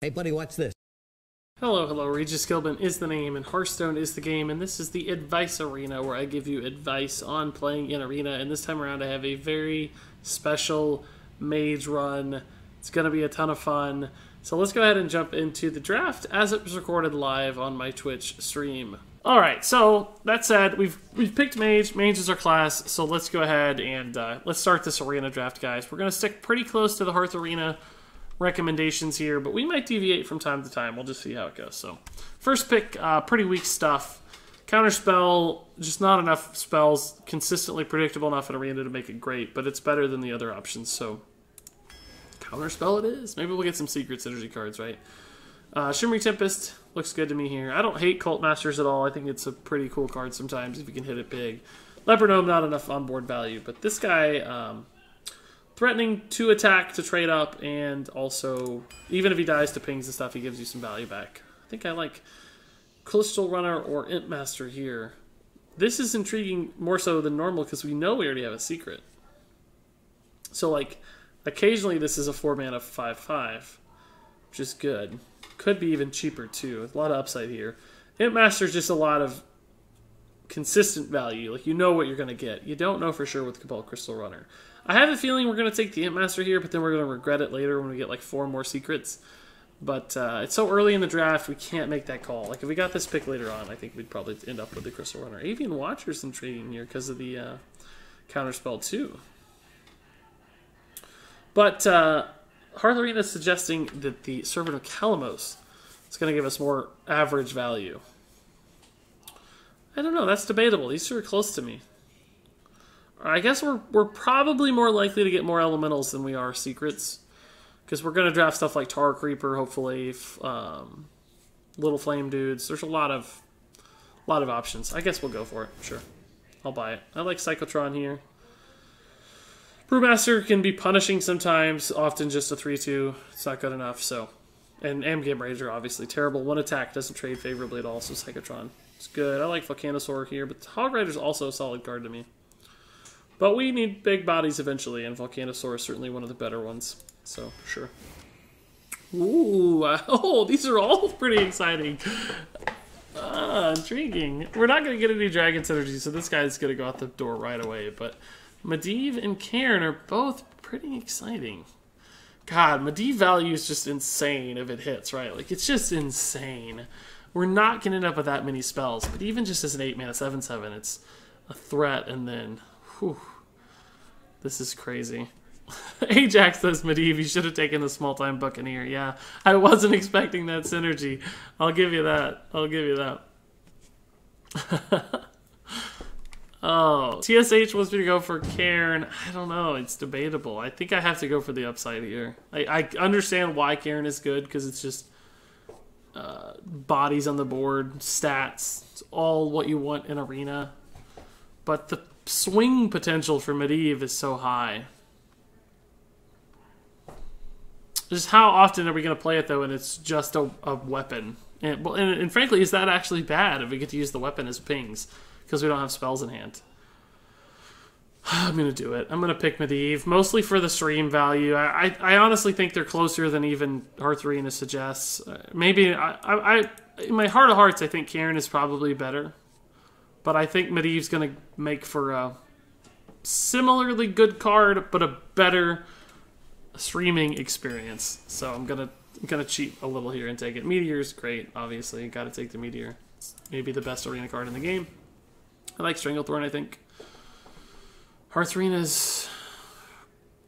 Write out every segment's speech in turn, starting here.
Hey, buddy, watch this. Hello, hello. Regis Gilbin is the name, and Hearthstone is the game, and this is the Advice Arena, where I give you advice on playing in Arena, and this time around I have a very special mage run. It's going to be a ton of fun. So let's go ahead and jump into the draft as it was recorded live on my Twitch stream. Alright, so that said, we've picked Mage. Mage is our class, so let's go ahead and let's start this Arena draft, guys. We're going to stick pretty close to the Hearth Arena recommendations here, but we might deviate from time to time. We'll just see how it goes. So, first pick, pretty weak stuff. Counterspell, just not enough spells, consistently predictable enough in Arena to make it great, but it's better than the other options, so Counterspell it is. Maybe we'll get some Secret Synergy cards, right? Shimmering Tempest looks good to me here. I don't hate Cult Masters at all. I think it's a pretty cool card sometimes if you can hit it big. Leopard Gnome, not enough onboard value, but this guy, threatening to attack to trade up, and also, even if he dies to pings and stuff, he gives you some value back. I think I like Crystal Runner or Imp Master here. This is intriguing more so than normal because we know we already have a secret. So, like, occasionally this is a 4-mana 5/5, which is good. Could be even cheaper, too. A lot of upside here. Imp Master is just a lot of consistent value. Like, you know what you're going to get. You don't know for sure with Cabal Crystal Runner. I have a feeling we're going to take the Imp Master here, but then we're going to regret it later when we get like 4 more secrets. But it's so early in the draft, we can't make that call. Like, if we got this pick later on, I think we'd probably end up with the Crystal Runner. Avian Watcher's intriguing here because of the Counterspell, too. But Hearth Arena is suggesting that the Servant of Kalamos is going to give us more average value. I don't know, that's debatable. These two are close to me. I guess we're probably more likely to get more elementals than we are secrets, because we're going to draft stuff like Tar Creeper, hopefully, Little Flame Dudes. There's a lot of options. I guess we'll go for it. Sure, I'll buy it. I like Psychotron here. Brewmaster can be punishing sometimes, often just a 3/2. It's not good enough. So, and Amgam Rager obviously terrible. 1 attack doesn't trade favorably at all. So Psychotron is good. I like Volcanosaur here, but Hog Rider's also a solid card to me. But we need big bodies eventually, and Volcanosaur is certainly one of the better ones. So, sure. Ooh, oh, these are all pretty exciting. Intriguing. We're not going to get any Dragon Synergy, so this guy's going to go out the door right away. But Medivh and Cairn are both pretty exciting. God, Medivh value is just insane if it hits, right? Like, it's just insane. We're not going to end up with that many spells, but even just as an 8-mana 7/7, it's a threat, and then... Whew. This is crazy. Ajax says, Medivh, you should have taken the small-time Buccaneer. Yeah, I wasn't expecting that synergy. I'll give you that. I'll give you that. Oh, TSH wants me to go for Cairn. I don't know. It's debatable. I think I have to go for the upside here. I understand why Cairn is good, because it's just bodies on the board, stats. It's all what you want in Arena. But the swing potential for Medivh is so high. Just how often are we going to play it, though, and it's just a weapon? And frankly, is that actually bad if we get to use the weapon as pings because we don't have spells in hand? I'm going to do it. I'm going to pick Medivh, mostly for the stream value. I honestly think they're closer than even Hearth Arena suggests. Maybe, in my heart of hearts, I think Cairn is probably better. But I think Medivh's going to make for a similarly good card, but a better streaming experience. So I'm gonna cheat a little here and take it. Meteor's great, obviously. Got to take the Meteor. It's maybe the best Arena card in the game. I like Stranglethorn, I think. Hearth Arena's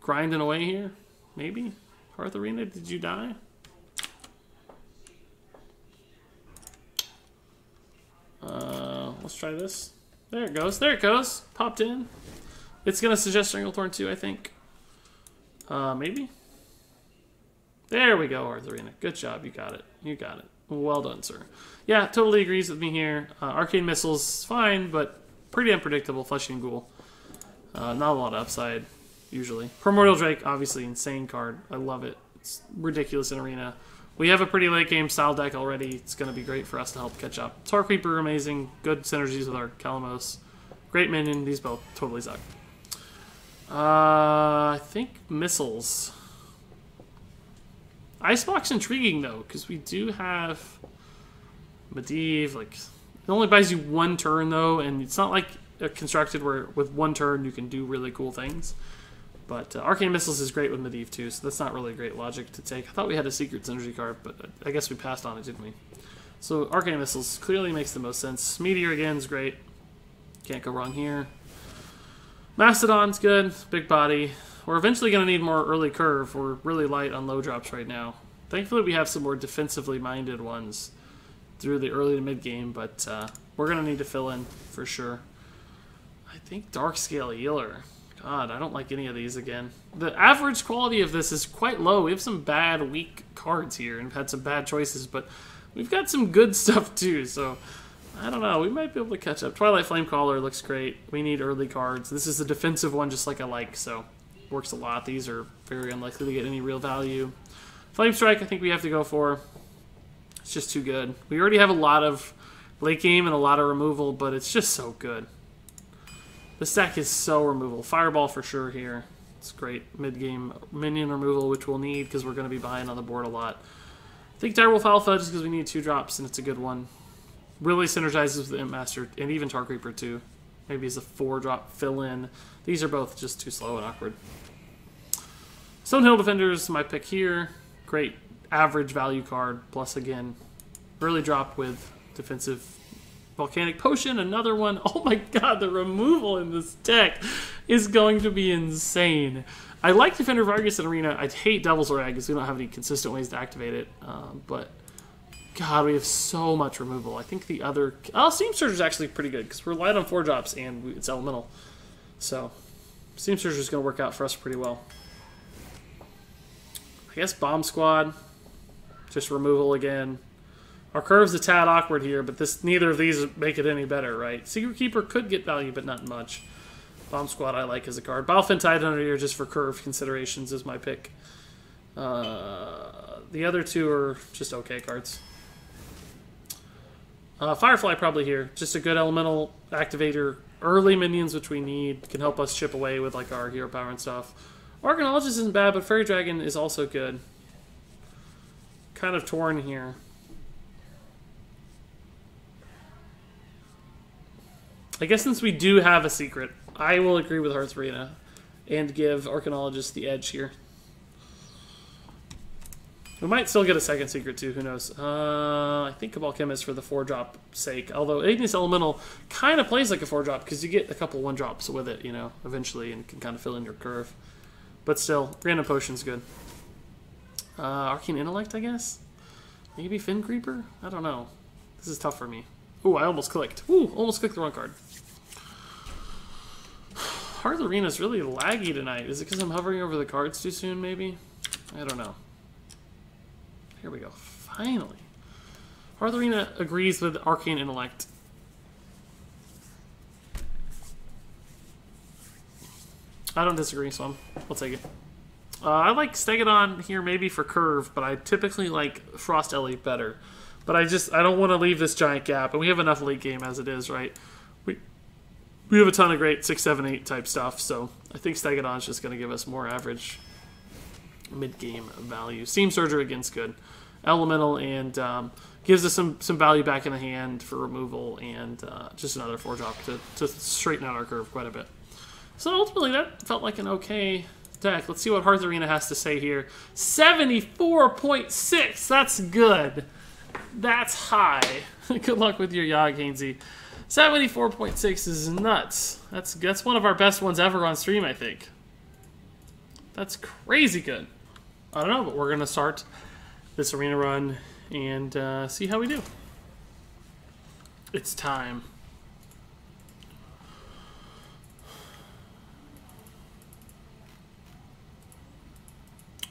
grinding away here. Maybe. Hearth Arena, did you die? Let's try this. There it goes. There it goes. Popped in. It's going to suggest Stranglethorn too, I think. Maybe. There we go, Hearth Arena. Good job. You got it. You got it. Well done, sir. Yeah, totally agrees with me here. Arcane Missile's fine, but pretty unpredictable. Fleshing Ghoul. Not a lot of upside, usually. Primordial Drake, obviously insane card. I love it. It's ridiculous in Arena. We have a pretty late game style deck already. It's going to be great for us to help catch up. Tar Creeper, amazing. Good synergies with our Kalamos. Great minion. These both totally suck. I think Missiles. Icebox intriguing though, because we do have Medivh. Like, it only buys you 1 turn though, and it's not like constructed where with 1 turn you can do really cool things. But Arcane Missiles is great with Medivh too, so that's not really great logic to take. I thought we had a Secret Synergy card, but I guess we passed on it, didn't we? So Arcane Missiles clearly makes the most sense. Meteor again is great. Can't go wrong here. Mastodon's good. Big body. We're eventually going to need more early curve. We're really light on low drops right now. Thankfully, we have some more defensively minded ones through the early to mid game, but we're going to need to fill in for sure. I think Dark Scale Healer. God, I don't like any of these again. The average quality of this is quite low. We have some bad, weak cards here and had some bad choices, but we've got some good stuff too, so I don't know. We might be able to catch up. Twilight Flamecaller looks great. We need early cards. This is a defensive one just like I like, so works a lot. These are very unlikely to get any real value. Flame Strike, I think we have to go for. It's just too good. We already have a lot of late game and a lot of removal, but it's just so good. This deck is so removal. Fireball for sure here. It's great mid-game minion removal, which we'll need because we're going to be behind on the board a lot. I think Direwolf Alpha just because we need 2 drops and it's a good one. Really synergizes with the Imp Master and even Tar Creeper too. Maybe it's a 4-drop fill-in. These are both just too slow and awkward. Stonehill Defenders, my pick here. Great average value card. Plus again, early drop with defensive Volcanic Potion, another one. Oh my god, the removal in this deck is going to be insane. I like Defender of Argus in Arena. I hate Devil's Rag because we don't have any consistent ways to activate it. But, god, we have so much removal. I think the other... Oh, Steam Surge is actually pretty good because we're light on 4 drops and it's elemental. So, Steam Surge is going to work out for us pretty well. I guess Bomb Squad. Just removal again. Our curve's a tad awkward here, but neither of these make it any better, right? Secret Keeper could get value, but not much. Bomb Squad I like as a card. Balefin Tidehunter here just for curve considerations is my pick. The other 2 are just okay cards. Firefly probably here. Just a good elemental activator. Early minions, which we need, can help us chip away with like our hero power and stuff. Archaeologist isn't bad, but Fairy Dragon is also good. Kind of torn here. I guess since we do have a secret, I will agree with Hearth Arena and give Archaeologist the edge here. We might still get a second secret too, who knows. I think Cabal Chemist for the 4-drop sake, although Ignis Elemental kind of plays like a 4-drop because you get a couple 1-drops with it, you know, eventually, and can kind of fill in your curve. But still, Random Potion's good. Arcane Intellect, I guess? Maybe Fin Creeper? I don't know. This is tough for me. Ooh, I almost clicked. Ooh, almost clicked the wrong card. Hearth Arena's really laggy tonight. Is it because I'm hovering over the cards too soon, maybe? I don't know. Here we go. Finally. Hearth Arena agrees with Arcane Intellect. I don't disagree, so I'll take it. I like Stegodon here maybe for curve, but I typically like Frost Ellie better. But I don't want to leave this giant gap, and we have enough late game as it is, right? We have a ton of great 6, 7, 8 type stuff, so I think Stegodon's just going to give us more average mid-game value. Steam Surger again's good. Elemental and gives us some value back in the hand for removal and just another 4-drop to straighten out our curve quite a bit. So ultimately that felt like an okay deck. Let's see what Hearth Arena has to say here. 74.6! That's good. That's high. Good luck with your Yogg, Hainsey. 74.6 is nuts. That's one of our best ones ever on stream, I think. That's crazy good. I don't know, but we're going to start this arena run and see how we do. It's time.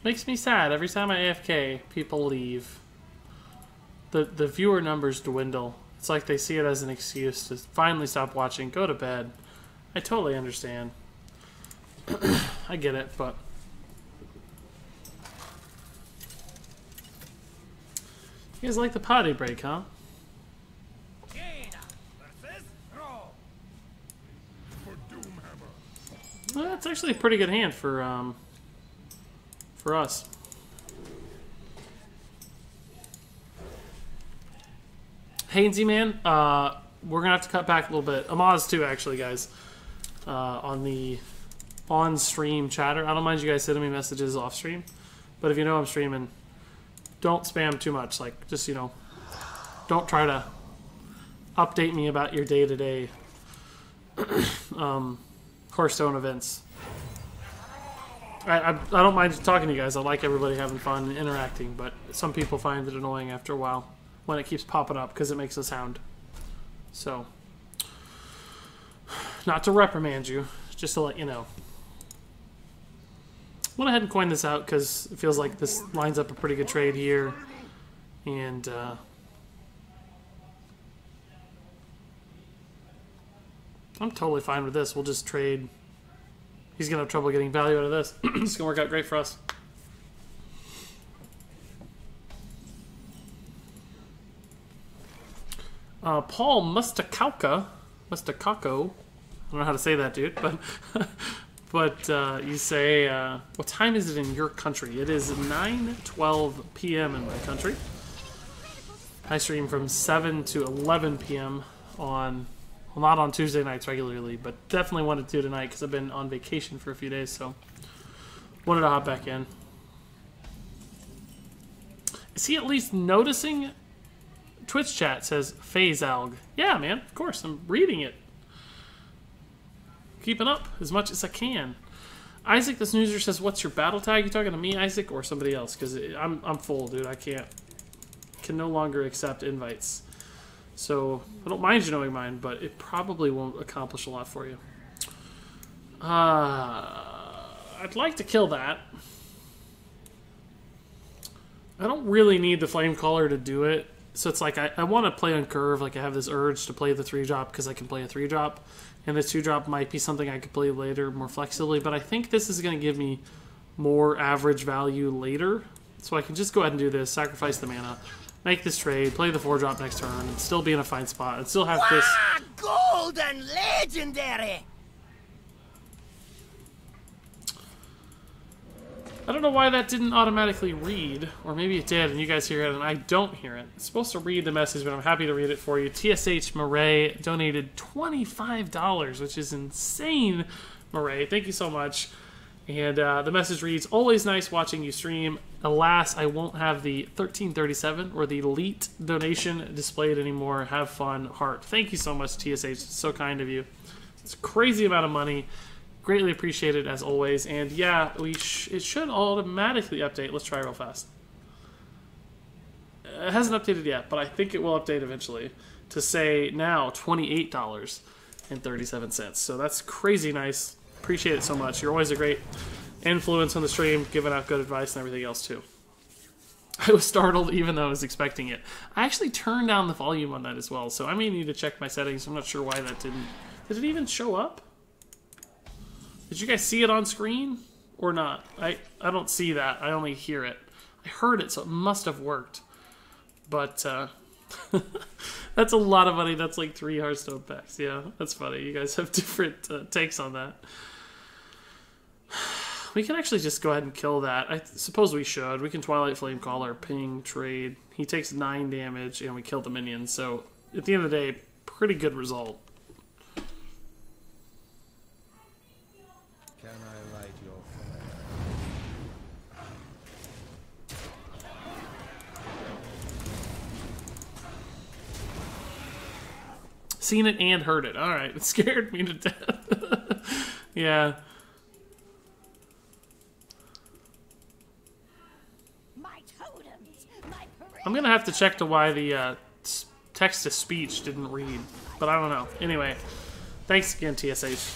Makes me sad. Every time I AFK, people leave. The viewer numbers dwindle. It's like they see it as an excuse to finally stop watching, go to bed. I totally understand. I get it, but... You guys like the potty break, huh? Well, that's actually a pretty good hand for us. Hainsey, man, we're going to have to cut back a little bit. Amaz, too, actually, guys, on the on-stream chatter. I don't mind you guys sending me messages off-stream, but if you know I'm streaming, don't spam too much. Like, just, you know, don't try to update me about your day-to-day Hearthstone events. I don't mind talking to you guys. I like everybody having fun and interacting, but some people find it annoying after a while when it keeps popping up because it makes a sound. So, not to reprimand you, just to let you know. Went ahead and coined this out because it feels like this lines up a pretty good trade here. And, I'm totally fine with this. We'll just trade. He's going to have trouble getting value out of this. It's going to work out great for us. Paul Mustakauka. I don't know how to say that, dude. But you say, what time is it in your country? It is 9:12 p.m. in my country. I stream from 7 to 11 p.m. on... Well, not on Tuesday nights regularly, but definitely wanted to tonight because I've been on vacation for a few days, so wanted to hop back in. Is he at least noticing? Twitch chat says phase alg. Yeah, man, of course, I'm reading it. Keeping up as much as I can. Isaac the Snoozer says, what's your battle tag? You talking to me, Isaac, or somebody else? Because I'm full, dude. I can no longer accept invites. So, I don't mind you knowing mine, but it probably won't accomplish a lot for you. I'd like to kill that. I don't really need the Flame Caller to do it. So it's like, I want to play on curve, like I have this urge to play the 3-drop because I can play a 3-drop. And the 2-drop might be something I could play later more flexibly, but I think this is going to give me more average value later. So I can just go ahead and do this, sacrifice the mana, make this trade, play the 4-drop next turn, and still be in a fine spot, and still have this... Golden legendary! I don't know why that didn't automatically read, or maybe it did, and you guys hear it, and I don't hear it. It's supposed to read the message, but I'm happy to read it for you. TSH Murray donated $25, which is insane, Murray. Thank you so much. And the message reads, always nice watching you stream. Alas, I won't have the 1337 or the elite donation displayed anymore. Have fun, heart. Thank you so much, TSH. It's so kind of you. It's a crazy amount of money. Greatly appreciated as always. And yeah, it should automatically update. Let's try real fast. It hasn't updated yet, but I think it will update eventually to say now $28.37. So that's crazy nice. Appreciate it so much. You're always a great influence on the stream, giving out good advice and everything else too. I was startled even though I was expecting it. I actually turned down the volume on that as well, so I may need to check my settings. I'm not sure why that didn't... Did it even show up? Did you guys see it on screen or not? I don't see that. I only hear it. I heard it, so it must have worked. But that's a lot of money. That's like 3 Hearthstone packs. Yeah, that's funny. You guys have different takes on that. We can actually just go ahead and kill that. I suppose we should. We can Twilight Flame Caller, ping, trade. He takes 9 damage, and we kill the minions. So, at the end of the day, pretty good result. Can I light your fire? Seen it and heard it. Alright, it scared me to death. Yeah. I'm gonna have to check to why the text-to-speech didn't read, but I don't know. Anyway, thanks again, TSH.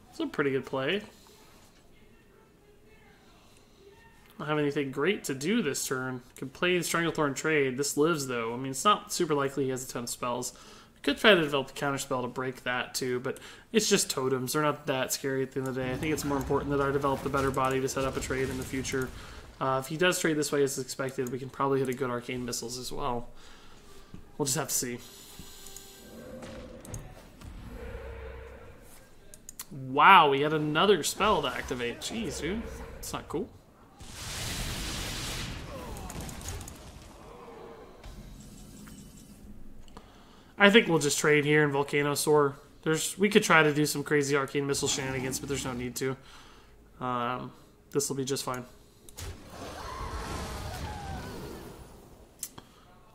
It's a pretty good play. I don't have anything great to do this turn. Could play Stranglethorn trade. This lives, though. I mean, it's not super likely he has a ton of spells. Could try to develop a counterspell to break that, too, but it's just totems. They're not that scary at the end of the day. I think it's more important that I develop a better body to set up a trade in the future. If he does trade this way as expected, we can probably hit a good Arcane Missiles as well. We'll just have to see. Wow, we had another spell to activate. Jeez, dude. That's not cool. I think we'll just trade here in Volcanosaur. We could try to do some crazy Arcane Missile shenanigans, but there's no need to. This will be just fine.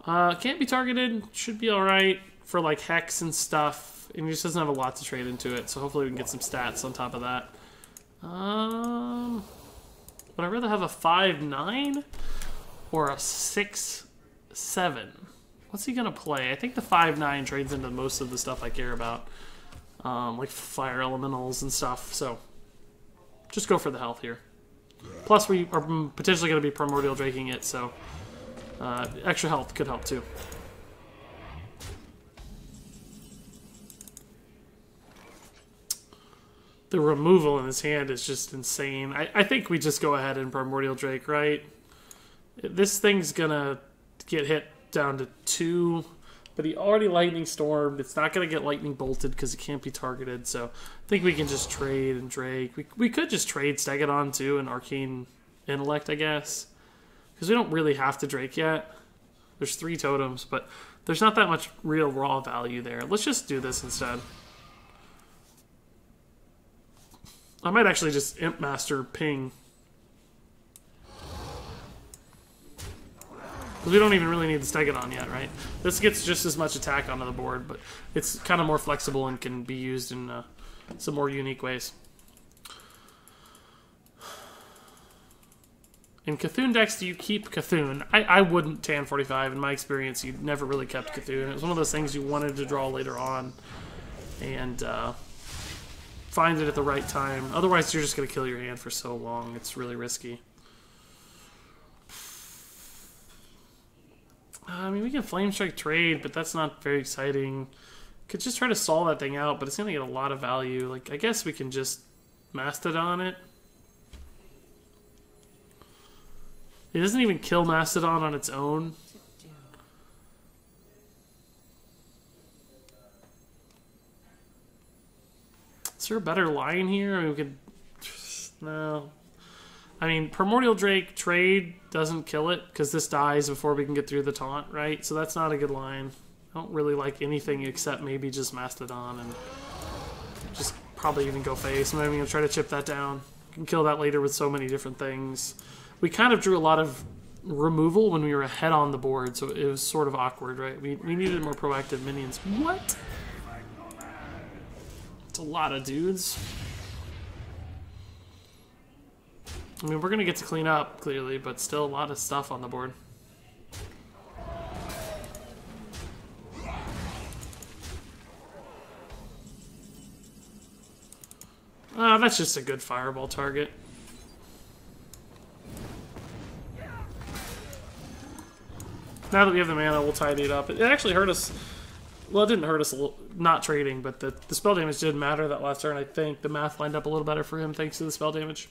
Can't be targeted. Should be alright for like Hex and stuff. And he just doesn't have a lot to trade into it, so hopefully we can get some stats on top of that. Would I rather have a 5-9 or a 6-7? What's he gonna play? I think the 5-9 trades into most of the stuff I care about. Like fire elementals and stuff, so just go for the health here. Plus we are potentially going to be primordial draking it, so extra health could help too. The removal in his hand is just insane. I think we just go ahead and primordial drake, right? This thing's gonna get hit down to 2. But he already lightning stormed. It's not going to get lightning bolted because it can't be targeted. So I think we can just trade and Drake. We could just trade Stegodon too and Arcane Intellect, I guess. Because we don't really have to Drake yet. There's 3 totems, but there's not that much real raw value there. Let's just do this instead. I might actually just Imp Master Ping. We don't even really need the Stegodon yet, right? This gets just as much attack onto the board, but it's kind of more flexible and can be used in some more unique ways. In Cthulhu decks, do you keep Cthulhu? I wouldn't Tan 45. In my experience, you never really kept Cthulhu. It was one of those things you wanted to draw later on and find it at the right time. Otherwise, you're just going to kill your hand for so long. It's really risky. I mean, we can Flame Strike trade, but that's not very exciting. Could just try to stall that thing out, but it's going to get a lot of value. Like, I guess we can just Mastodon it. It doesn't even kill Mastodon on its own. Is there a better line here? I mean, we could... No. I mean, Primordial Drake trade doesn't kill it, because this dies before we can get through the taunt, right? So that's not a good line. I don't really like anything except maybe just Mastodon, and just probably even go face. I'm not even going to try to chip that down. You can kill that later with so many different things. We kind of drew a lot of removal when we were ahead on the board, so it was sort of awkward, right? We needed more proactive minions. What? It's a lot of dudes. I mean, we're going to get to clean up, clearly, but still a lot of stuff on the board. That's just a good fireball target. Now that we have the mana, we'll tidy it up. It actually hurt us. Well, it didn't hurt us not trading, but the spell damage didn't matter that last turn. I think the math lined up a little better for him thanks to the spell damage.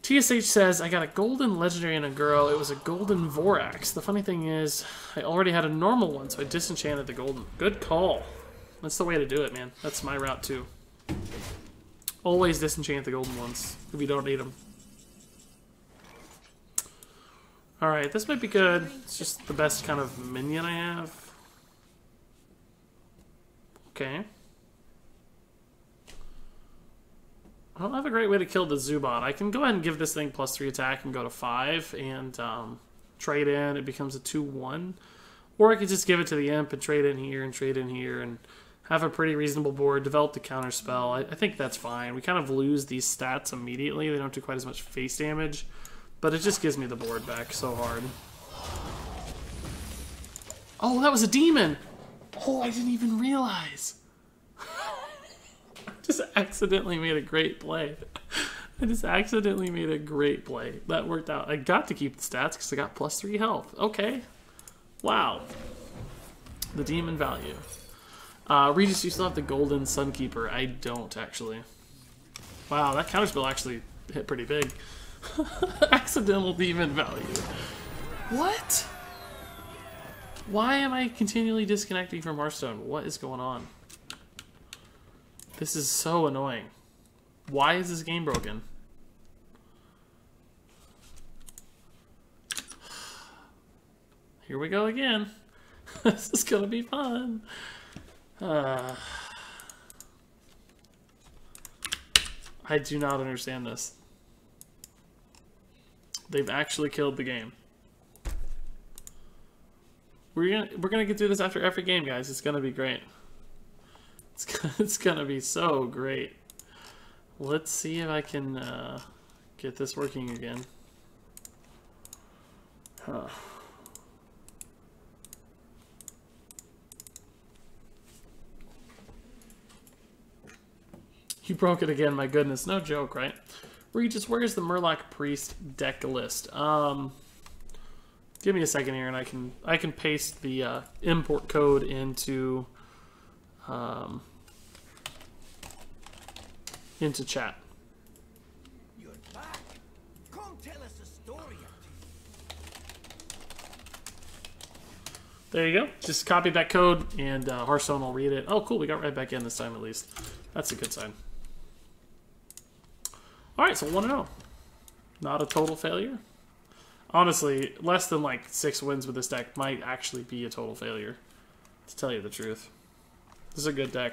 TSH says, I got a golden legendary and a girl. It was a golden Vorax. The funny thing is, I already had a normal one, so I disenchanted the golden. Good call. That's the way to do it, man. That's my route, too. Always disenchant the golden ones if you don't need them. Alright, this might be good. It's just the best kind of minion I have. Okay. I don't have a great way to kill the Zubot. I can go ahead and give this thing +3 attack and go to 5 and trade in. It becomes a 2-1. Or I could just give it to the Imp and trade in here and have a pretty reasonable board, develop the counter spell. I think that's fine. We kind of lose these stats immediately. They don't do quite as much face damage, but it just gives me the board back so hard. Oh, that was a demon! Oh, I didn't even realize. Just accidentally made a great play. I just accidentally made a great play. That worked out. I got to keep the stats because I got +3 health. Okay. Wow. The demon value. Regis, you still have the golden Sunkeeper. I don't, actually. Wow, that counterspell actually hit pretty big. Accidental demon value. What? Why am I continually disconnecting from Hearthstone? What is going on? This is so annoying. Why is this game broken? Here we go again. This is gonna be fun. I do not understand this. They've actually killed the game. We're gonna get through this after every game, guys. It's gonna be great. It's gonna be so great. Let's see if I can get this working again. Huh. You broke it again, my goodness. No joke, right? Regis, where's the Murloc Priest deck list? Give me a second here and I can paste the import code into chat. You're back. Come tell us a story. There you go. Just copy that code and Hearthstone will read it. Oh, cool. We got right back in this time at least. That's a good sign. Alright, so 1-0. Not a total failure. Honestly, less than like 6 wins with this deck might actually be a total failure, to tell you the truth. This is a good deck.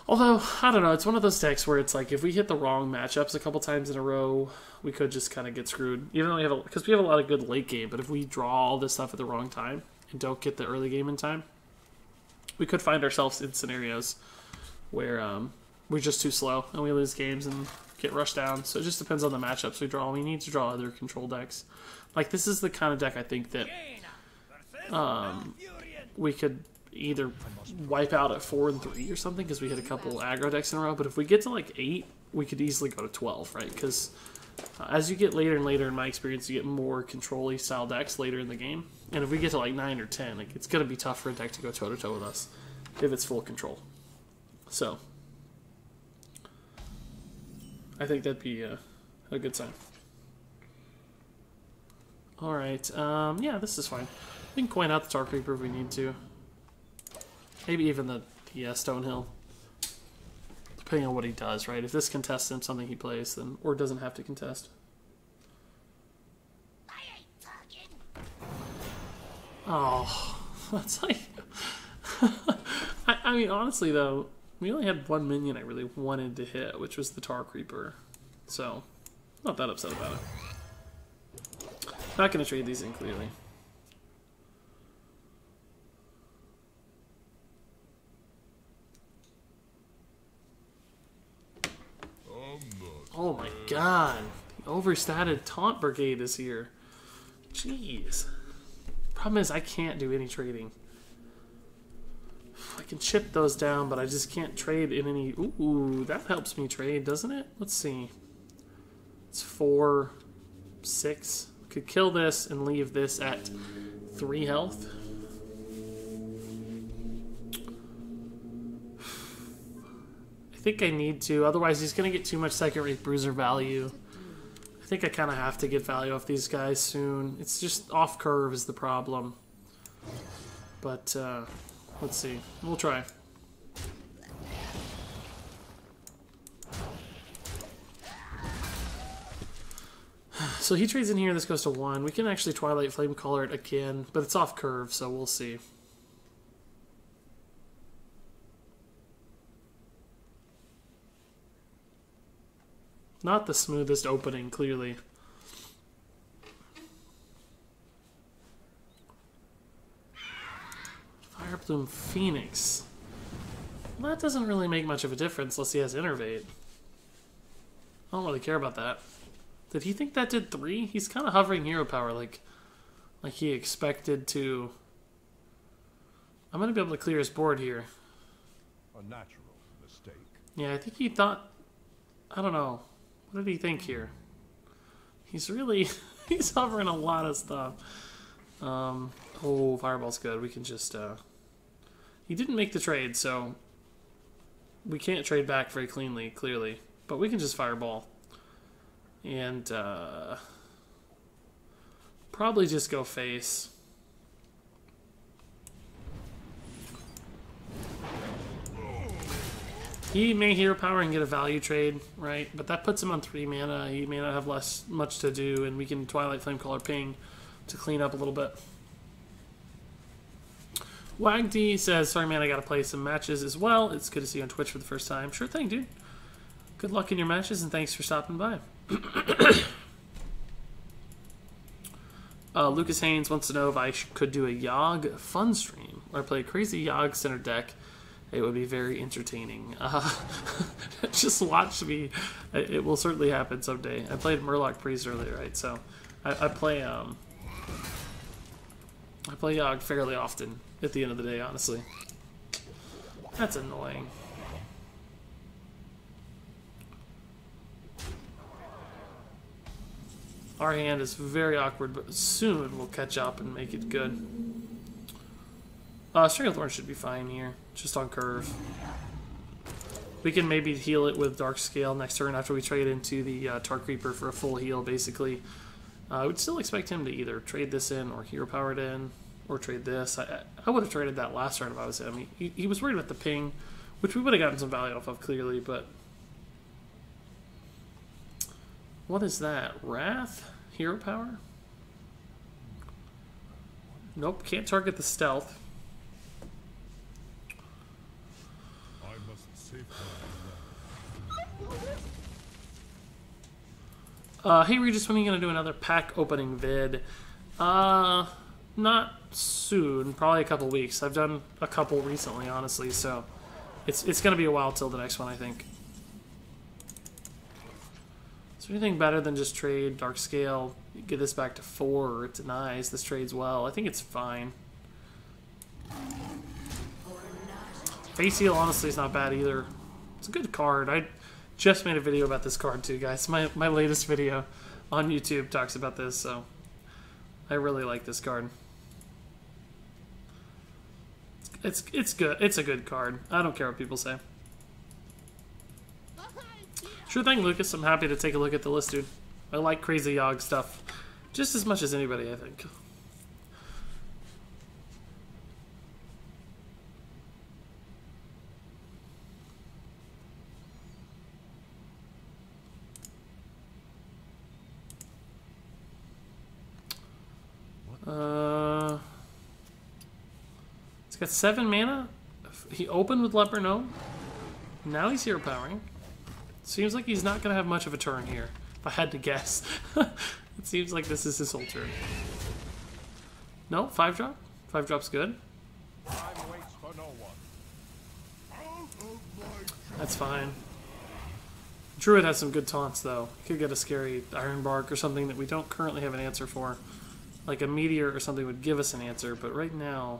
Although, I don't know, it's one of those decks where it's like, if we hit the wrong matchups a couple times in a row, we could just kind of get screwed. Even though we have because we have a lot of good late game, but if we draw all this stuff at the wrong time and don't get the early game in time, we could find ourselves in scenarios where we're just too slow and we lose games and get rushed down. So it just depends on the matchups we draw. We need to draw other control decks. Like, this is the kind of deck I think that we could either wipe out at 4 and 3 or something because we hit a couple aggro decks in a row. But if we get to like 8, we could easily go to 12, right? Because as you get later and later, in my experience, you get more control-y style decks later in the game. And if we get to like 9 or 10, like, it's going to be tough for a deck to go toe-to-toe with us if it's full control. So I think that'd be a good sign. Alright, yeah, this is fine. We can coin out the Tar Creeper if we need to. Maybe even the Stonehill. Depending on what he does, right? If this contests him something he plays, then or doesn't have to contest. I ain't talking. Oh, that's like... I mean, honestly, though, we only had one minion I really wanted to hit, which was the Tar Creeper. So, not that upset about it. Not going to trade these in, clearly. Oh my god. The overstated Taunt Brigade is here. Jeez. Problem is, I can't do any trading. I can chip those down, but I just can't trade in any... Ooh, that helps me trade, doesn't it? Let's see. It's 4, 6. Could kill this and leave this at 3 health. I think I need to, otherwise he's going to get too much second-rate bruiser value. I think I kind of have to get value off these guys soon. It's just off-curve is the problem. But, let's see. We'll try. So he trades in here, this goes to 1. We can actually Twilight Flamecaller it again, but it's off curve, so we'll see. Not the smoothest opening, clearly. Firebloom Phoenix. Well, that doesn't really make much of a difference unless he has Innervate. I don't really care about that. Did he think that did 3? He's kind of hovering hero power like he expected to. I'm going to be able to clear his board here. A natural mistake. Yeah, I think he thought... I don't know. What did he think here? He's really... he's hovering a lot of stuff. Oh, Fireball's good. We can just... He didn't make the trade, so... we can't trade back very cleanly, clearly. But we can just Fireball. And, probably just go face. He may hero power and get a value trade, right? But that puts him on 3 mana. He may not have much to do, and we can Twilight Flamecaller ping to clean up a little bit. Wagdy says, sorry man, I gotta play some matches as well. It's good to see you on Twitch for the first time. Sure thing, dude. Good luck in your matches and thanks for stopping by. Lucas Haynes wants to know if I could do a Yogg fun stream where I play a crazy Yogg center deck. It would be very entertaining. Just watch me. It will certainly happen someday. I played Murloc Priest earlier, right? So I play Yogg fairly often at the end of the day, honestly. That's annoying. Our hand is very awkward, but soon we'll catch up and make it good. Stranglethorn should be fine here, just on curve. We can maybe heal it with Dark Scale next turn after we trade into the Tar Creeper for a full heal, basically. I would still expect him to either trade this in or Hero Power it in, or trade this. I would have traded that last turn if I was him. He was worried about the ping, which we would have gotten some value off of clearly, but... What is that? Wrath? Hero Power? Nope, can't target the stealth. I must save Hey Regis, when are you going to do another pack opening vid? Not soon, probably a couple weeks. I've done a couple recently, honestly, so it's going to be a while till the next one, I think. Is there anything better than just trade Dark Scale, get this back to 4, or it denies this trades well? I think it's fine. Face Heal, honestly, is not bad either. It's a good card. I just made a video about this card too, guys. My latest video on YouTube talks about this, so I really like this card. It's good. It's a good card. I don't care what people say. Sure thing, Lucas. I'm happy to take a look at the list, dude. I like crazy Yogg stuff just as much as anybody, I think. It's got 7 mana. He opened with Leper Gnome. Now he's Hero Powering. Seems like he's not going to have much of a turn here, if I had to guess. It seems like this is his whole turn. No, 5-drop? 5-drop's good. Time waits for no one. That's fine. Druid has some good taunts, though. Could get a scary Iron Bark or something that we don't currently have an answer for. Like a Meteor or something would give us an answer, but right now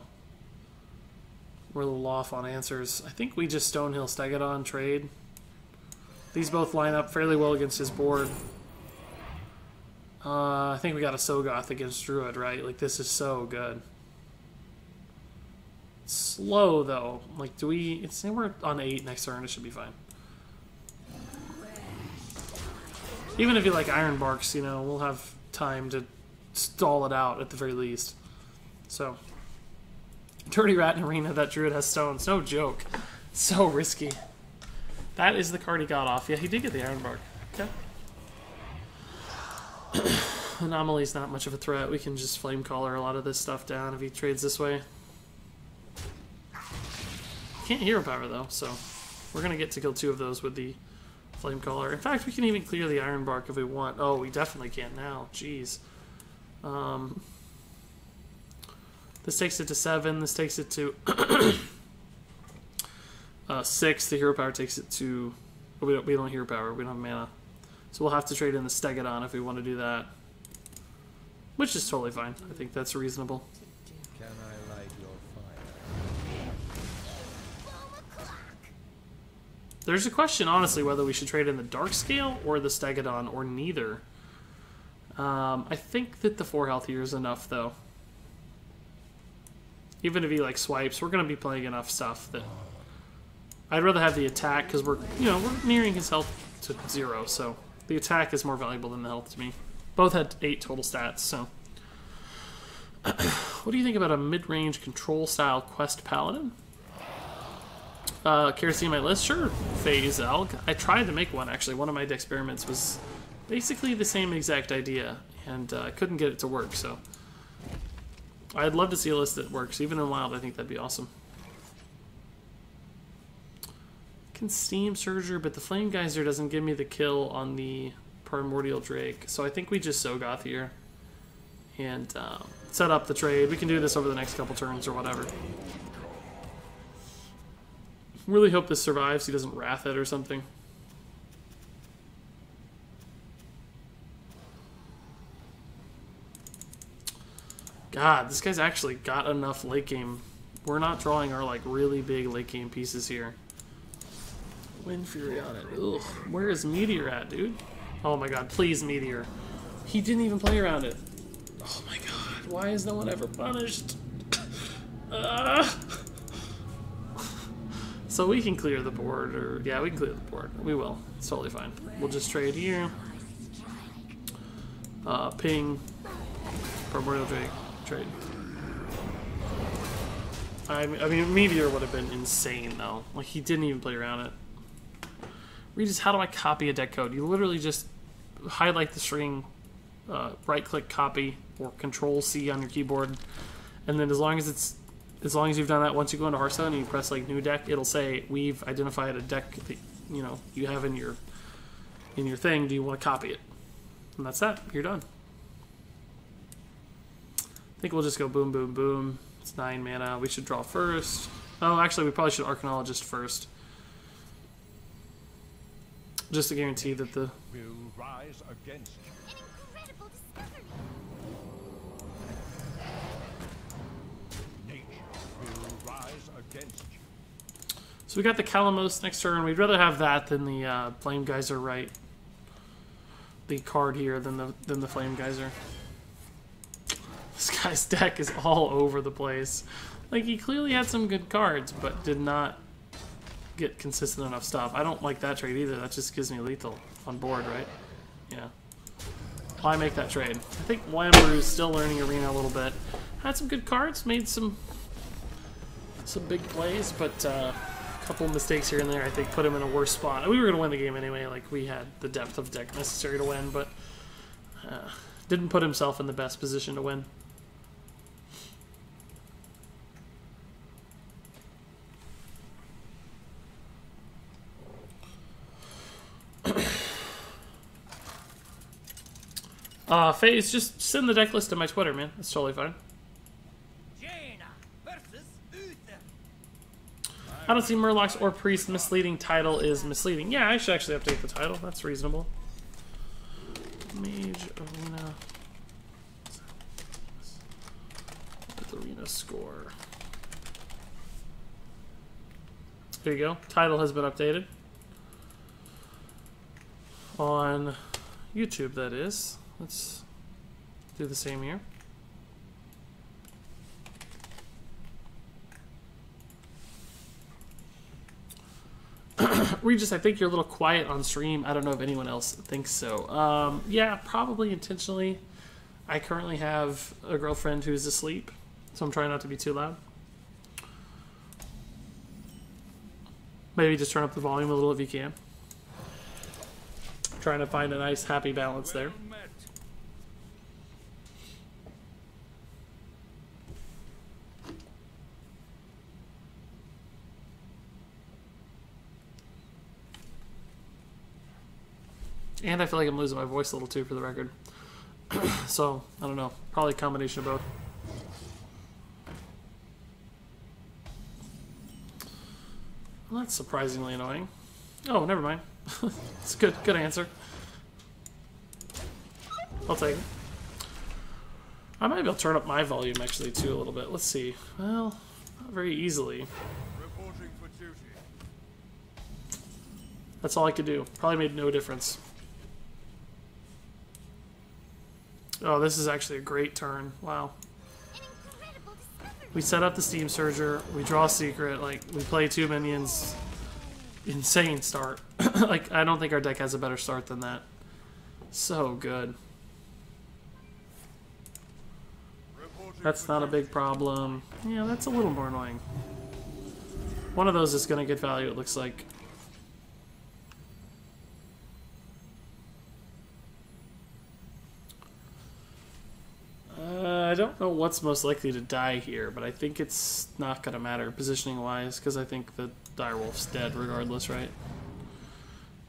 we're a little off on answers. I think we just Stonehill Stegodon trade. These both line up fairly well against his board. I think we got a Sogoth against Druid, right? Like, this is so good. It's slow, though. Like, do we... It's we're on 8 next turn. It should be fine. Even if you like Iron Barks, you know, we'll have time to stall it out at the very least. So, Dirty Rat in Arena, that Druid has stones. No joke. So risky. That is the card he got off. Yeah, he did get the Iron Bark. Okay. Anomaly's not much of a threat. We can just Flame Caller a lot of this stuff down if he trades this way. Can't Hero Power, though, so we're going to get to kill 2 of those with the Flame Caller. In fact, we can even clear the Iron Bark if we want. Oh, we definitely can now. Jeez. This takes it to 7. This takes it to 6. The Hero Power takes it to... Oh, we don't Hero Power. We don't have mana. So we'll have to trade in the Stegodon if we want to do that. Which is totally fine. I think that's reasonable. Can I light your fire? There's a question, honestly, whether we should trade in the Dark Scale or the Stegodon, or neither. I think that the 4 health here is enough, though. Even if he, like, swipes, we're going to be playing enough stuff that... I'd rather have the attack, because we're nearing his health to 0, so the attack is more valuable than the health to me. Both had 8 total stats, so... What do you think about a mid-range control-style Quest Paladin? Care to see my list? Sure, Phase Elg. I tried to make one, actually. One of my experiments was basically the same exact idea, and I couldn't get it to work, so... I'd love to see a list that works. Even in Wild, I think that'd be awesome. Can Steam Surger, but the Flame Geyser doesn't give me the kill on the Primordial Drake. So I think we just Sogoth here. And set up the trade. We can do this over the next couple turns or whatever. Really hope this survives. He doesn't Wrath it or something. God, this guy's actually got enough late game. We're not drawing our like really big late game pieces here. Wind Fury on it. Ugh. Where is Meteor at, dude? Oh my god, please Meteor. He didn't even play around it. Oh my god, why is no one ever punished? So we can clear the board, or yeah, we can clear the board. We will. It's totally fine. We'll just trade here. Ping. Primordial Drake. Trade. I mean, Meteor would have been insane, though. Like, he didn't even play around it. Regis, how do I copy a deck code? You literally just highlight the string, right-click copy, or Control-C on your keyboard, and then as long as you've done that, once you go into Hearthstone and you press, like, New Deck, it'll say, we've identified a deck that, you know, you have in your thing. Do you want to copy it? And that's that. You're done. I think we'll just go boom, boom, boom. It's 9 mana. We should draw first. Oh, actually, we probably should Archaeologist first. Just to guarantee that the... Will rise against you. An incredible discovery. Nature will rise against you. So we got the Calamos next turn. We'd rather have that than the Flame Geyser, right? The card here than the Flame Geyser. This guy's deck is all over the place. Like, he clearly had some good cards, but did not get consistent enough stuff. I don't like that trade either. That just gives me lethal on board, right? Yeah. Why make that trade? I think Wambrew is still learning Arena a little bit. Had some good cards, made some big plays, but a couple of mistakes here and there, I think, put him in a worse spot. We were going to win the game anyway. Like, we had the depth of deck necessary to win, but didn't put himself in the best position to win. FaZe, just send the deck list to my Twitter, man. It's totally fine. Jaina versus Uther. I don't see Murlocs or Priest. Misleading title is misleading. Yeah, I should actually update the title. That's reasonable. Mage Arena. Arena score. There you go. Title has been updated. On YouTube, that is. Let's do the same here. Regis, I think you're a little quiet on stream. I don't know if anyone else thinks so. Yeah, probably intentionally. I currently have a girlfriend who's asleep, so I'm trying not to be too loud. Maybe just turn up the volume a little if you can. Trying to find a nice, happy balance there. And I feel like I'm losing my voice a little too, for the record. So, I don't know. Probably a combination of both. Well, that's surprisingly annoying. Oh, never mind. It's good. Good answer. I'll take it. I might be able to turn up my volume, actually, too, a little bit. Let's see. Well, not very easily. Reporting for duty. That's all I could do. Probably made no difference. Oh, this is actually a great turn. Wow. We set up the Steam Surger. We draw a secret. Like, we play 2 minions. Insane start. Like, I don't think our deck has a better start than that. So good. That's not a big problem. Yeah, that's a little more annoying. One of those is going to get value, it looks like. don't know what's most likely to die here, but I think it's not going to matter positioning-wise, because I think the direwolf's dead regardless, right?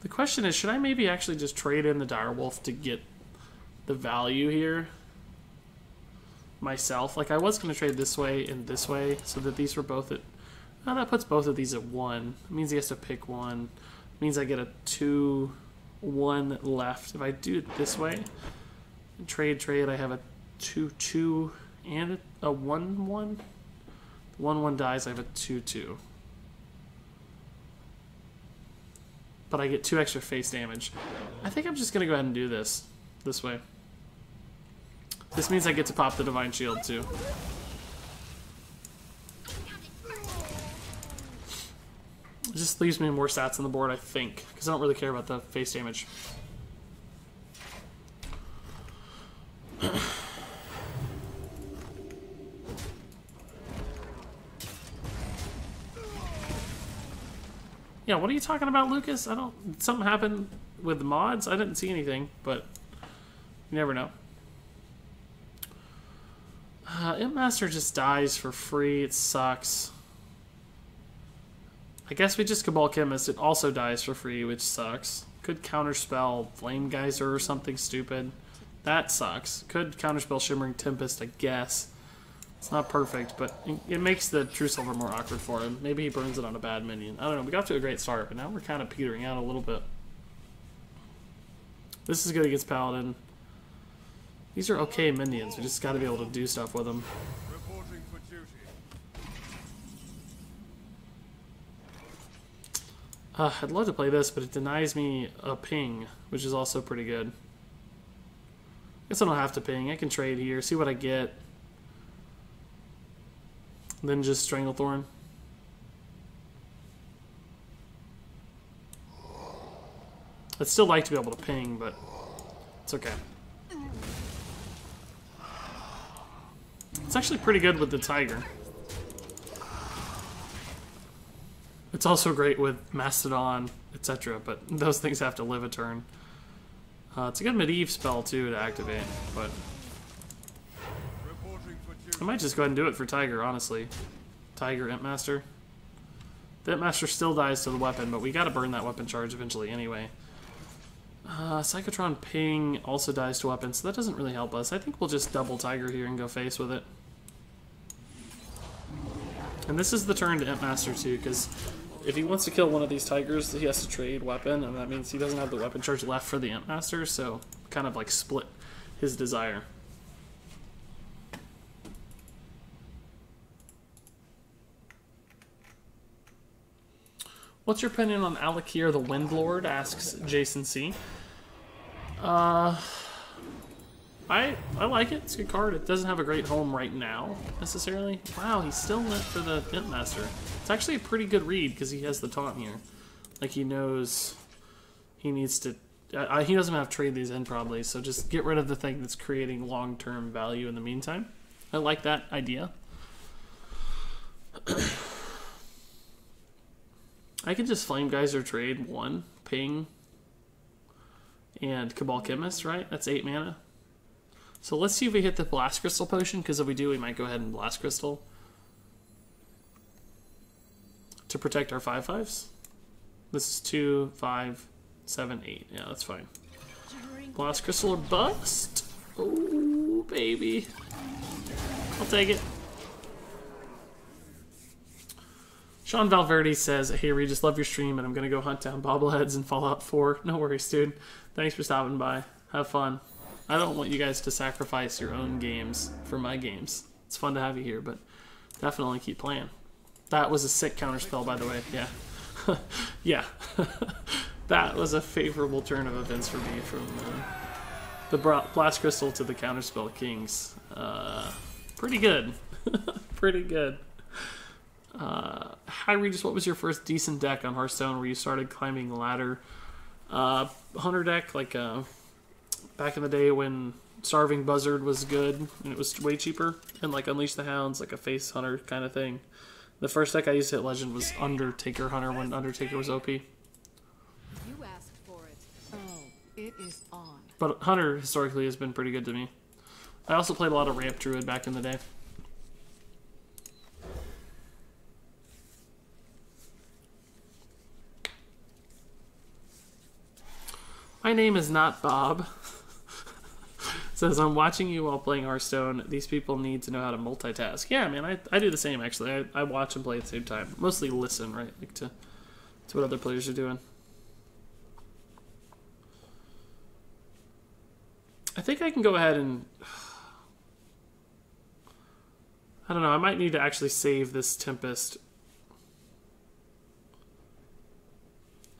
The question is, should I maybe actually just trade in the direwolf to get the value here myself? Like, I was going to trade this way and this way, so that these were both at... Oh, that puts both of these at 1. It means he has to pick one. It means I get a 2-1 left. If I do it this way, trade, I have a 2-2 and a 1-1. The 1-1 dies, I have a 2-2. But I get 2 extra face damage. I think I'm just going to go ahead and do this way. This means I get to pop the Divine Shield too. It just leaves me more stats on the board, I think, because I don't really care about the face damage. Yeah, what are you talking about, Lucas? I don't... Something happened with the mods? I didn't see anything, but you never know. Imp Master just dies for free. It sucks. I guess we just Cabal Chemist. It also dies for free, which sucks. Could counterspell Flame Geyser or something stupid. That sucks. Could counterspell Shimmering Tempest, I guess. It's not perfect, but it makes the True Silver more awkward for him. Maybe he burns it on a bad minion. I don't know. We got to a great start, but now we're kind of petering out a little bit. This is good against Paladin. These are okay minions. We just got to be able to do stuff with them. Reporting for duty. I'd love to play this, but it denies me a ping, which is also pretty good. I guess I don't have to ping. I can trade here, see what I get. Then just Stranglethorn. I'd still like to be able to ping, but it's okay. It's actually pretty good with the Tiger. It's also great with Mastodon, etc., but those things have to live a turn. It's a good Medivh spell, too, to activate, but... I might just go ahead and do it for Tiger, honestly. Tiger, Imp Master. The Imp Master still dies to the weapon, but we gotta burn that weapon charge eventually anyway. Psychotron Ping also dies to weapon, so that doesn't really help us. I think we'll just double Tiger here and go face with it. And this is the turn to Imp Master too, because if he wants to kill one of these Tigers, he has to trade weapon, and that means he doesn't have the weapon charge left for the Imp Master, so kind of like split his desire. What's your opinion on Alakir the Windlord? Asks Jason C. I like it. It's a good card. It doesn't have a great home right now, necessarily. Wow, he's still lit for the Imp Master. It's actually a pretty good read, because he has the taunt here. Like, he knows he needs to... he doesn't have to trade these in, probably, so just get rid of the thing that's creating long-term value in the meantime. I like that idea. I can just Flame Geyser trade 1, Ping, and Cabal Chemist, right? That's 8 mana. So let's see if we hit the Blast Crystal potion, because if we do, we might go ahead and Blast Crystal to protect our 5/5s. This is 2, 5, 7, 8. Yeah, that's fine. Blast Crystal or bust. Oh, baby. I'll take it. Sean Valverde says, "Hey Regis, love your stream, and I'm going to go hunt down bobbleheads in Fallout 4. No worries, dude. Thanks for stopping by. Have fun. I don't want you guys to sacrifice your own games for my games. It's fun to have you here, but definitely keep playing." That was a sick counterspell, by the way. Yeah. Yeah. That was a favorable turn of events for me, from the Blast Crystal to the Counterspell Kings. Pretty good. Pretty good. Hi Regis, what was your first decent deck on Hearthstone where you started climbing the ladder? Hunter deck, like back in the day when Starving Buzzard was good and it was way cheaper, and like Unleash the Hounds, like a face hunter kind of thing. The first deck I used to hit Legend was Undertaker Hunter when Undertaker was OP. You asked for it. Oh, it is on. But Hunter historically has been pretty good to me. I also played a lot of Ramp Druid back in the day. My name is not Bob. Says, I'm watching you while playing Hearthstone. These people need to know how to multitask. Yeah, man, I do the same, actually. I watch and play at the same time. Mostly listen, right? Like to what other players are doing. I think I can go ahead and... I don't know, I might need to actually save this Tempest.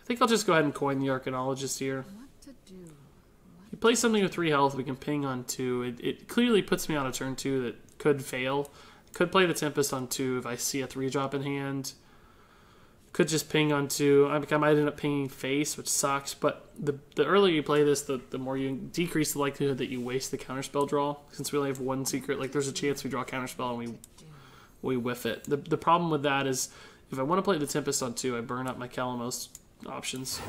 I think I'll just go ahead and coin the Archaeologist here. He plays something with 3 health, we can ping on 2. It clearly puts me on a turn 2 that could fail. Could play the Tempest on 2 if I see a 3-drop in hand. Could just ping on 2. I might end up pinging face, which sucks, but the earlier you play this, the more you decrease the likelihood that you waste the counterspell draw. Since we only have 1 secret, like there's a chance we draw a counterspell and we whiff it. The problem with that is, if I want to play the Tempest on 2, I burn up my Calamos options.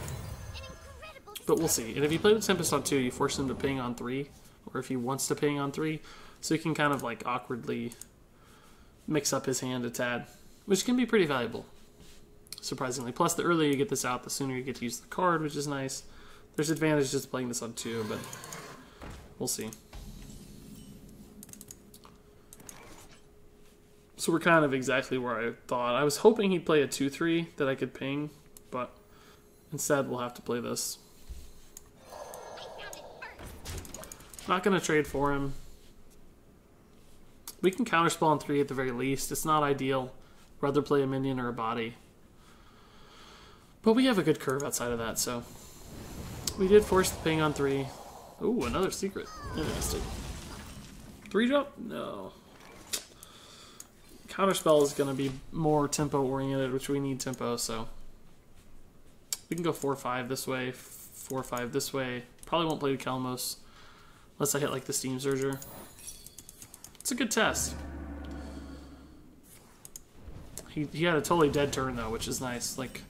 But we'll see. And if you play the Tempest on 2, you force him to ping on 3, or if he wants to ping on 3, so you can kind of like awkwardly mix up his hand a tad, which can be pretty valuable, surprisingly. Plus, the earlier you get this out, the sooner you get to use the card, which is nice. There's advantages to playing this on 2, but we'll see. So we're kind of exactly where I thought. I was hoping he'd play a 2-3 that I could ping, but instead we'll have to play this. Not going to trade for him. We can counterspell on 3 at the very least. It's not ideal. Rather play a minion or a body. But we have a good curve outside of that, so... We did force the ping on 3. Ooh, another secret. Interesting. 3-drop? No. Counterspell is going to be more tempo-oriented, which we need tempo, so... We can go 4-5 this way, 4-5 this way. Probably won't play the Calamos. Unless I hit like the Steam Surger. It's a good test. He had a totally dead turn though, which is nice. Like,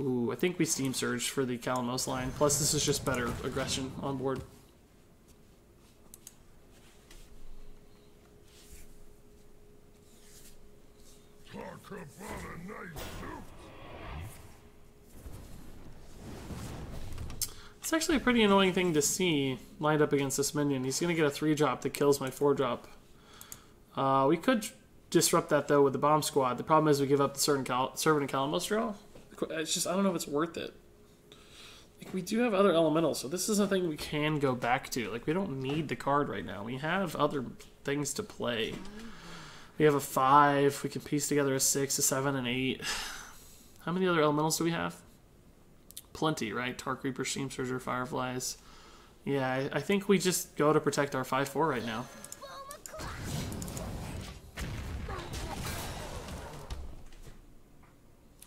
ooh, I think we Steam Surged for the Calamos line. Plus this is just better aggression on board. Talk about a nice suit. It's actually a pretty annoying thing to see lined up against this minion. He's going to get a 3-drop that kills my 4-drop. We could disrupt that, though, with the Bomb Squad. The problem is we give up the Servant and Calamos draw. It's just, I don't know if it's worth it. Like, we do have other elementals, so this is a thing we can go back to. Like, we don't need the card right now. We have other things to play. We have a 5. We can piece together a 6, a 7, and 8. How many other elementals do we have? Plenty, right? Tark Reaper, Steam Surger, Fireflies. Yeah, I think we just go to protect our 5-4 right now.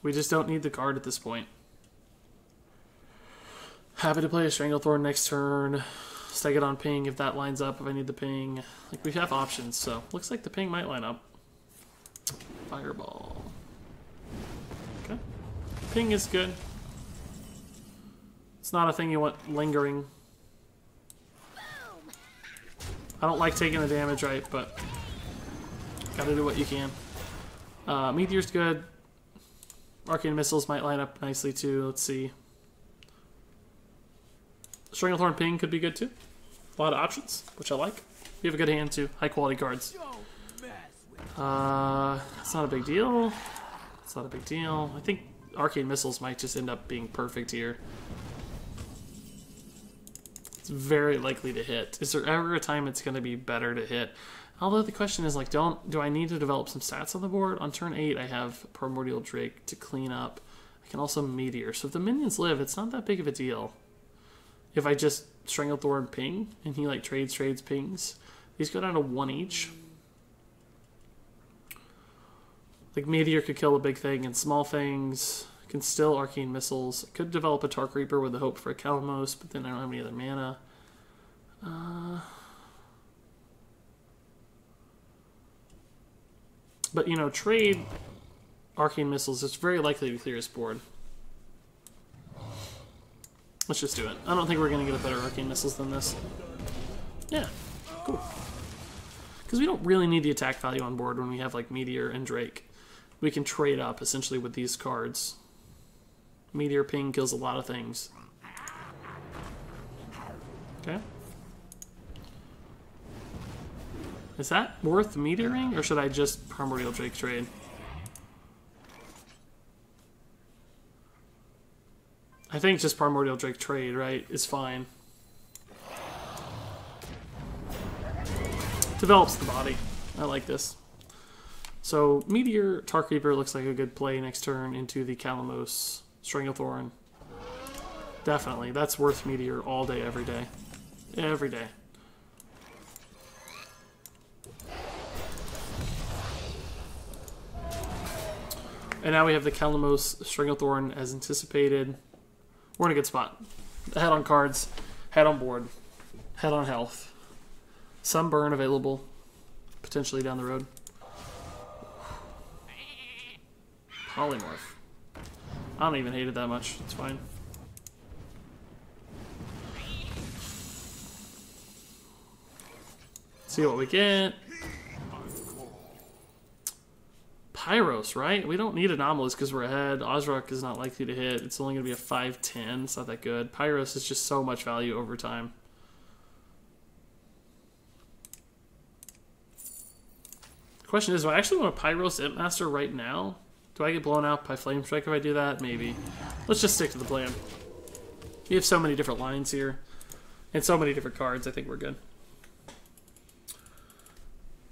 We just don't need the card at this point. Happy to play a Stranglethorn next turn. Stake it on ping if that lines up, if I need the ping. Like, we have options, so looks like the ping might line up. Fireball. Okay. Ping is good. It's not a thing you want lingering. I don't like taking the damage, right, but gotta do what you can. Meteor's good. Arcane Missiles might line up nicely too. Let's see. Stranglethorn Ping could be good too. A lot of options, which I like. We have a good hand too. High quality cards. It's not a big deal. It's not a big deal. I think Arcane Missiles might just end up being perfect here. It's very likely to hit. Is there ever a time it's going to be better to hit? Although the question is, like, do I need to develop some stats on the board? On turn 8, I have Primordial Drake to clean up. I can also Meteor. So if the minions live, it's not that big of a deal. If I just Stranglethorn ping, and he, like, trades pings, these go down to 1 each. Like, Meteor could kill a big thing, and small things can still Arcane Missiles. I could develop a Tark Reaper with the hope for a Calamos, but then I don't have any other mana. But, you know, trade Arcane Missiles. It's very likely to clear his board. Let's just do it. I don't think we're going to get a better Arcane Missiles than this. Yeah. Cool. Because we don't really need the attack value on board when we have like Meteor and Drake. We can trade up essentially with these cards. Meteor Ping kills a lot of things. Okay. Is that worth meteoring, or should I just Primordial Drake trade? I think just Primordial Drake trade, right, is fine. Develops the body. I like this. So, Meteor Tar Creeper looks like a good play next turn into the Calamos Stranglethorn. Definitely. That's worth Meteor all day, every day. Every day. And now we have the Calamos Stranglethorn as anticipated. We're in a good spot. Head on cards, head on board, head on health. Some burn available, potentially down the road. Polymorph. I don't even hate it that much. It's fine. See what we get. Pyros, right? We don't need Anomalous because we're ahead. Ozrock is not likely to hit. It's only going to be a 5/10. It's not that good. Pyros is just so much value over time. The question is, do I actually want a Pyros Impmaster right now? Do I get blown out by Flame Strike if I do that? Maybe. Let's just stick to the plan. We have so many different lines here. And so many different cards. I think we're good.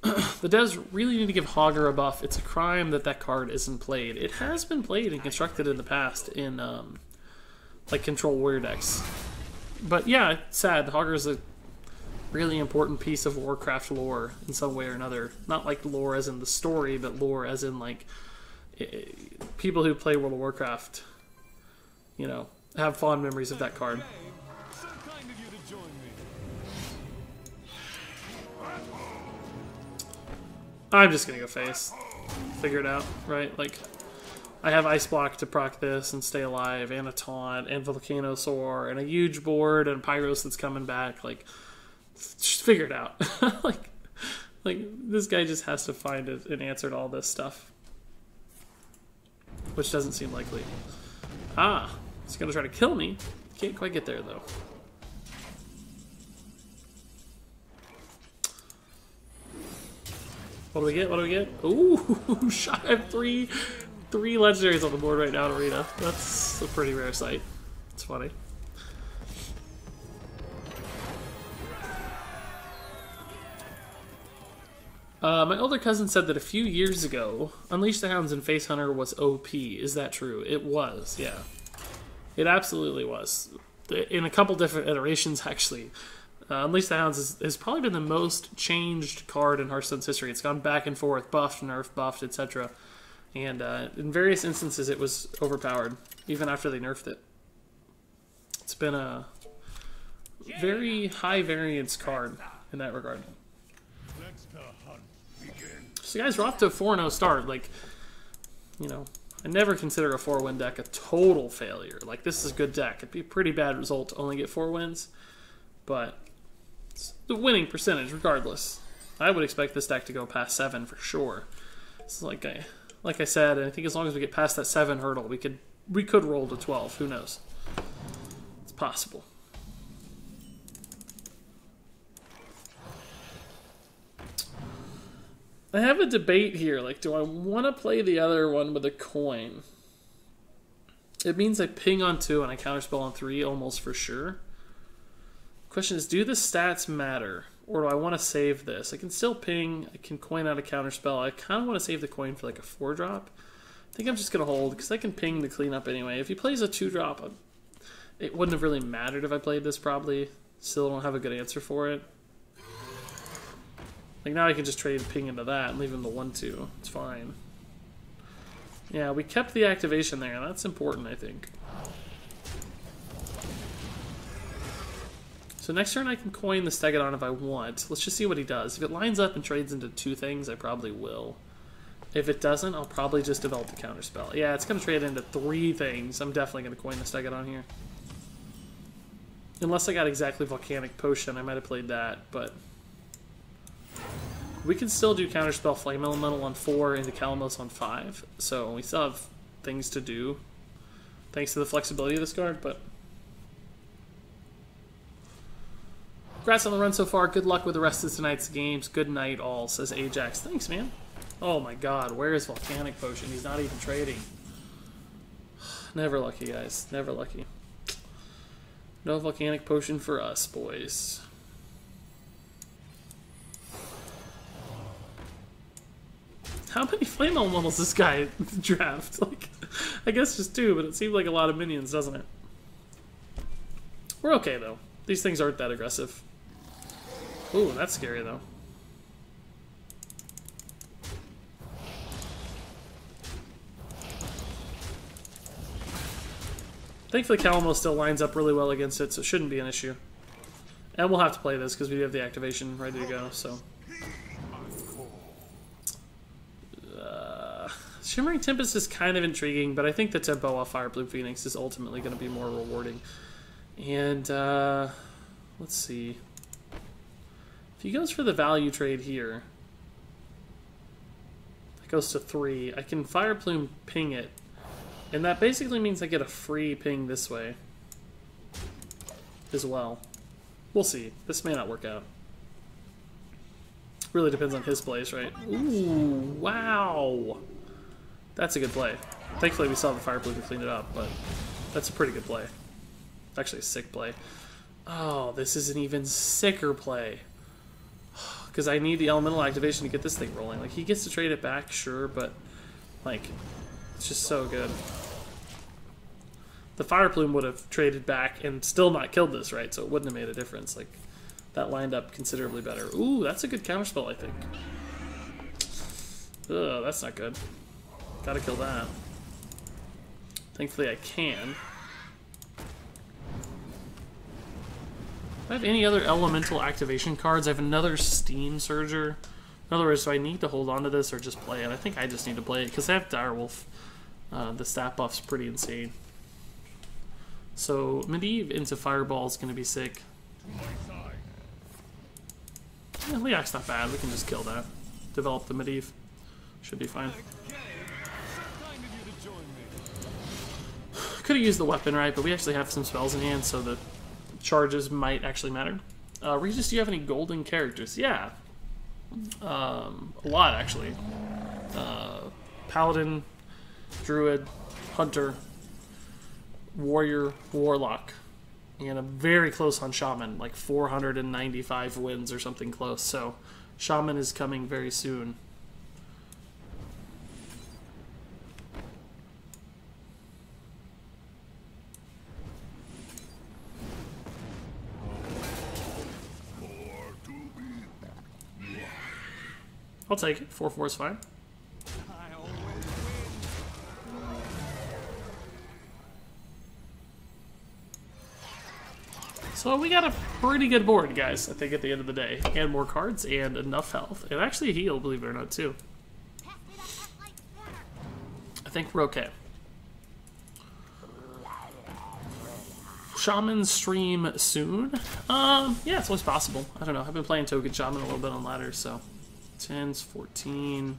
The devs really need to give Hogger a buff. It's a crime that that card isn't played. It has been played and constructed in the past in like Control Warrior decks. But yeah, it's sad. Hogger is a really important piece of Warcraft lore in some way or another. Not like lore as in the story, but lore as in like people who play World of Warcraft, you know, have fond memories of that card. I'm just gonna go face. Figure it out, right? Like, I have Ice Block to proc this and stay alive, and a Taunt, and Volcanosaur, and a huge board, and Pyros that's coming back. Like, just figure it out. like, this guy just has to find an answer to all this stuff. Which doesn't seem likely. Ah, he's gonna try to kill me. Can't quite get there, though. What do we get? What do we get? Ooh, I have three legendaries on the board right now in Arena. That's a pretty rare sight. It's funny. My older cousin said that a few years ago, Unleash the Hounds and Face Hunter was OP. Is that true? It was, yeah. It absolutely was. In a couple different iterations, actually. Unleash the Hounds has probably been the most changed card in Hearthstone's history. It's gone back and forth, buffed, nerfed, buffed, etc. And in various instances, it was overpowered, even after they nerfed it. It's been a very high variance card in that regard. So guys, we're off to a 4-0 start. Like, you know, I never consider a 4-win deck a total failure. Like, this is a good deck. It'd be a pretty bad result to only get 4 wins. But it's the winning percentage, regardless. I would expect this deck to go past 7 for sure. It's like I said, I think as long as we get past that 7 hurdle, we could roll to 12. Who knows? It's possible. I have a debate here. Like, do I want to play the other one with a coin? It means I ping on 2 and I counterspell on 3 almost for sure. Question is, do the stats matter? Or do I want to save this? I can still ping. I can coin out a counterspell. I kind of want to save the coin for like a 4-drop. I think I'm just going to hold because I can ping the cleanup anyway. If he plays a 2-drop, it wouldn't have really mattered if I played this probably. Still don't have a good answer for it. Like, now I can just trade ping into that and leave him the 1-2. It's fine. Yeah, we kept the activation there. That's important, I think. So next turn I can coin the Stegodon if I want. Let's just see what he does. If it lines up and trades into 2 things, I probably will. If it doesn't, I'll probably just develop the counterspell. Yeah, it's going to trade into 3 things. I'm definitely going to coin the Stegodon here. Unless I got exactly Volcanic Potion, I might have played that, but We can still do Counterspell Flame Elemental on 4 into Calamos on 5, so we still have things to do thanks to the flexibility of this card, but congrats on the run so far. Good luck with the rest of tonight's games. Good night all, says Ajax. Thanks, man. Oh my god, where is Volcanic Potion? He's not even trading. Never lucky, guys. Never lucky. No Volcanic Potion for us, boys. How many Flame Elementals this guy draft? Like, I guess just 2, but it seemed like a lot of minions, doesn't it? We're okay, though. These things aren't that aggressive. Ooh, that's scary, though. Thankfully, Calamo still lines up really well against it, so it shouldn't be an issue. And we'll have to play this because we do have the activation ready to go, so. Shimmering Tempest is kind of intriguing, but I think the tempo off Fire Blue Phoenix is ultimately going to be more rewarding. And, let's see. If he goes for the value trade here, it goes to 3. I can Fire Plume ping it, and that basically means I get a free ping this way as well. We'll see. This may not work out. Really depends on his plays, right? Ooh, wow. That's a good play. Thankfully, we saw the Fire Blue to clean it up, but that's a pretty good play. Actually, a sick play. Oh, this is an even sicker play. Because I need the elemental activation to get this thing rolling. Like, he gets to trade it back, sure, but, like, it's just so good. The Fire Plume would have traded back and still not killed this, right? So it wouldn't have made a difference. Like, that lined up considerably better. Ooh, that's a good counterspell, I think. Ugh, that's not good. Gotta kill that. Thankfully I can. Do I have any other elemental activation cards? I have another Steam Surger. In other words, do I need to hold on to this or just play it? I think I just need to play it because I have Direwolf. The stat buff's pretty insane. So Medivh into Fireball is going to be sick. Yeah, Leok's not bad. We can just kill that. Develop the Medivh. Should be fine. Could have used the weapon, right? But we actually have some spells in hand, so the charges might actually matter. Regis, do you have any golden characters? Yeah. A lot, actually. Paladin, Druid, Hunter, Warrior, Warlock, and a very close on Shaman, like 495 wins or something close. So Shaman is coming very soon. I'll take it. 4/4 is fine. So we got a pretty good board, guys, I think, at the end of the day. And more cards and enough health. And actually a heal, believe it or not, too. I think we're okay. Shaman stream soon? Yeah, it's always possible. I don't know. I've been playing Token Shaman a little bit on ladder, so 10s, 14.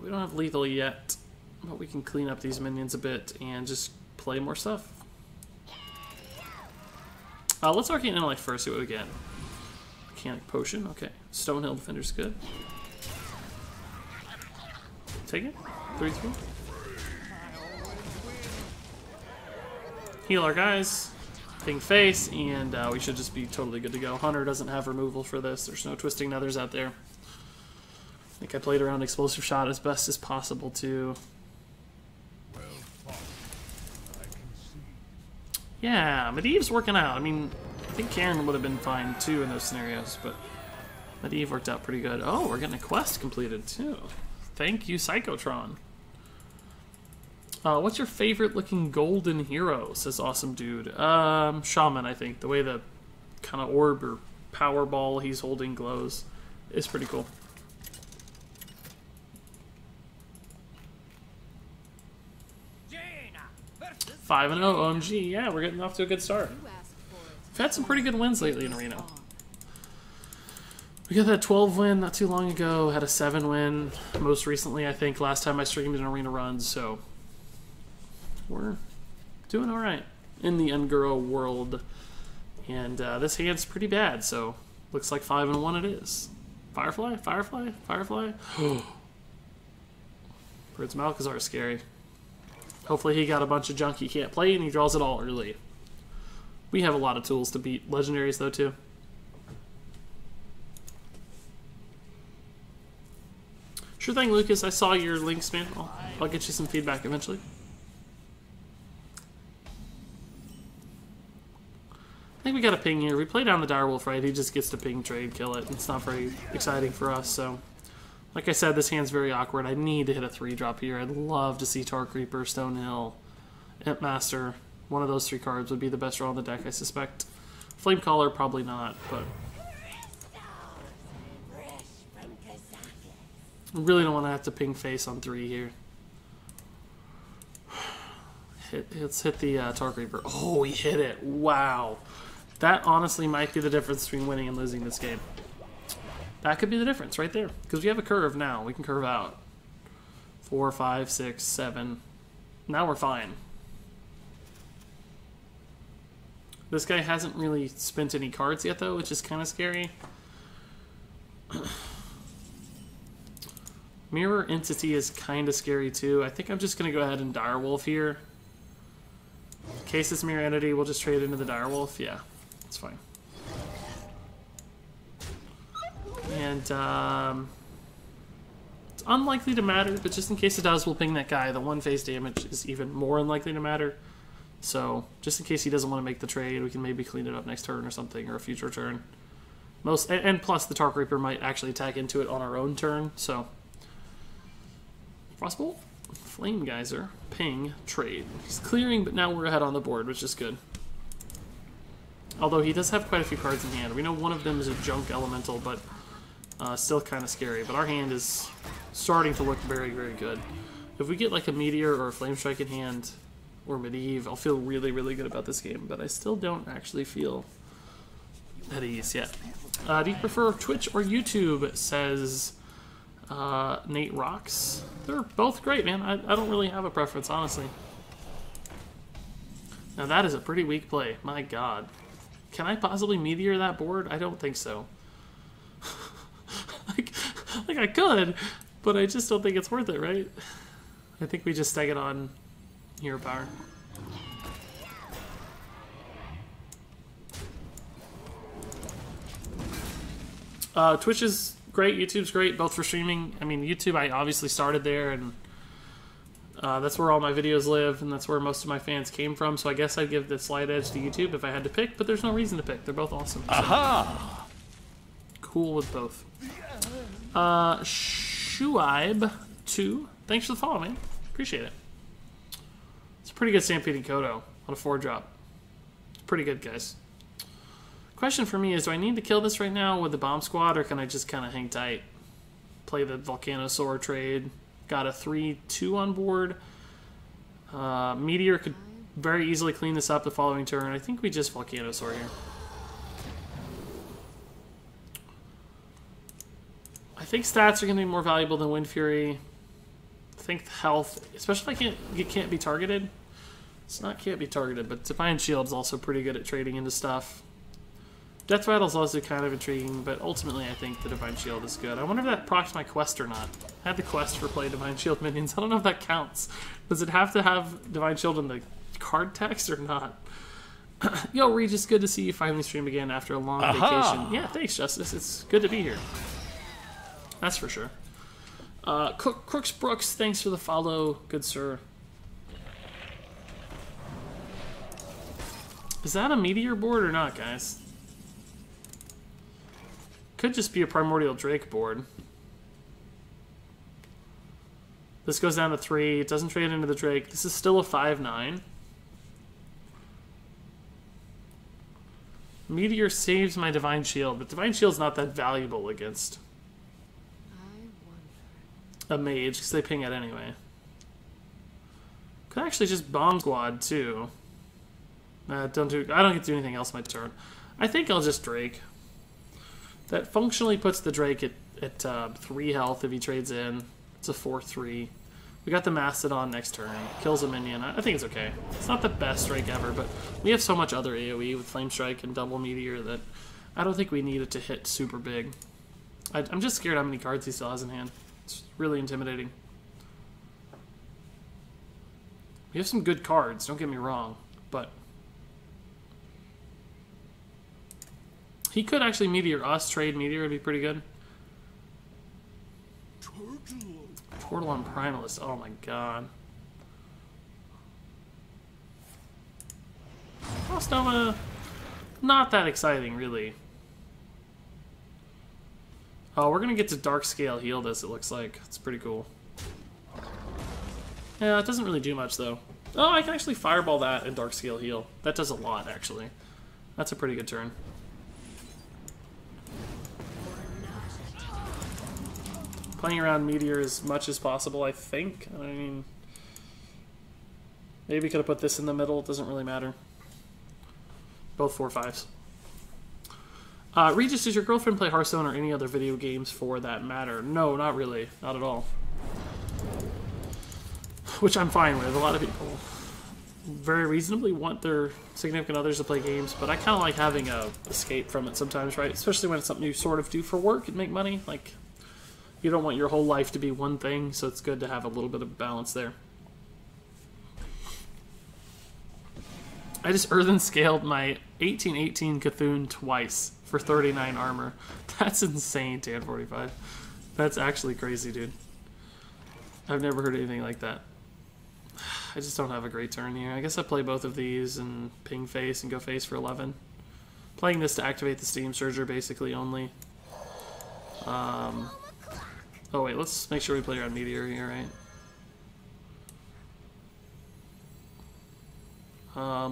We don't have lethal yet, but we can clean up these minions a bit and just play more stuff. Let's Arcane Intellect first, see what we get. Mechanic Potion, okay. Stonehill Defender's good. Take it. 3/3. Heal our guys. Ping face, and we should just be totally good to go. Hunter doesn't have removal for this. There's no Twisting Nethers out there. I think I played around Explosive Shot as best as possible, too. Yeah, Medivh's working out. I mean, I think Karen would have been fine, too, in those scenarios, but Medivh worked out pretty good. Oh, we're getting a quest completed, too. Thank you, Psychotron. What's your favorite looking golden hero? Says Awesome Dude. Shaman, I think. The way the kind of orb or power ball he's holding glows is pretty cool. 5-0, OMG. Yeah, we're getting off to a good start. We've had some pretty good wins lately in Arena. We got that 12 win not too long ago, had a 7 win most recently, I think, last time I streamed an arena run, so we're doing alright in the Enguro world. And this hand's pretty bad, so looks like 5-1 it is. Firefly, Firefly, Firefly. Bird's Malchazar is scary. Hopefully he got a bunch of junk he can't play and he draws it all early. We have a lot of tools to beat legendaries though too. Sure thing, Lucas. I saw your links, man. I'll get you some feedback eventually. I think we got a ping here. We play down the Direwolf, right? He just gets to ping, trade, kill it. It's not very exciting for us, so... Like I said, this hand's very awkward. I need to hit a 3-drop here. I'd love to see Tar Creeper, Stonehill, Imp Master. One of those 3 cards would be the best draw on the deck, I suspect. Flame Caller, probably not, but... I really don't want to have to ping face on 3 here. Let's hit the Tar Creeper. Oh, he hit it. Wow. That honestly might be the difference between winning and losing this game. That could be the difference right there. Because we have a curve now. We can curve out. 4, 5, 6, 7. Now we're fine. This guy hasn't really spent any cards yet, though, which is kind of scary. Mirror Entity is kind of scary, too. I think I'm just going to go ahead and Direwolf here. In case it's Mirror Entity, we'll just trade into the Direwolf. Yeah, that's fine. And, it's unlikely to matter, but just in case it does, we'll ping that guy. The 1-phase damage is even more unlikely to matter. So, just in case he doesn't want to make the trade, we can maybe clean it up next turn or something, or a future turn. And plus, the Tar Creeper might actually attack into it on our own turn, so... Frostbolt, Flame Geyser, ping, trade. He's clearing, but now we're ahead on the board, which is good. Although he does have quite a few cards in hand. We know one of them is a junk elemental, but still kind of scary. But our hand is starting to look very, very good. If we get like a Meteor or a Flame Strike in hand, or Medivh, I'll feel really, really good about this game. But I still don't actually feel at ease yet. Do you prefer Twitch or YouTube, says Nate Rocks. They're both great, man. I don't really have a preference, honestly. Now that is a pretty weak play. My god. Can I possibly Meteor that board? I don't think so. like I could, but I just don't think it's worth it, right? I think we just stag it on Hero Power. Twitch is great, YouTube's great, both for streaming. I mean, YouTube, I obviously started there, and that's where all my videos live, and that's where most of my fans came from, so I guess I'd give the slight edge to YouTube if I had to pick, but there's no reason to pick. They're both awesome. So. Aha! Cool with both. Shuaib2, thanks for the follow, man. Appreciate it. It's a pretty good Stampeding Kodo on a 4-drop. It's pretty good, guys. Question for me is, do I need to kill this right now with the Bomb Squad, or can I just kind of hang tight? Play the Volcanosaur trade. Got a 3-2 on board. Meteor could very easily clean this up the following turn. I think we just Volcanosaur here. I think stats are going to be more valuable than Wind Fury. I think health, especially if it can't be targeted. It's not can't be targeted, but Divine Shield's also pretty good at trading into stuff. Death Rattle's also kind of intriguing, but ultimately I think the Divine Shield is good. I wonder if that procs my quest or not. I had the quest for play Divine Shield minions. I don't know if that counts. Does it have to have Divine Shield in the card text or not? Yo, Regis, good to see you finally stream again after a long vacation. Yeah, thanks, Justice. It's good to be here. That's for sure. Crooks Brooks, thanks for the follow, good sir. Is that a Meteor board or not, guys? Could just be a Primordial Drake board. This goes down to 3. It doesn't trade into the Drake. This is still a 5-9. Meteor saves my Divine Shield, but Divine Shield's not that valuable against a mage, because they ping it anyway. Could actually just Bomb Squad, too. I don't get to do anything else my turn. I think I'll just Drake. That functionally puts the Drake at 3 health if he trades in. It's a 4/3. We got the Mastodon next turn. Kills a minion. I think it's okay. It's not the best Drake ever, but we have so much other AoE with Flame Strike and Double Meteor that I don't think we need it to hit super big. I'm just scared how many cards he still has in hand. It's really intimidating. We have some good cards, don't get me wrong, but he could actually Meteor us, trade Meteor, would be pretty good. Portal on Primalist, oh my god. Frost Nova, not that exciting, really. Oh, we're gonna get to Dark Scale heal this, it looks like. It's pretty cool. Yeah, it doesn't really do much, though. Oh, I can actually Fireball that and Dark Scale heal. That does a lot, actually. That's a pretty good turn. Playing around Meteor as much as possible, I think. I mean, maybe could have put this in the middle. It doesn't really matter. Both 4/5s. Regis, does your girlfriend play Hearthstone or any other video games for that matter? No, not really. Not at all. Which I'm fine with. A lot of people very reasonably want their significant others to play games, but I kind of like having a escape from it sometimes, right? Especially when it's something you sort of do for work and make money. Like, you don't want your whole life to be one thing, so it's good to have a little bit of balance there. I just earthen scaled my 1818 Cthulhu twice for 39 armor. That's insane, Tan45. That's actually crazy, dude. I've never heard anything like that. I just don't have a great turn here. I guess I play both of these and ping face and go face for 11. Playing this to activate the Steam Surger basically only. Oh wait, let's make sure we play around Meteor here, right?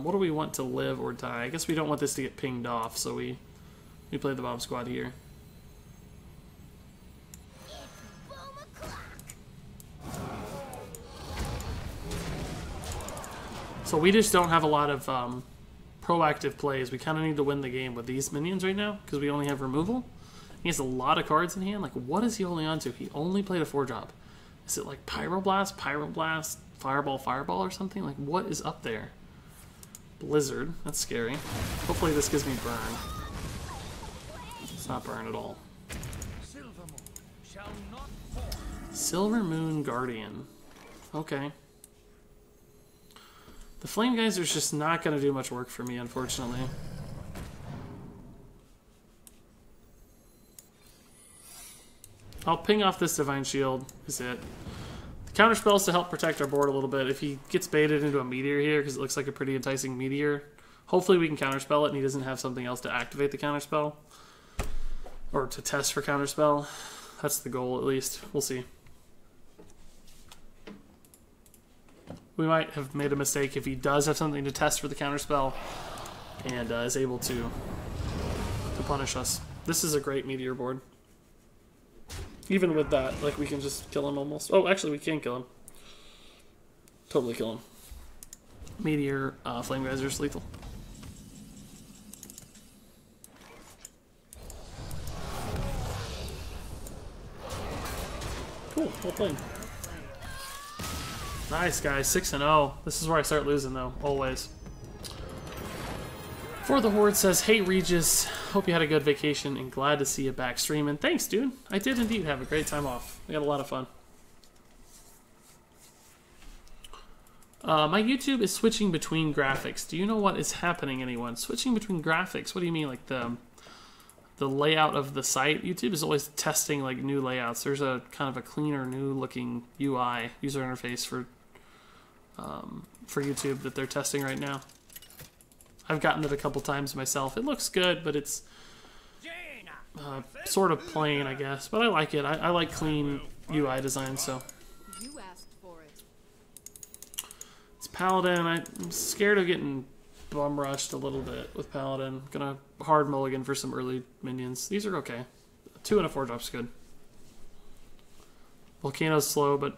What do we want to live or die? I guess we don't want this to get pinged off, so we play the Bomb Squad here. So we just don't have a lot of proactive plays. We kind of need to win the game with these minions right now, because we only have removal. He has a lot of cards in hand. Like, what is he holding on to? He only played a 4-drop. Is it like Pyroblast, Pyroblast, Fireball, Fireball, or something? Like, what is up there? Blizzard. That's scary. Hopefully this gives me burn. It's not burn at all. Silver Moon Guardian. Okay. The Flame Geyser's just not going to do much work for me, unfortunately. I'll ping off this Divine Shield, is it. The counter spells to help protect our board a little bit. If he gets baited into a Meteor here, because it looks like a pretty enticing Meteor, hopefully we can counterspell it and he doesn't have something else to activate the counterspell. Or to test for counterspell. That's the goal, at least. We'll see. We might have made a mistake if he does have something to test for the counterspell and is able to punish us. This is a great Meteor board. Even with that, like, we can just kill him almost. Oh, actually, we can kill him. Totally kill him. Meteor, Flame Geyser's lethal. Cool, well played. Nice, guys. 6-0. This is where I start losing, though. Always. For the Horde says, hey Regis, hope you had a good vacation and glad to see you back streaming. Thanks, dude. I did indeed have a great time off. We had a lot of fun. My YouTube is switching between graphics. Do you know what is happening, anyone? Switching between graphics? What do you mean, like the layout of the site? YouTube is always testing like new layouts. There's a kind of a cleaner, new looking UI, user interface for YouTube that they're testing right now. I've gotten it a couple times myself. It looks good, but it's sort of plain, I guess. But I like it. I like clean UI design, so. You asked for it. It's Paladin. I'm scared of getting bum rushed a little bit with Paladin. Gonna hard mulligan for some early minions. These are okay. 2 and a 4-drop's good. Volcano's slow, but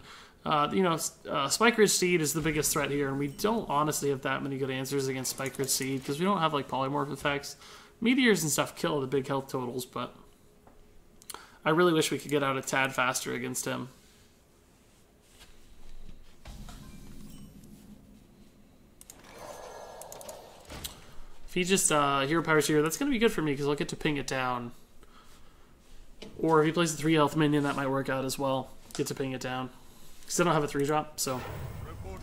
you know, Spike Ridge Seed is the biggest threat here, and we don't honestly have that many good answers against Spike Ridge Seed because we don't have like polymorph effects. Meteors and stuff kill the big health totals, but I really wish we could get out a tad faster against him. If he just hero powers here, that's going to be good for me because I'll get to ping it down. Or if he plays a 3 health minion, that might work out as well. Get to ping it down. Because I don't have a 3-drop, so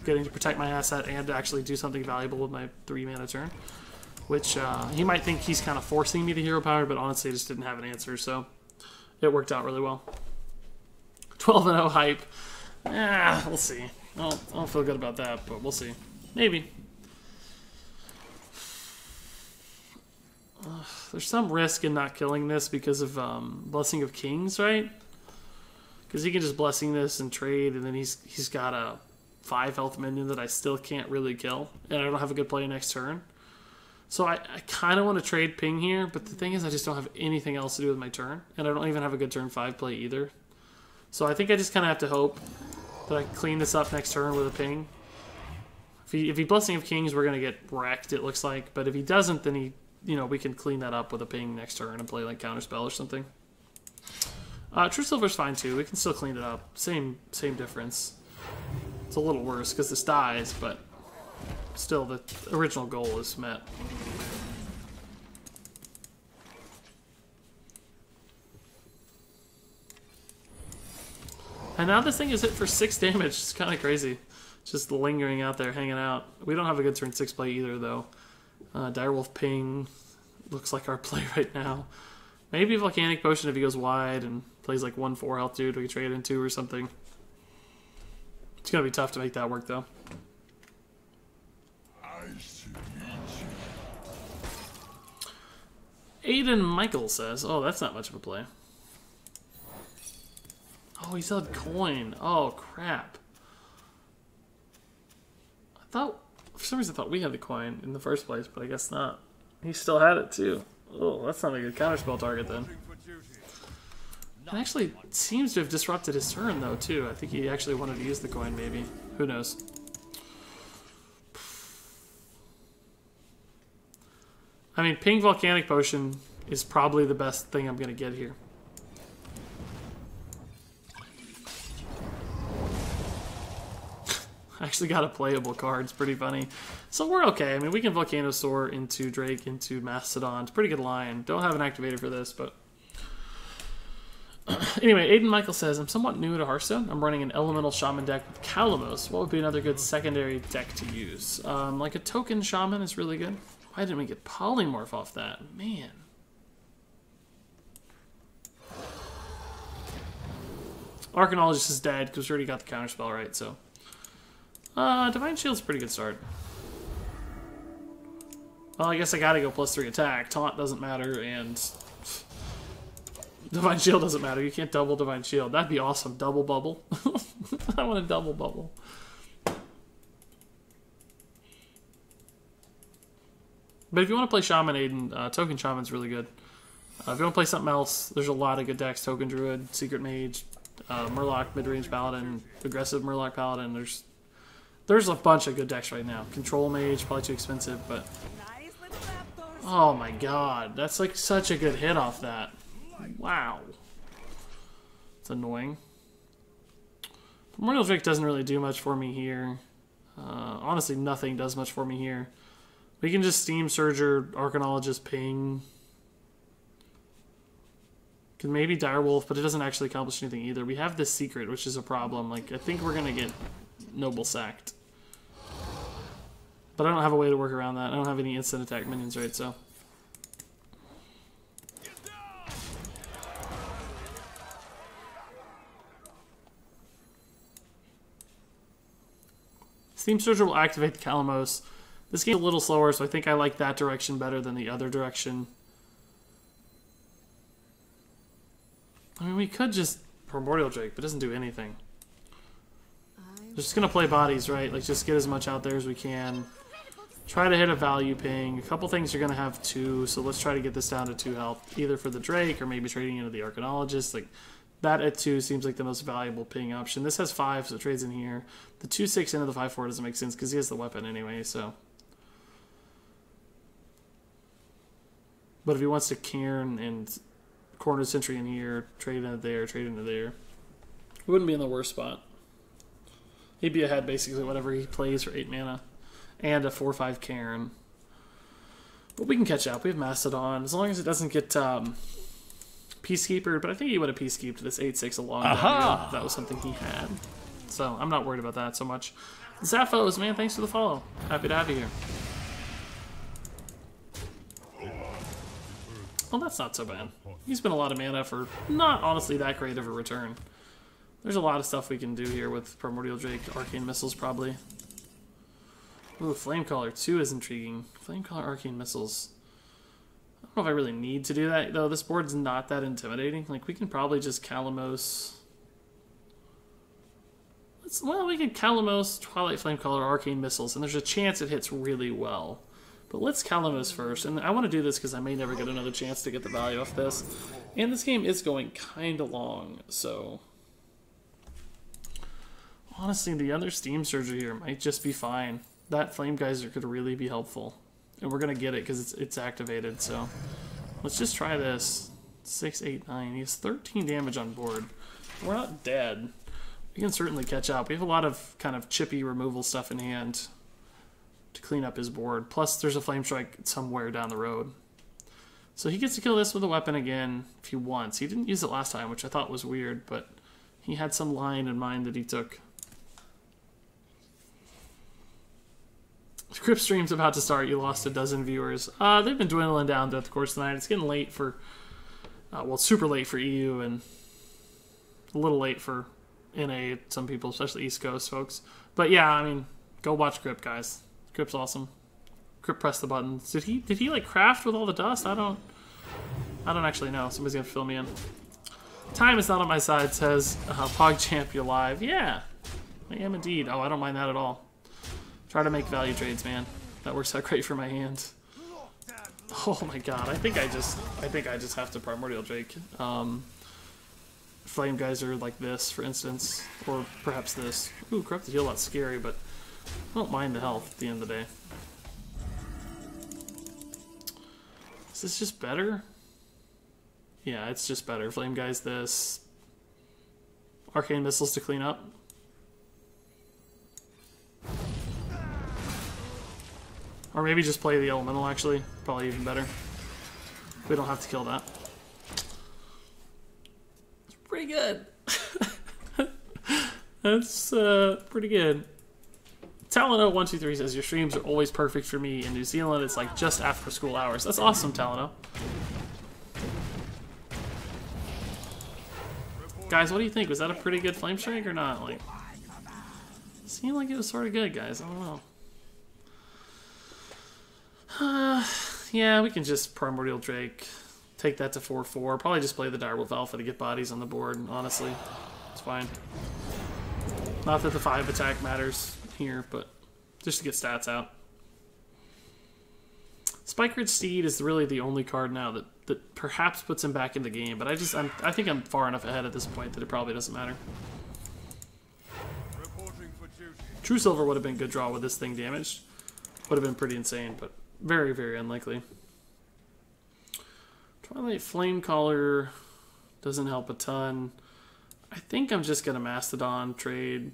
getting to protect my asset and to actually do something valuable with my 3-mana turn. Which he might think he's kind of forcing me to hero power, but honestly I just didn't have an answer, so it worked out really well. 12-0 hype. We'll see. I don't feel good about that, but we'll see. Maybe. There's some risk in not killing this because of Blessing of Kings, right? Because he can just Blessing this and trade, and then he's got a 5 health minion that I still can't really kill, and I don't have a good play next turn. So I kind of want to trade ping here, but the thing is I just don't have anything else to do with my turn, and I don't even have a good turn 5 play either. So I think I just kind of have to hope that I clean this up next turn with a ping. If he Blessing of Kings, we're going to get wrecked, it looks like. But if he doesn't, then we can clean that up with a ping next turn and play like Counterspell or something. True Silver's fine too. We can still clean it up. Same difference. It's a little worse because this dies, but still the original goal is met. And now this thing is hit for 6 damage. It's kind of crazy. Just lingering out there, hanging out. We don't have a good turn 6 play either, though. Direwolf Ping looks like our play right now. Maybe Volcanic Potion if he goes wide and plays like 1/4 health dude we can trade into or something. It's going to be tough to make that work, though. Aiden Michael says, oh, that's not much of a play. Oh, he still had coin. Oh, crap. For some reason I thought we had the coin in the first place, but I guess not. He still had it too. Oh, that's not a good counterspell target then. It actually seems to have disrupted his turn though too. I think he actually wanted to use the coin maybe. Who knows? I mean, ping Volcanic Potion is probably the best thing I'm going to get here. I actually got a playable card. It's pretty funny. So we're okay. I mean, we can Volcanosaur into Drake into Mastodon. It's a pretty good line. Don't have an activator for this, but... Anyway, Aiden Michael says, I'm somewhat new to Hearthstone. I'm running an Elemental Shaman deck with Calamos. What would be another good secondary deck to use? Like a Token Shaman is really good. Why didn't we get Polymorph off that? Man. Arcanologist is dead because we already got the counterspell right, so... Divine Shield's a pretty good start. Well, I guess I gotta go +3 attack. Taunt doesn't matter, and... Divine Shield doesn't matter. You can't double Divine Shield. That'd be awesome. Double bubble. I want a double bubble. But if you want to play Shaman, Aiden, Token Shaman's really good. If you want to play something else, there's a lot of good decks. Token Druid, Secret Mage, Murloc, Midrange Paladin, Aggressive Murloc Paladin. There's a bunch of good decks right now. Control Mage, probably too expensive, but... Oh my god, that's like such a good hit off that. Wow. It's annoying. Primordial Drake doesn't really do much for me here. Honestly, nothing does much for me here. We can just Steam Surger, Arcanologist, Ping. Can maybe Direwolf, but it doesn't actually accomplish anything either. We have this secret, which is a problem. Like, I think we're gonna get Noble sacked. But I don't have a way to work around that. I don't have any instant attack minions, right, so... Steam Surger will activate the Calamos. This game's a little slower, so I think I like that direction better than the other direction. I mean, we could just Primordial Drake, but it doesn't do anything. We're just going to play bodies, right? Like, just get as much out there as we can. Try to hit a value ping. A couple things are going to have 2, so let's try to get this down to 2 health. Either for the Drake, or maybe trading into the Arcanologist. Like, that at 2 seems like the most valuable ping option. This has 5, so it trades in here. The 2/6 into the 5/4 doesn't make sense, because he has the weapon anyway, so... But if he wants to Cairn and corner sentry in here, trade into there, trade into there. Wouldn't be in the worst spot. He'd be ahead basically whatever he plays for 8 mana. And a 4/5 Cairn. But we can catch up. We have Mastodon. As long as it doesn't get Peacekeeper, but I think he would have Peacekeeped this 8/6 a long time ago. That was something he had. So I'm not worried about that so much. Zaphos, man, thanks for the follow. Happy to have you here. Well, that's not so bad. He spent a lot of mana for not honestly that great of a return. There's a lot of stuff we can do here with Primordial Drake, Arcane Missiles probably. Ooh, Flamecaller 2 is intriguing. Flamecaller, Arcane Missiles. I don't know if I really need to do that, though. This board's not that intimidating. Like, we can probably just Kalamos. Well, we can Kalamos, Twilight Flamecaller, Arcane Missiles, and there's a chance it hits really well. But let's Kalamos first, and I want to do this because I may never get another chance to get the value off this. And this game is going kind of long, so... Honestly, the other Steam Surger here might just be fine. That Flame Geyser could really be helpful. And we're going to get it because it's activated, so... Let's just try this. 6, 8, 9. He has 13 damage on board. We're not dead. We can certainly catch up. We have a lot of kind of chippy removal stuff in hand to clean up his board. Plus, there's a Flame Strike somewhere down the road. So he gets to kill this with a weapon again if he wants. He didn't use it last time, which I thought was weird, but he had some line in mind that he took. Crypt stream's about to start. You lost a dozen viewers. They've been dwindling down throughout the course of the night. It's getting late for, well, it's super late for EU and a little late for NA, some people, especially East Coast folks. But yeah, I mean, go watch Crypt, guys. Crypt's awesome. Crypt pressed the buttons. Did he like craft with all the dust? I don't actually know. Somebody's gonna fill me in. Time is not on my side, says PogChamp, you're live. Yeah, I am indeed. Oh, I don't mind that at all. Try to make value trades, man. That works out great for my hand. Oh my god, I think I just have to Primordial Drake. Flame Geyser like this, for instance, or perhaps this. Ooh, Corrupted Heal, that's scary, but I don't mind the health at the end of the day. Is this just better? Yeah, it's just better. Flame Geyser this. Arcane Missiles to clean up. Or maybe just play the Elemental, actually. Probably even better. We don't have to kill that. It's pretty good. That's pretty good. Talano123 says, your streams are always perfect for me. In New Zealand, it's like just after school hours. That's awesome, Talano. Guys, what do you think? Was that a pretty good Flame Strike or not? Like, seemed like it was sort of good, guys. I don't know. Yeah, we can just Primordial Drake, take that to 4/4. Probably just play the Direwolf Alpha to get bodies on the board, honestly. It's fine. Not that the 5 attack matters here, but just to get stats out. Spikeridge Steed is really the only card now that perhaps puts him back in the game, but I think I'm far enough ahead at this point that it probably doesn't matter. True Silver would have been a good draw with this thing damaged. Would have been pretty insane, but very, very unlikely. Twilight Flamecaller doesn't help a ton. I think I'm just going to Mastodon, trade.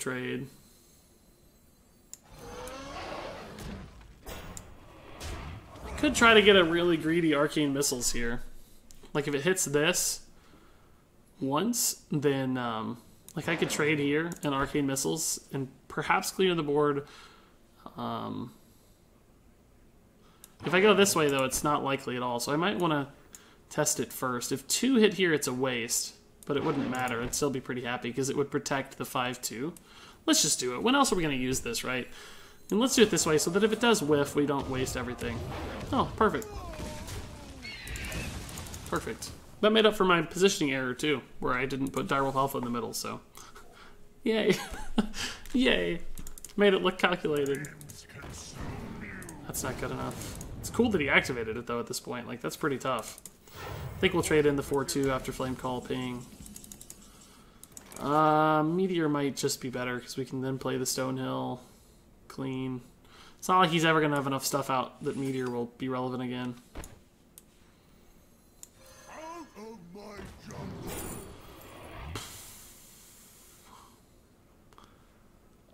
I could try to get a really greedy Arcane Missiles here. Like, if it hits this once, then like I could trade here and Arcane Missiles and perhaps clear the board. If I go this way, though, it's not likely at all, so I might want to test it first. If 2 hit here, it's a waste, but it wouldn't matter. I'd still be pretty happy because it would protect the 5/2. Let's just do it. When else are we going to use this, right? And let's do it this way so that if it does whiff, we don't waste everything. Oh, perfect. Perfect. That made up for my positioning error, too, where I didn't put Direwolf Alpha in the middle, so... Yay. Yay. Made it look calculated. That's not good enough. It's cool that he activated it, though, at this point. Like, that's pretty tough. I think we'll trade in the 4/2 after Flame Call ping. Meteor might just be better, because we can then play the Stonehill. Clean. It's not like he's ever going to have enough stuff out that Meteor will be relevant again. Out of my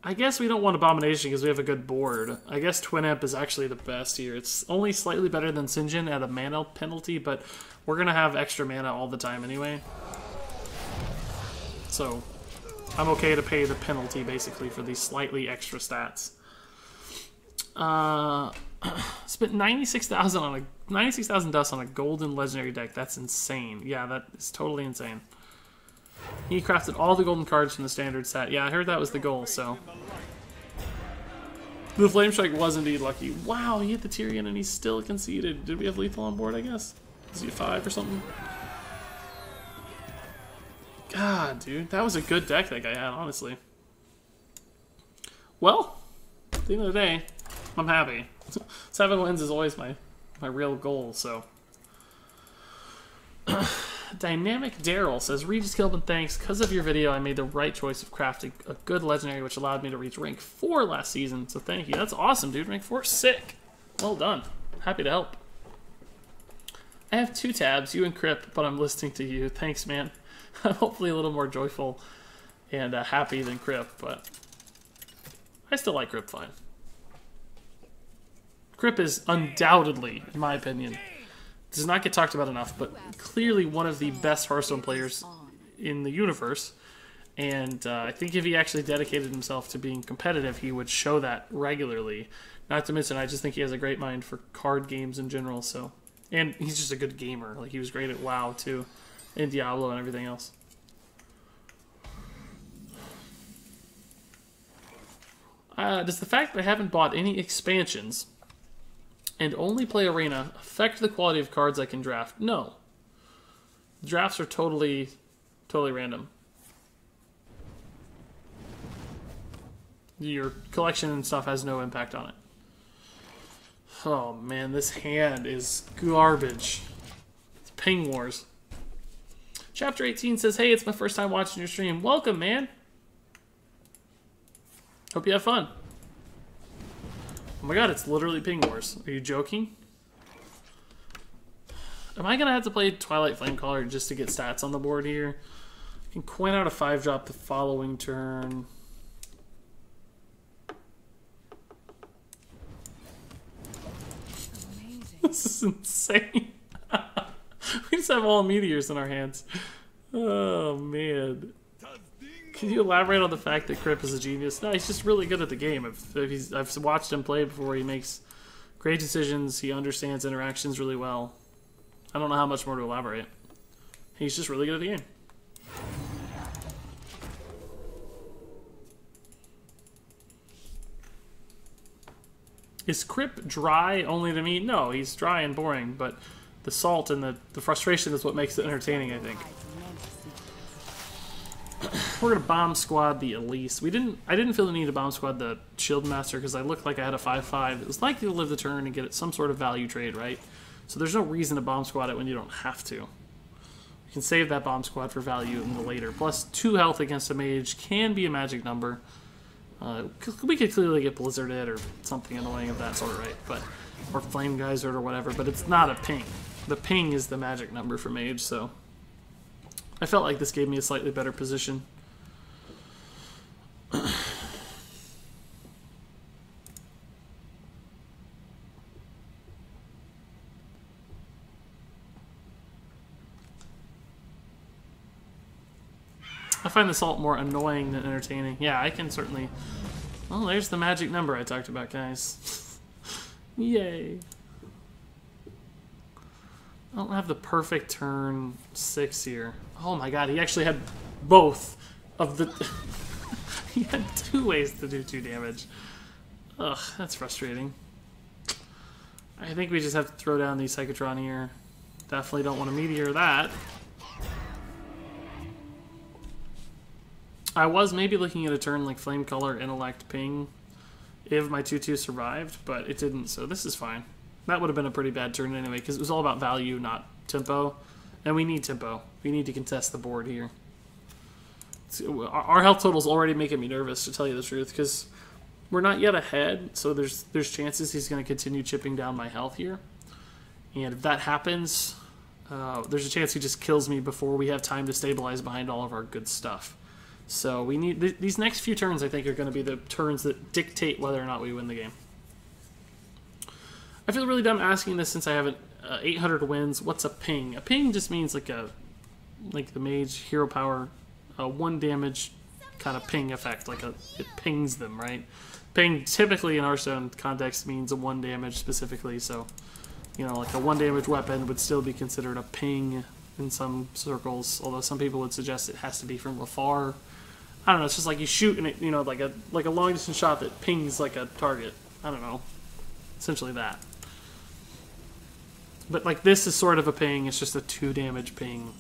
I guess we don't want Abomination because we have a good board. I guess Twin Imp is actually the best here. It's only slightly better than Sinjin at a mana penalty, but we're going to have extra mana all the time anyway. So I'm okay to pay the penalty, basically, for these slightly extra stats. Spent 96,000 on a 96,000 dust on a golden legendary deck. That's insane. Yeah, that is totally insane. He crafted all the golden cards from the standard set. Yeah, I heard that was the goal, so. The Flame Strike was indeed lucky. Wow, he hit the Tyrion and he still conceded. Did we have lethal on board, I guess? Is he a 5 or something? God, dude. That was a good deck that guy had, honestly. Well, at the end of the day, I'm happy. 7 wins is always my real goal, so. Dynamic Daryl says, Regis Kilbin, thanks. Because of your video, I made the right choice of crafting a good legendary, which allowed me to reach rank 4 last season. So thank you. That's awesome, dude. Rank 4, sick. Well done. Happy to help. I have 2 tabs, you and Crip, but I'm listening to you. Thanks, man. I'm hopefully a little more joyful and happy than Crip, but I still like Crip fine. Crip is undoubtedly, in my opinion, does not get talked about enough, but clearly one of the best Hearthstone players in the universe. And I think if he actually dedicated himself to being competitive, he would show that regularly. Not to mention, I just think he has a great mind for card games in general. So, and he's just a good gamer. Like, he was great at WoW too, and Diablo and everything else. Does the fact that I haven't bought any expansions and only play Arena affect the quality of cards I can draft? No. Drafts are totally random. Your collection and stuff has no impact on it. Oh man, this hand is garbage. It's Ping Wars. Chapter 18 says, hey, it's my first time watching your stream. Welcome, man. Hope you have fun. Oh my god, it's literally Ping Wars. Are you joking? Am I going to have to play Twilight Flamecaller just to get stats on the board here? I can coin out a 5-drop the following turn. This is insane. We just have all meteors in our hands. Oh, man. Can you elaborate on the fact that Crip is a genius? No, he's just really good at the game. I've watched him play before. He makes great decisions. He understands interactions really well. I don't know how much more to elaborate. He's just really good at the game. Is Crip dry only to me? No, he's dry and boring, but the salt and the frustration is what makes it entertaining, I think. We're gonna bomb squad the Elise. I didn't feel the need to bomb squad the Shield Master because I looked like I had a 5/5. It was likely to live the turn and get it some sort of value trade, right? So there's no reason to bomb squad it when you don't have to. You can save that bomb squad for value in the later. Plus 2 health against a mage can be a magic number. We could clearly get blizzarded or something annoying of that sort, right? But or flame geyser or whatever. But it's not a ping. The ping is the magic number for mage, so I felt like this gave me a slightly better position. I find the salt more annoying than entertaining. Yeah, I can certainly... Well, there's the magic number I talked about, guys. Yay. I don't have the perfect turn 6 here. Oh my god, he actually had both of the... He had 2 ways to do 2 damage. Ugh, that's frustrating. I think we just have to throw down the Psychotron here. Definitely don't want to meteor that. I was maybe looking at a turn like Flame Color, Intellect, Ping, if my 2/2 survived, but it didn't, so this is fine. That would have been a pretty bad turn anyway, because it was all about value, not tempo. And we need tempo. We need to contest the board here. Our health total's already making me nervous, to tell you the truth, because we're not yet ahead, so there's chances he's going to continue chipping down my health here. And if that happens, there's a chance he just kills me before we have time to stabilize behind all of our good stuff. So we need these next few turns. I think are going to be the turns that dictate whether or not we win the game. I feel really dumb asking this since I haven't 800 wins. What's a ping? A ping just means like the mage hero power, 1 damage kind of ping effect. It pings them, right? Ping typically in Hearthstone context means a 1 damage specifically. So, you know, like a 1 damage weapon would still be considered a ping in some circles. Although some people would suggest it has to be from afar. I don't know. It's just like you shoot and it, you know, like a long distance shot that pings like a target. I don't know. Essentially that. But like this is sort of a ping. It's just a 2 damage ping.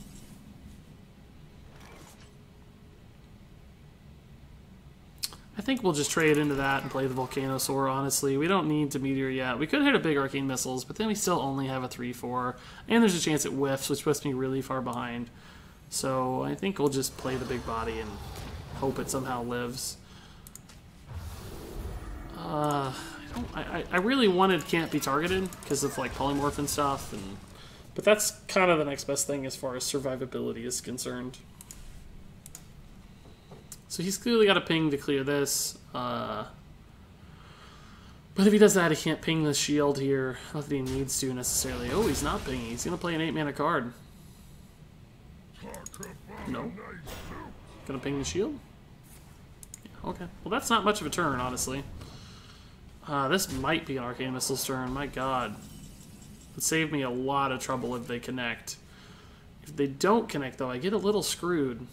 I think we'll just trade into that and play the Volcanosaur, honestly. We don't need to Meteor yet. We could hit a big Arcane Missiles, but then we still only have a 3-4. And there's a chance it whiffs, which puts me really far behind. So I think we'll just play the big body and hope it somehow lives. I really wanted Can't Be Targeted because of like Polymorph and stuff, but that's kind of the next best thing as far as survivability is concerned. So he's clearly got a ping to clear this. But if he does that, he can't ping the shield here. Not that he needs to necessarily. Oh, he's not pinging. He's going to play an 8-mana card. No. Going to ping the shield? Yeah, okay. Well, that's not much of a turn, honestly. This might be an Arcane Missile's turn. My god. It would save me a lot of trouble if they connect. If they don't connect, though, I get a little screwed.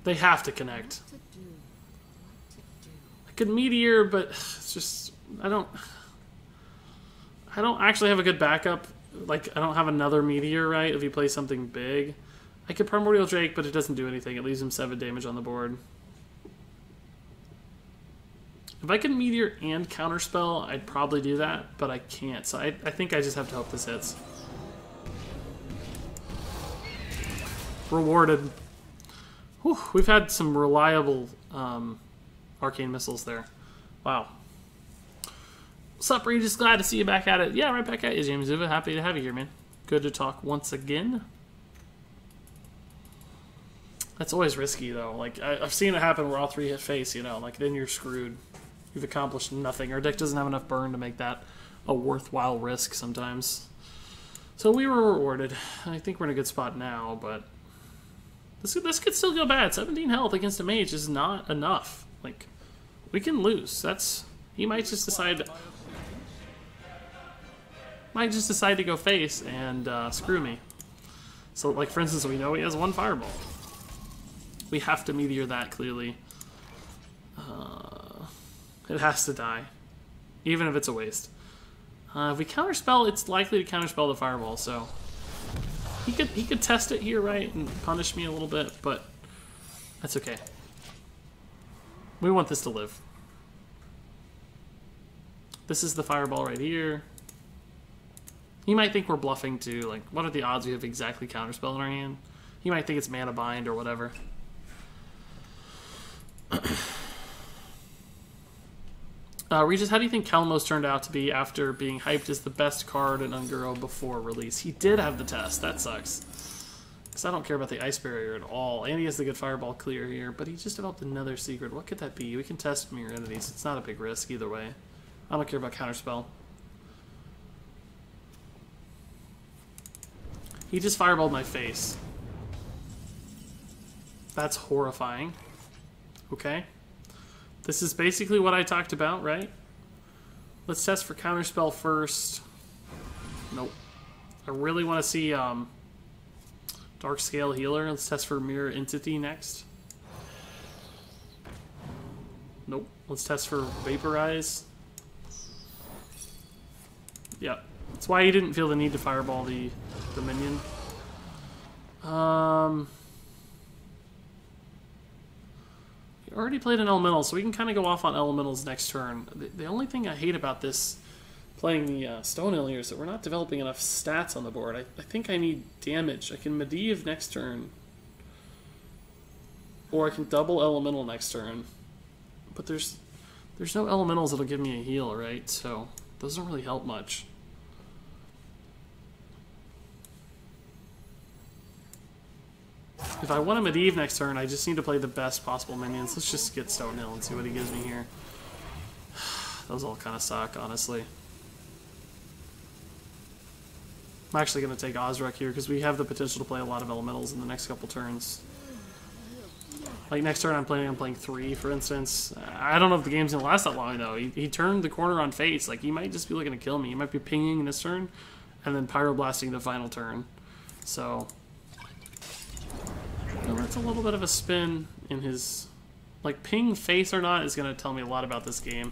They have to connect. I could Meteor, but it's just I don't actually have a good backup. Like I don't have another Meteor, right? If he plays something big, I could Primordial Drake, but it doesn't do anything. It leaves him 7 damage on the board. If I could Meteor and Counterspell, I'd probably do that, but I can't. So I think I just have to hope this hits. Rewarded. Whew, we've had some reliable Arcane Missiles there. Wow. What's up, Regis? Glad to see you back at it. Yeah, right back at you, James Zuva. Happy to have you here, man. Good to talk once again. That's always risky, though. Like, I've seen it happen where all 3 hit face, you know. Like, then you're screwed. You've accomplished nothing. Our deck doesn't have enough burn to make that a worthwhile risk sometimes. So we were rewarded. I think we're in a good spot now, but this could still go bad. 17 health against a mage is not enough. Like, we can lose. He might just decide to go face and screw me. So, like, for instance, we know he has 1 fireball. We have to Meteor that, clearly. It has to die. Even if it's a waste. If we counterspell, it's likely to counterspell the fireball, so he could test it here, right, and punish me a little bit, but that's okay. We want this to live. This is the fireball right here. He might think we're bluffing too. Like, what are the odds we have exactly counterspell in our hand? He might think it's mana bind or whatever. Regis, how do you think Kalmos turned out to be after being hyped as the best card in Unguro before release? He did have the test. That sucks. Because I don't care about the Ice Barrier at all. And he has the good Fireball clear here. But he just developed another secret. What could that be? We can test Mirror Entities. It's not a big risk either way. I don't care about Counterspell. He just Fireballed my face. That's horrifying. Okay. This is basically what I talked about, right? Let's test for Counterspell first. Nope. I really want to see Dark Scale Healer. Let's test for Mirror Entity next. Nope. Let's test for Vaporize. Yep. That's why he didn't feel the need to Fireball the minion. We already played an Elemental, so we can kind of go off on Elementals next turn. The only thing I hate about this playing the Stone Hill here is that we're not developing enough stats on the board. I think I need damage. I can Medivh next turn. Or I can double Elemental next turn. But there's There's no elementals that'll give me a heal, right? So those don't really help much. If I want a Medivh next turn, I just need to play the best possible minions. Let's just get Stonehill and see what he gives me here. Those all kind of suck, honestly. I'm actually going to take Ozrek here because we have the potential to play a lot of elementals in the next couple turns. Like next turn I'm planning on playing 3, for instance. I don't know if the game's going to last that long, though. He turned the corner on face. Like, he might just be looking to kill me. He might be pinging this turn and then pyroblasting the final turn. So, well, that's a little bit of a spin in his... Like, ping face or not is going to tell me a lot about this game.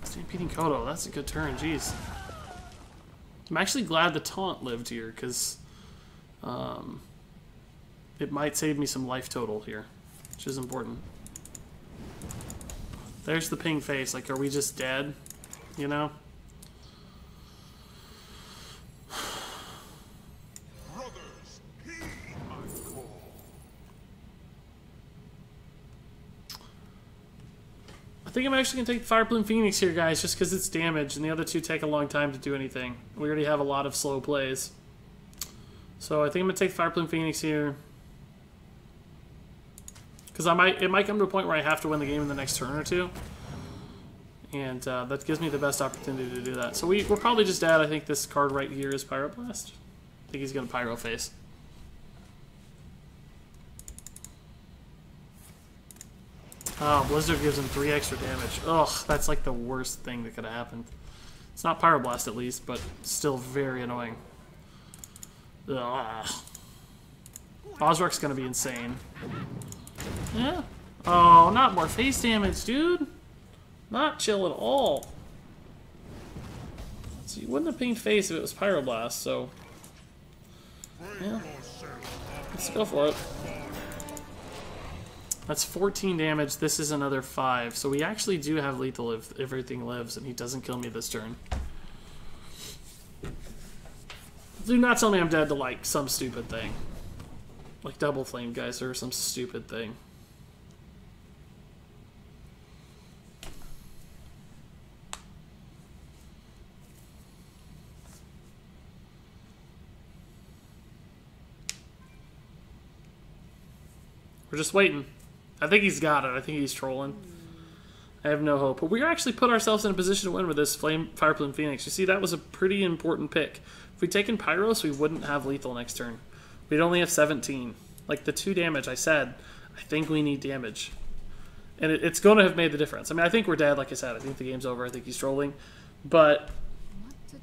Stampeding Kodo, that's a good turn, jeez. I'm actually glad the taunt lived here, because it might save me some life total here, which is important. There's the ping face, like, are we just dead? You know? I think I'm actually going to take the Fire Plume Phoenix here, guys, just because it's damage, and the other two take a long time to do anything. We already have a lot of slow plays. So I think I'm going to take Fire Plume Phoenix here. Because it might come to a point where I have to win the game in the next turn or two. And that gives me the best opportunity to do that. So we're probably just dead. I think this card right here is Pyroblast. I think he's going to Pyro Face. Oh, Blizzard gives him 3 extra damage. Ugh, that's like the worst thing that could have happened. It's not Pyroblast at least, but still very annoying. Ugh. Ozrek's gonna be insane. Yeah. Oh, not more face damage, dude. Not chill at all. So you wouldn't have pinged face if it was Pyroblast, so... Yeah. Let's go for it. That's 14 damage. This is another 5. So we actually do have lethal if everything lives and he doesn't kill me this turn. Do not tell me I'm dead to, like, some stupid thing. Like Double Flame Geyser or some stupid thing. We're just waiting. I think he's got it. I think he's trolling. I have no hope. But we actually put ourselves in a position to win with this Fire Plume Phoenix. You see, that was a pretty important pick. If we'd taken Pyros, we wouldn't have lethal next turn. We'd only have 17. Like, the 2 damage, I said, I think we need damage. And it's going to have made the difference. I mean, I think we're dead, like I said. I think the game's over. I think he's trolling. But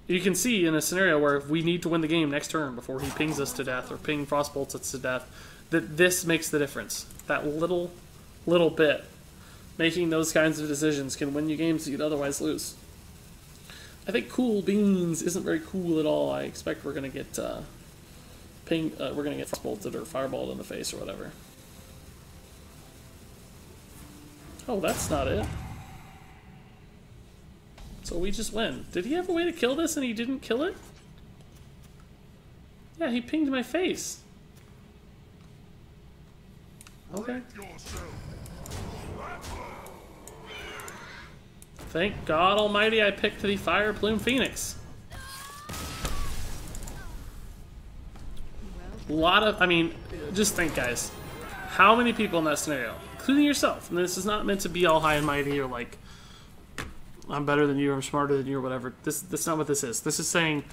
you can see in a scenario where if we need to win the game next turn before he pings us to death or ping Frostbolts us to death, that this makes the difference. That little bit, making those kinds of decisions can win you games you'd otherwise lose. I think Cool Beans isn't very cool at all. I expect we're gonna get we're gonna get Frostbolted or Fireballed in the face or whatever. Oh, that's not it. So we just win. Did he have a way to kill this and he didn't kill it? Yeah, he pinged my face. Okay. Thank God Almighty I picked the Fire Plume Phoenix. A lot of, I mean, just think, guys. How many people in that scenario, including yourself, and this is not meant to be all high and mighty or like, I'm better than you, I'm smarter than you, or whatever. That's not what this is. This is saying,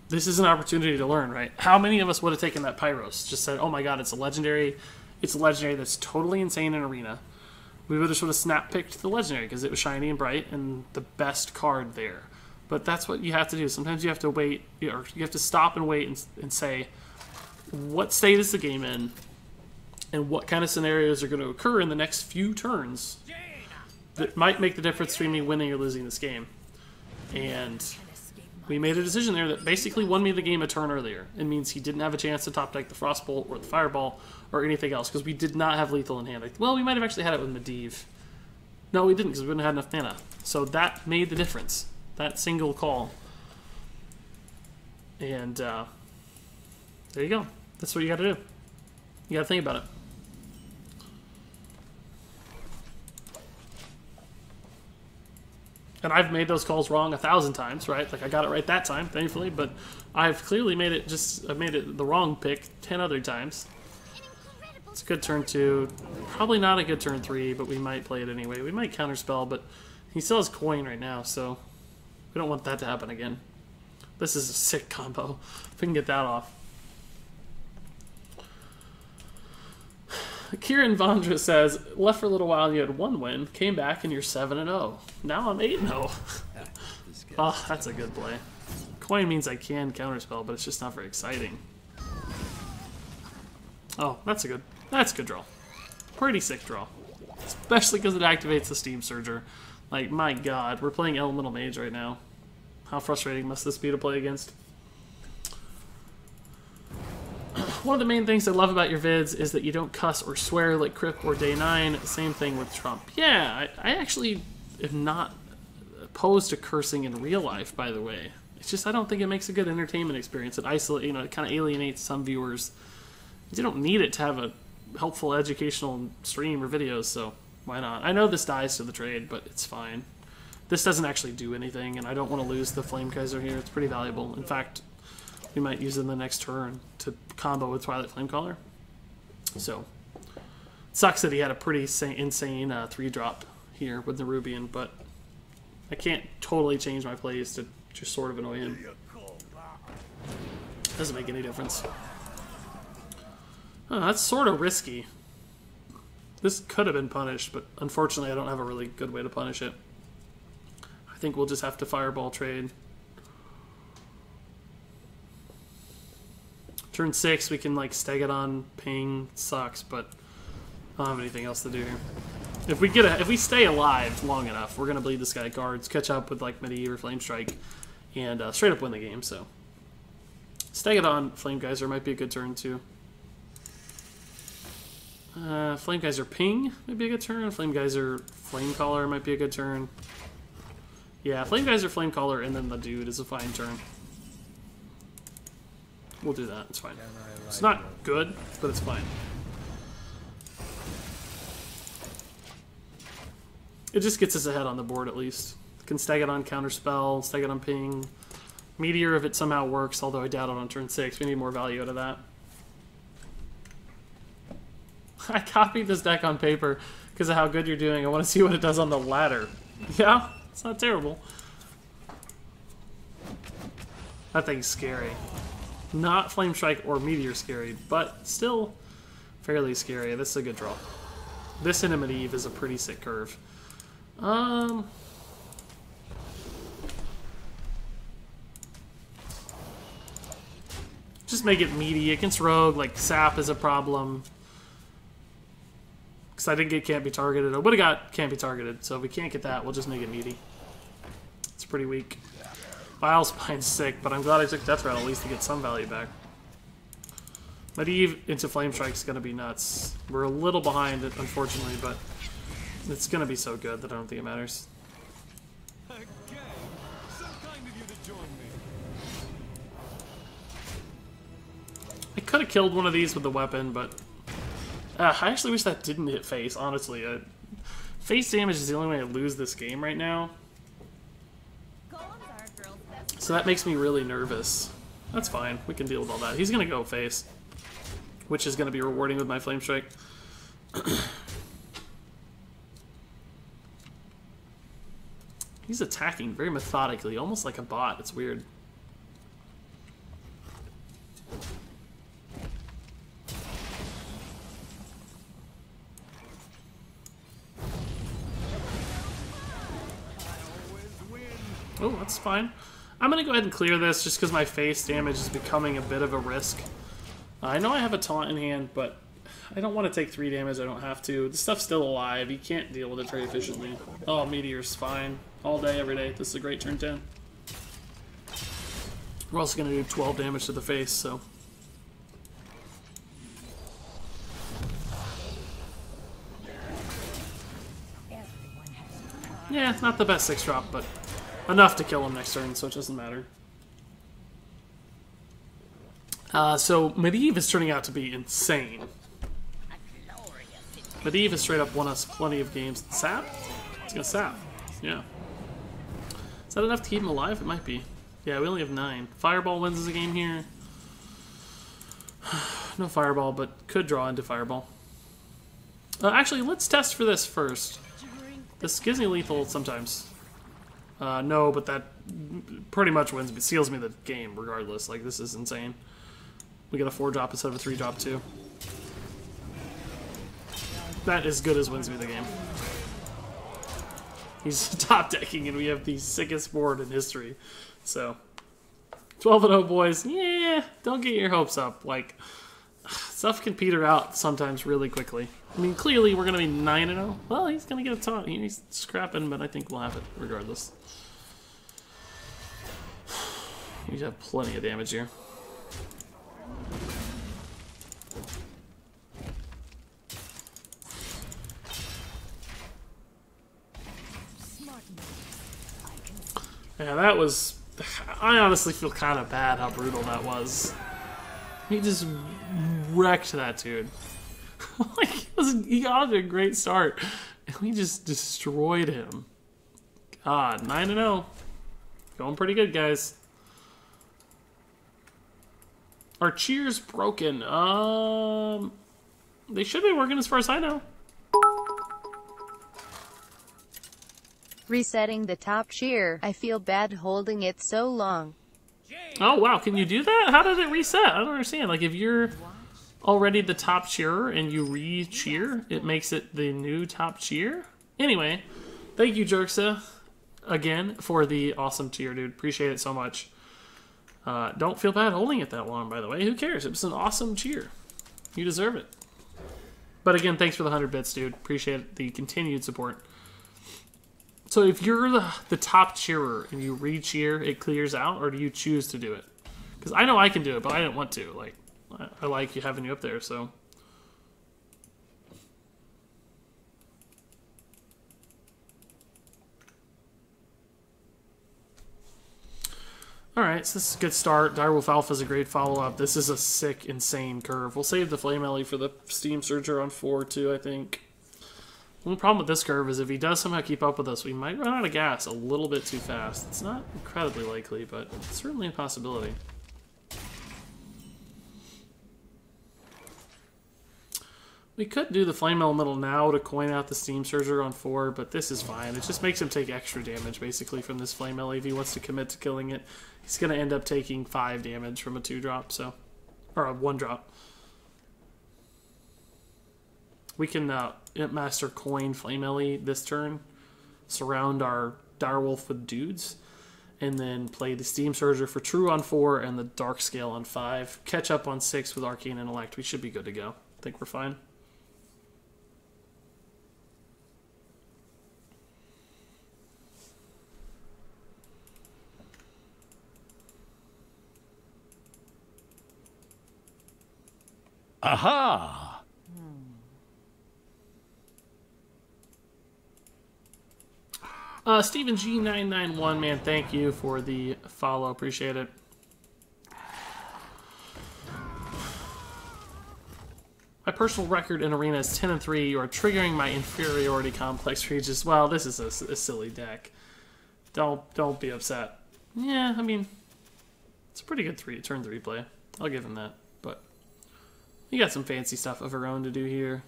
this is an opportunity to learn, right? How many of us would have taken that Pyros? Just said, oh my God, it's a legendary that's totally insane in Arena. We would have sort of snap-picked the legendary because it was shiny and bright and the best card there. But that's what you have to do. Sometimes you have to wait, or you have to stop and wait and say, what state is the game in, and what kind of scenarios are going to occur in the next few turns that might make the difference between me winning or losing this game. And we made a decision there that basically won me the game a turn earlier. It means he didn't have a chance to top deck the Frostbolt or the Fireball or anything else because we did not have lethal in hand. Well, we might have actually had it with Medivh. No, we didn't because we wouldn't have had enough mana. So that made the difference. That single call. And there you go. That's what you got to do. You got to think about it. And I've made those calls wrong 1,000 times, right? Like I got it right that time, thankfully, but I've clearly made it the wrong pick 10 other times. It's a good turn 2. Probably not a good turn 3, but we might play it anyway. We might counterspell, but he still has coin right now, so we don't want that to happen again. This is a sick combo. If we can get that off. Kieran Vondra says, left for a little while and you had 1 win, came back and you're 7-0. Now I'm 8-0. Oh, that's a good play. Coin means I can counterspell, but it's just not very exciting. Oh, that's a good draw. Pretty sick draw. Especially because it activates the Steam Surger. Like, my god, we're playing Elemental Mage right now. How frustrating must this be to play against? One of the main things I love about your vids is that you don't cuss or swear like Crip or Day 9. Same thing with Trump. Yeah, I actually am not opposed to cursing in real life, by the way. It's just I don't think it makes a good entertainment experience. It it kind of alienates some viewers. You don't need it to have a helpful educational stream or videos, so why not? I know this dies to the trade, but it's fine. This doesn't actually do anything, and I don't want to lose the Flame Kaiser here. It's pretty valuable. In fact, we might use it in the next turn to combo with Twilight Flamecaller. So, it sucks that he had a pretty insane 3-drop here with the Nerubian, but I can't totally change my plays to just sort of annoy him. Doesn't make any difference. Oh, that's sort of risky. This could have been punished, but unfortunately I don't have a really good way to punish it. I think we'll just have to Fireball trade. Turn 6, we can like Stegadon, ping, sucks, but I don't have anything else to do here. If we stay alive long enough, we're gonna bleed this guy guards, catch up with like Medivh or Flame Strike, and straight up win the game. So Stegadon, Flame Geyser might be a good turn too. Flame Geyser ping might be a good turn. Flame Geyser Flamecaller might be a good turn. Yeah, Flame Geyser Flamecaller and then the dude is a fine turn. We'll do that, it's fine. It's not good, but it's fine. It just gets us ahead on the board at least. Can Stegadon counterspell, Stegadon ping. Meteor if it somehow works, although I doubt it on turn 6. We need more value out of that. I copied this deck on paper because of how good you're doing. I want to see what it does on the ladder. Yeah, it's not terrible. That thing's scary. Not Flame Strike or Meteor scary, but still fairly scary. This is a good draw. This into Medivh is a pretty sick curve. Just make it meaty. Against Rogue, like Sap is a problem. Because I didn't get Can't Be Targeted. I would have got Can't Be Targeted, so if we can't get that, we'll just make it meaty. It's pretty weak. Vile Spine's sick, but I'm glad I took Death Rattle at least to get some value back. Medivh into Flame Strike is going to be nuts. We're a little behind it, unfortunately, but it's going to be so good that I don't think it matters. Again, so kind of you to join me. I could have killed one of these with the weapon, but I actually wish that didn't hit face, honestly. Face damage is the only way I lose this game right now. So that makes me really nervous. That's fine. We can deal with all that. He's going to go face, which is going to be rewarding with my Flame Strike. He's attacking very methodically, almost like a bot. It's weird. Oh, that's fine. I'm going to go ahead and clear this just because my face damage is becoming a bit of a risk. I know I have a taunt in hand, but I don't want to take 3 damage. I don't have to. The stuff's still alive. You can't deal with it very efficiently. Oh, Meteor's fine. All day, every day. This is a great turn 10. We're also going to do 12 damage to the face, so... Yeah, not the best 6-drop, but enough to kill him next turn, so it doesn't matter. So Medivh is turning out to be insane. Medivh has straight up won us plenty of games. Sap? It's gonna sap. Yeah. Is that enough to keep him alive? It might be. Yeah, we only have 9. Fireball wins the game here. No Fireball, but could draw into Fireball. Actually, let's test for this first. This gives me lethal sometimes. No, but that pretty much wins me, seals me the game regardless. Like, this is insane. We get a 4-drop instead of a 3-drop too. That as good as wins me the game. He's top decking and we have the sickest board in history. So 12-0 boys. Yeah, don't get your hopes up. Like, stuff can peter out sometimes really quickly. I mean, clearly we're going to be 9-0. Well, he's going to get a taunt. He's scrapping, but I think we'll have it regardless. You have plenty of damage here. Yeah, that was... I honestly feel kind of bad how brutal that was. He just wrecked that dude. Like, he got off to a great start, and we just destroyed him. God, 9-0. Going pretty good, guys. Are cheers broken? They should be working as far as I know. Resetting the top cheer. I feel bad holding it so long. Oh, wow. Can you do that? How did it reset? I don't understand. Like, if you're already the top cheerer and you re-cheer, it makes it the new top cheer? Anyway, thank you, Jerxa, again, for the awesome cheer, dude. Appreciate it so much. Don't feel bad holding it that long, by the way. Who cares? It was an awesome cheer. You deserve it. But again, thanks for the 100 bits, dude. Appreciate the continued support. So if you're the top cheerer and you re-cheer, it clears out, or do you choose to do it? Because I know I can do it, but I didn't want to. Like, I like you having you up there, so. Alright, so this is a good start. Direwolf Alpha is a great follow-up. This is a sick, insane curve. We'll save the Flame Ellie for the Steam Surger on 4, too, I think. The only problem with this curve is if he does somehow keep up with us, we might run out of gas a little bit too fast. It's not incredibly likely, but it's certainly a possibility. We could do the Flame Elemental now to coin out the Steam Surger on 4, but this is fine. It just makes him take extra damage, basically, from this Flame Ellie. If he wants to commit to killing it, he's going to end up taking 5 damage from a 2-drop, so... Or a 1-drop. We can Imp Master coin Flame Ellie this turn, surround our Direwolf with dudes, and then play the Steam Surger for True on 4 and the Dark Scale on 5. Catch up on 6 with Arcane Intellect. We should be good to go. I think we're fine. Aha! Stephen G991, man, thank you for the follow. Appreciate it. My personal record in Arena is 10-3. You are triggering my inferiority complex Regis. Well, this is a silly deck. Don't be upset. Yeah, I mean, it's a pretty good turn 3 play. I'll give him that. But we got some fancy stuff of our own to do here.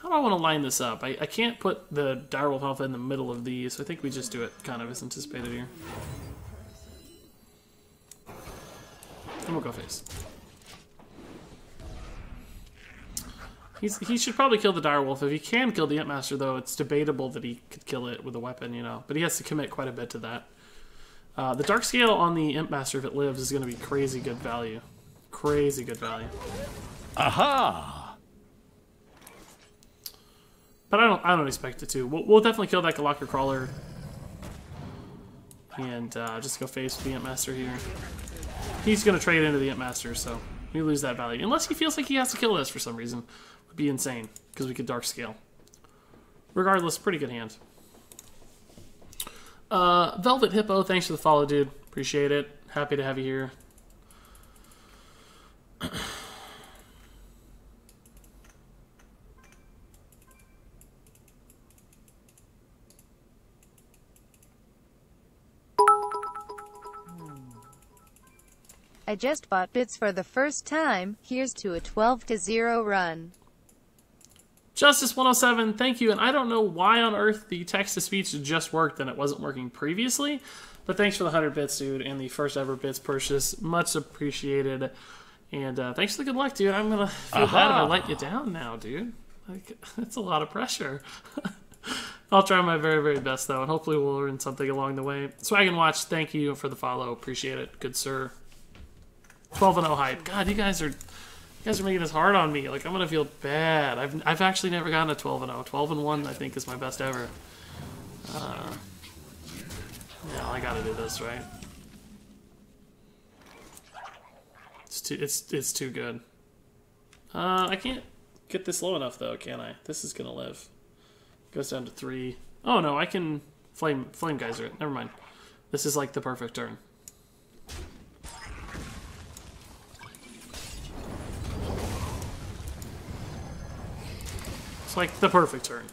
How do I want to line this up? I can't put the Direwolf Alpha in the middle of these, so I think we just do it kind of as anticipated here. And we'll go face. He should probably kill the Direwolf. If he can kill the Imp Master, though, it's debatable that he could kill it with a weapon, you know. But he has to commit quite a bit to that. The Dark Scale on the Imp Master, if it lives, is going to be crazy good value. Crazy good value. Aha! But I don't expect it to. We'll definitely kill that Galactic Crawler. And just go face with the Imp Master here. He's going to trade into the Imp Master, so we lose that value. Unless he feels like he has to kill this for some reason. Would be insane, because we could Dark Scale. Regardless, pretty good hand. Velvet Hippo, thanks for the follow, dude. Appreciate it. Happy to have you here. I just bought bits for the first time. Here's to a 12-0 run. Justice107, thank you. And I don't know why on earth the text-to-speech just worked and it wasn't working previously. But thanks for the 100 bits, dude, and the first ever bits purchase. Much appreciated. And thanks for the good luck, dude. I'm going to feel bad if I let you down now, dude. Like, that's a lot of pressure. I'll try my very, very best, though, and hopefully we'll learn something along the way. Swag and Watch, thank you for the follow. Appreciate it. Good sir. 12-0 hype. God, you guys are making this hard on me. Like, I'm gonna feel bad. I've actually never gotten a 12-0. 12-1, I think, is my best ever. Yeah, I gotta do this, right? It's too good. I can't get this low enough, though, can I? This is gonna live. Goes down to 3. Oh no, I can flame geyser it. Never mind. This is like the perfect turn. It's like the perfect turn.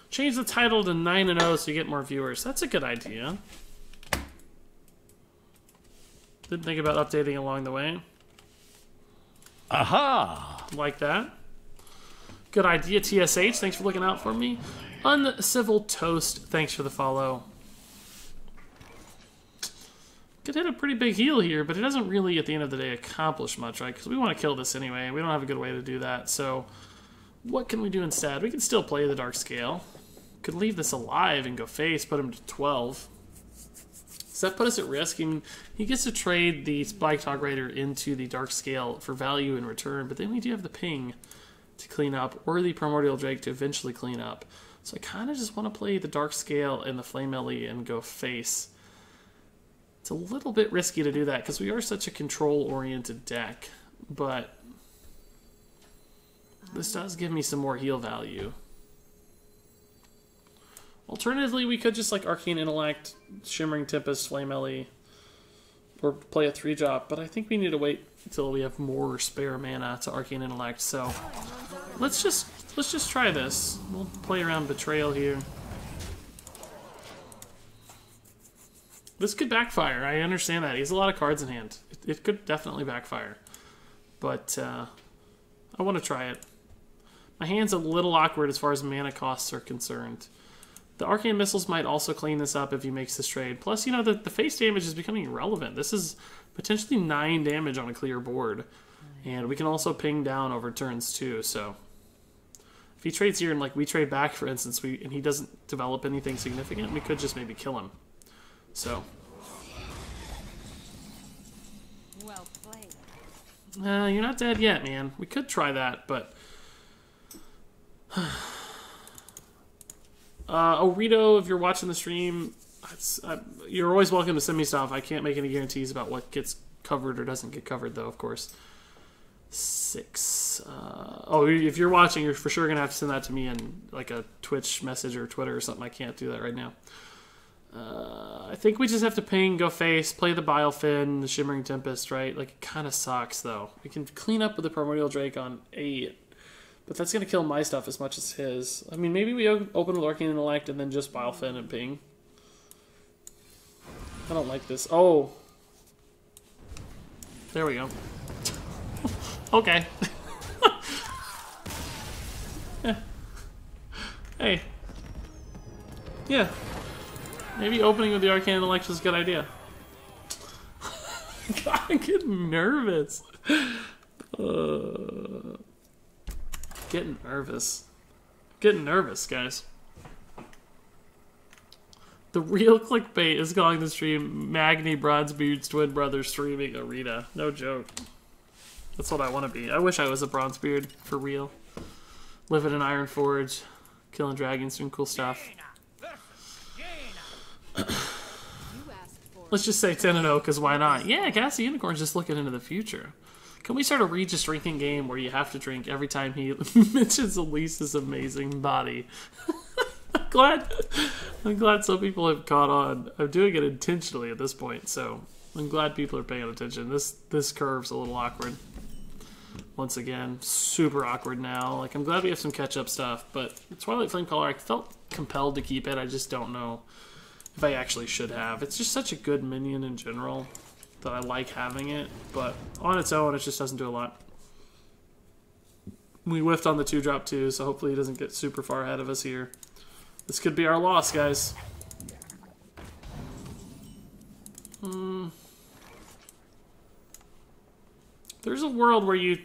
Change the title to 9-0 so you get more viewers. That's a good idea. Didn't think about updating along the way. Aha! Like that. Good idea, TSH. Thanks for looking out for me. Uncivil Toast. Thanks for the follow. Could hit a pretty big heal here, but it doesn't really, at the end of the day, accomplish much, right? Because we want to kill this anyway. We don't have a good way to do that. So what can we do instead? We can still play the Dark Scale. Could leave this alive and go face, put him to 12. Does that put us at risk? I mean, he gets to trade the Black Dog Raider into the Dark Scale for value in return, but then we do have the ping to clean up, or the Primordial Drake to eventually clean up. So I kind of just want to play the Dark Scale and the Flame Ellie and go face. It's a little bit risky to do that because we are such a control-oriented deck, but this does give me some more heal value. Alternatively, we could just like Arcane Intellect, Shimmering Tempest, Flame Ellie, or play a 3-drop, but I think we need to wait until we have more spare mana to Arcane Intellect, so let's just try this. We'll play around Betrayal here. This could backfire, I understand that. He has a lot of cards in hand. It could definitely backfire. But I want to try it. My hand's a little awkward as far as mana costs are concerned. The Arcane Missiles might also clean this up if he makes this trade. Plus, you know, the face damage is becoming irrelevant. This is potentially 9 damage on a clear board. And we can also ping down over turns too, so if he trades here and like we trade back, for instance, and he doesn't develop anything significant, we could just maybe kill him. So Well played. you're not dead yet, man. We could try that, but Rito, if you're watching the stream, you're always welcome to send me stuff. I can't make any guarantees about what gets covered or doesn't get covered, though, of course. 6. Oh, if you're watching, you're for sure going to have to send that to me in like a Twitch message or Twitter or something. I can't do that right now. I think we just have to ping, go face, play the Bilefin, the Shimmering Tempest, right? Like, it kind of sucks, though. We can clean up with the Primordial Drake on 8. But that's going to kill my stuff as much as his. I mean, maybe we open with Arcane Intellect and then just Bilefin and ping. I don't like this. Oh. There we go. Okay. Yeah. Hey. Yeah. Maybe opening with the Arcane Intellect is a good idea. God, I'm getting nervous. Getting nervous. Getting nervous, guys. The real clickbait is calling the stream Magni Bronzebeard's twin brother streaming Arena. No joke. That's what I want to be. I wish I was a Bronzebeard, for real. Living in Ironforge, killing dragons, doing cool stuff. Let's just say 10-0, because why not? Yeah, Gassy Unicorn's just looking into the future. Can we start a Regis drinking game where you have to drink every time he mentions Elise's amazing body? I'm glad some people have caught on. I'm doing it intentionally at this point, so I'm glad people are paying attention. This curve's a little awkward. Once again, super awkward now. Like, I'm glad we have some catch-up stuff, but Twilight Flamecaller, I felt compelled to keep it. I just don't know if I actually should have. It's just such a good minion in general. that I like having it, but on its own, it just doesn't do a lot. We whiffed on the 2-drop too, so hopefully he doesn't get super far ahead of us here. This could be our loss, guys. There's a world where you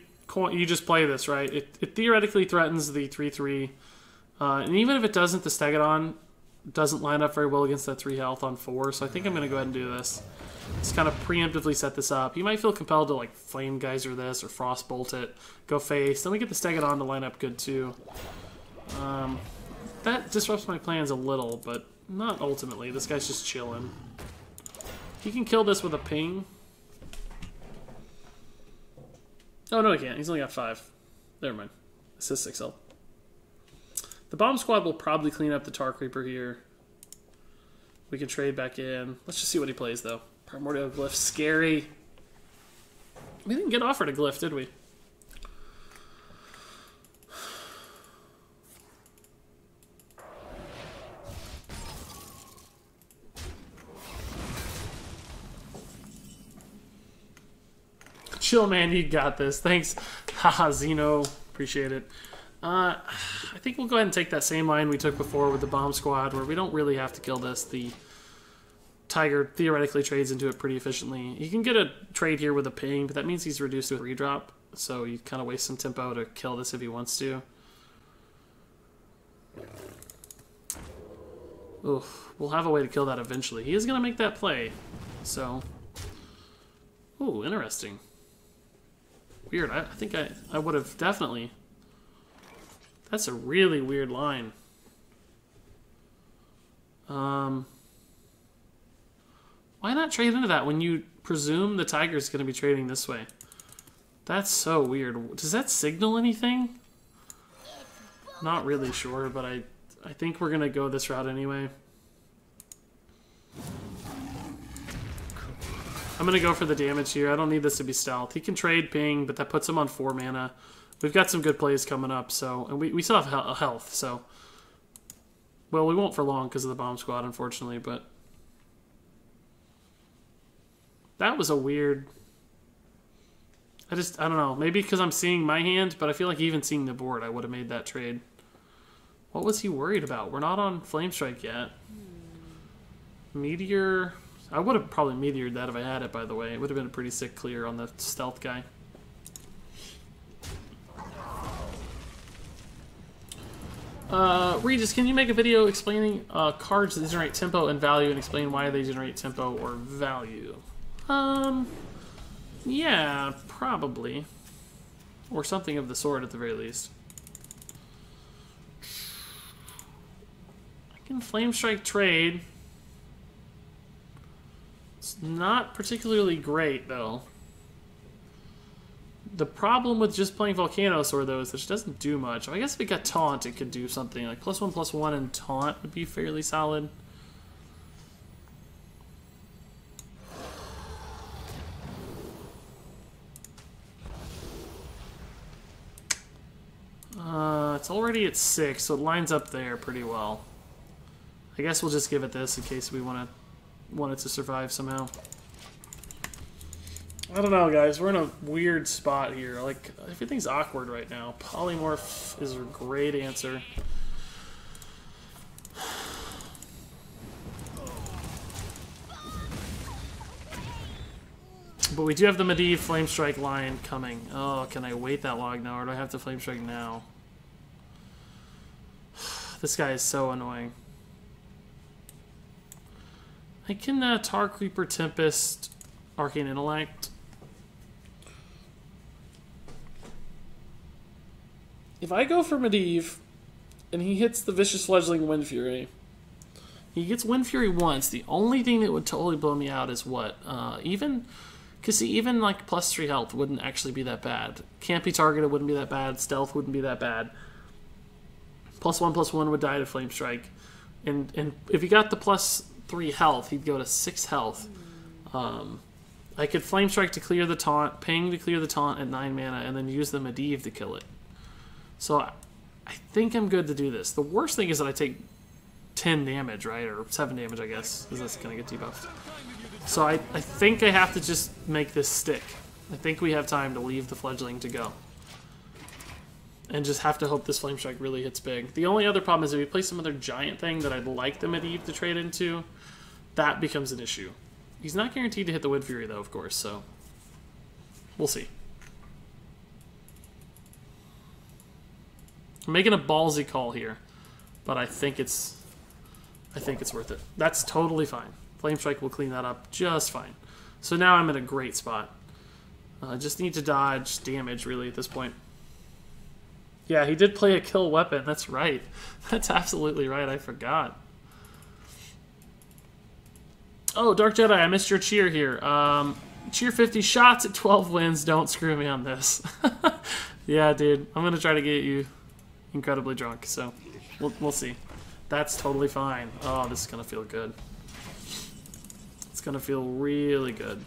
just play this, right? It theoretically threatens the 3/3, and even if it doesn't, the Stegodon doesn't line up very well against that 3 health on 4, so I think I'm going to go ahead and do this. Just kind of preemptively set this up. You might feel compelled to like Flame Geyser this or Frostbolt it, go face. Then we get the Stegodon to line up good too. That disrupts my plans a little, but not ultimately. This guy's just chilling. He can kill this with a ping. Oh no, he can't. He's only got 5. Never mind. This is 6 health. The bomb squad will probably clean up the Tar Creeper here. We can trade back in. Let's just see what he plays though. Primordial Glyph, scary. We didn't get offered a glyph, did we? Chill, man, you got this. Thanks. Haha, Zeno. Appreciate it. I think we'll go ahead and take that same line we took before with the bomb squad, where we don't really have to kill this. The Tiger theoretically trades into it pretty efficiently. You can get a trade here with a ping, but that means he's reduced to a 3-drop, so you kind of waste some tempo to kill this if he wants to. Oof, we'll have a way to kill that eventually. He is going to make that play, so... Ooh, interesting. Weird. I think I would have definitely... That's a really weird line. Why not trade into that when you presume the Tiger's going to be trading this way? That's so weird. Does that signal anything? Not really sure, but I think we're going to go this route anyway. I'm going to go for the damage here. I don't need this to be stealth. He can trade ping, but that puts him on 4 mana. We've got some good plays coming up, so... And we still have health, so... Well, we won't for long because of the bomb squad, unfortunately, but... That was a weird... I don't know. Maybe because I'm seeing my hand, but I feel like even seeing the board, I would have made that trade. What was he worried about? We're not on Flame Strike yet. Meteor... I would have probably Meteored that if I had it, by the way. It would have been a pretty sick clear on the stealth guy. Regis, can you make a video explaining cards that generate tempo and value and explain why they generate tempo or value? Yeah, probably. Or something of the sort at the very least. I can Flame Strike trade. It's not particularly great, though. The problem with just playing Volcanosaur, though, is that it doesn't do much. I guess if it got Taunt, it could do something. Like +1/+1 and Taunt would be fairly solid. It's already at 6, so it lines up there pretty well. I guess we'll just give it this in case we want it to survive somehow. I don't know, guys. We're in a weird spot here. Like, everything's awkward right now. Polymorph is a great answer. But we do have the Medivh Flame Strike line coming. Oh, can I wait that long now, or do I have to Flame Strike now? This guy is so annoying. I can Tar Creeper, Tempest, Arcane Intellect. If I go for Medivh, and he hits the Vicious Fledgling Wind Fury, he gets Wind Fury once. The only thing that would totally blow me out is what? Because even like +3 health wouldn't actually be that bad. Can't be targeted wouldn't be that bad. Stealth wouldn't be that bad. +1/+1 would die to Flame Strike. And if he got the +3 health, he'd go to 6 health. I could Flame Strike to clear the taunt, ping to clear the taunt at 9 mana, and then use the Medivh to kill it. So I think I'm good to do this. The worst thing is that I take 10 damage, right? Or 7 damage, I guess, because that's going to get debuffed. So I think I have to just make this stick. I think we have time to leave the fledgling to go. And just have to hope this Flame Strike really hits big. The only other problem is if we play some other giant thing that I'd like the Medivh to trade into, that becomes an issue. He's not guaranteed to hit the Wind Fury though, of course, so we'll see. I'm making a ballsy call here, but I think it's worth it. That's totally fine. Flame Strike will clean that up just fine. So now I'm in a great spot. I just need to dodge damage, really, at this point. Yeah, he did play a kill weapon. That's right. That's absolutely right. I forgot. Oh, Dark Jedi, I missed your cheer here. Cheer 50 shots at 12 wins. Don't screw me on this. Yeah, dude. I'm going to try to get you incredibly drunk, so we'll see. That's totally fine. Oh, this is going to feel good. It's going to feel really good.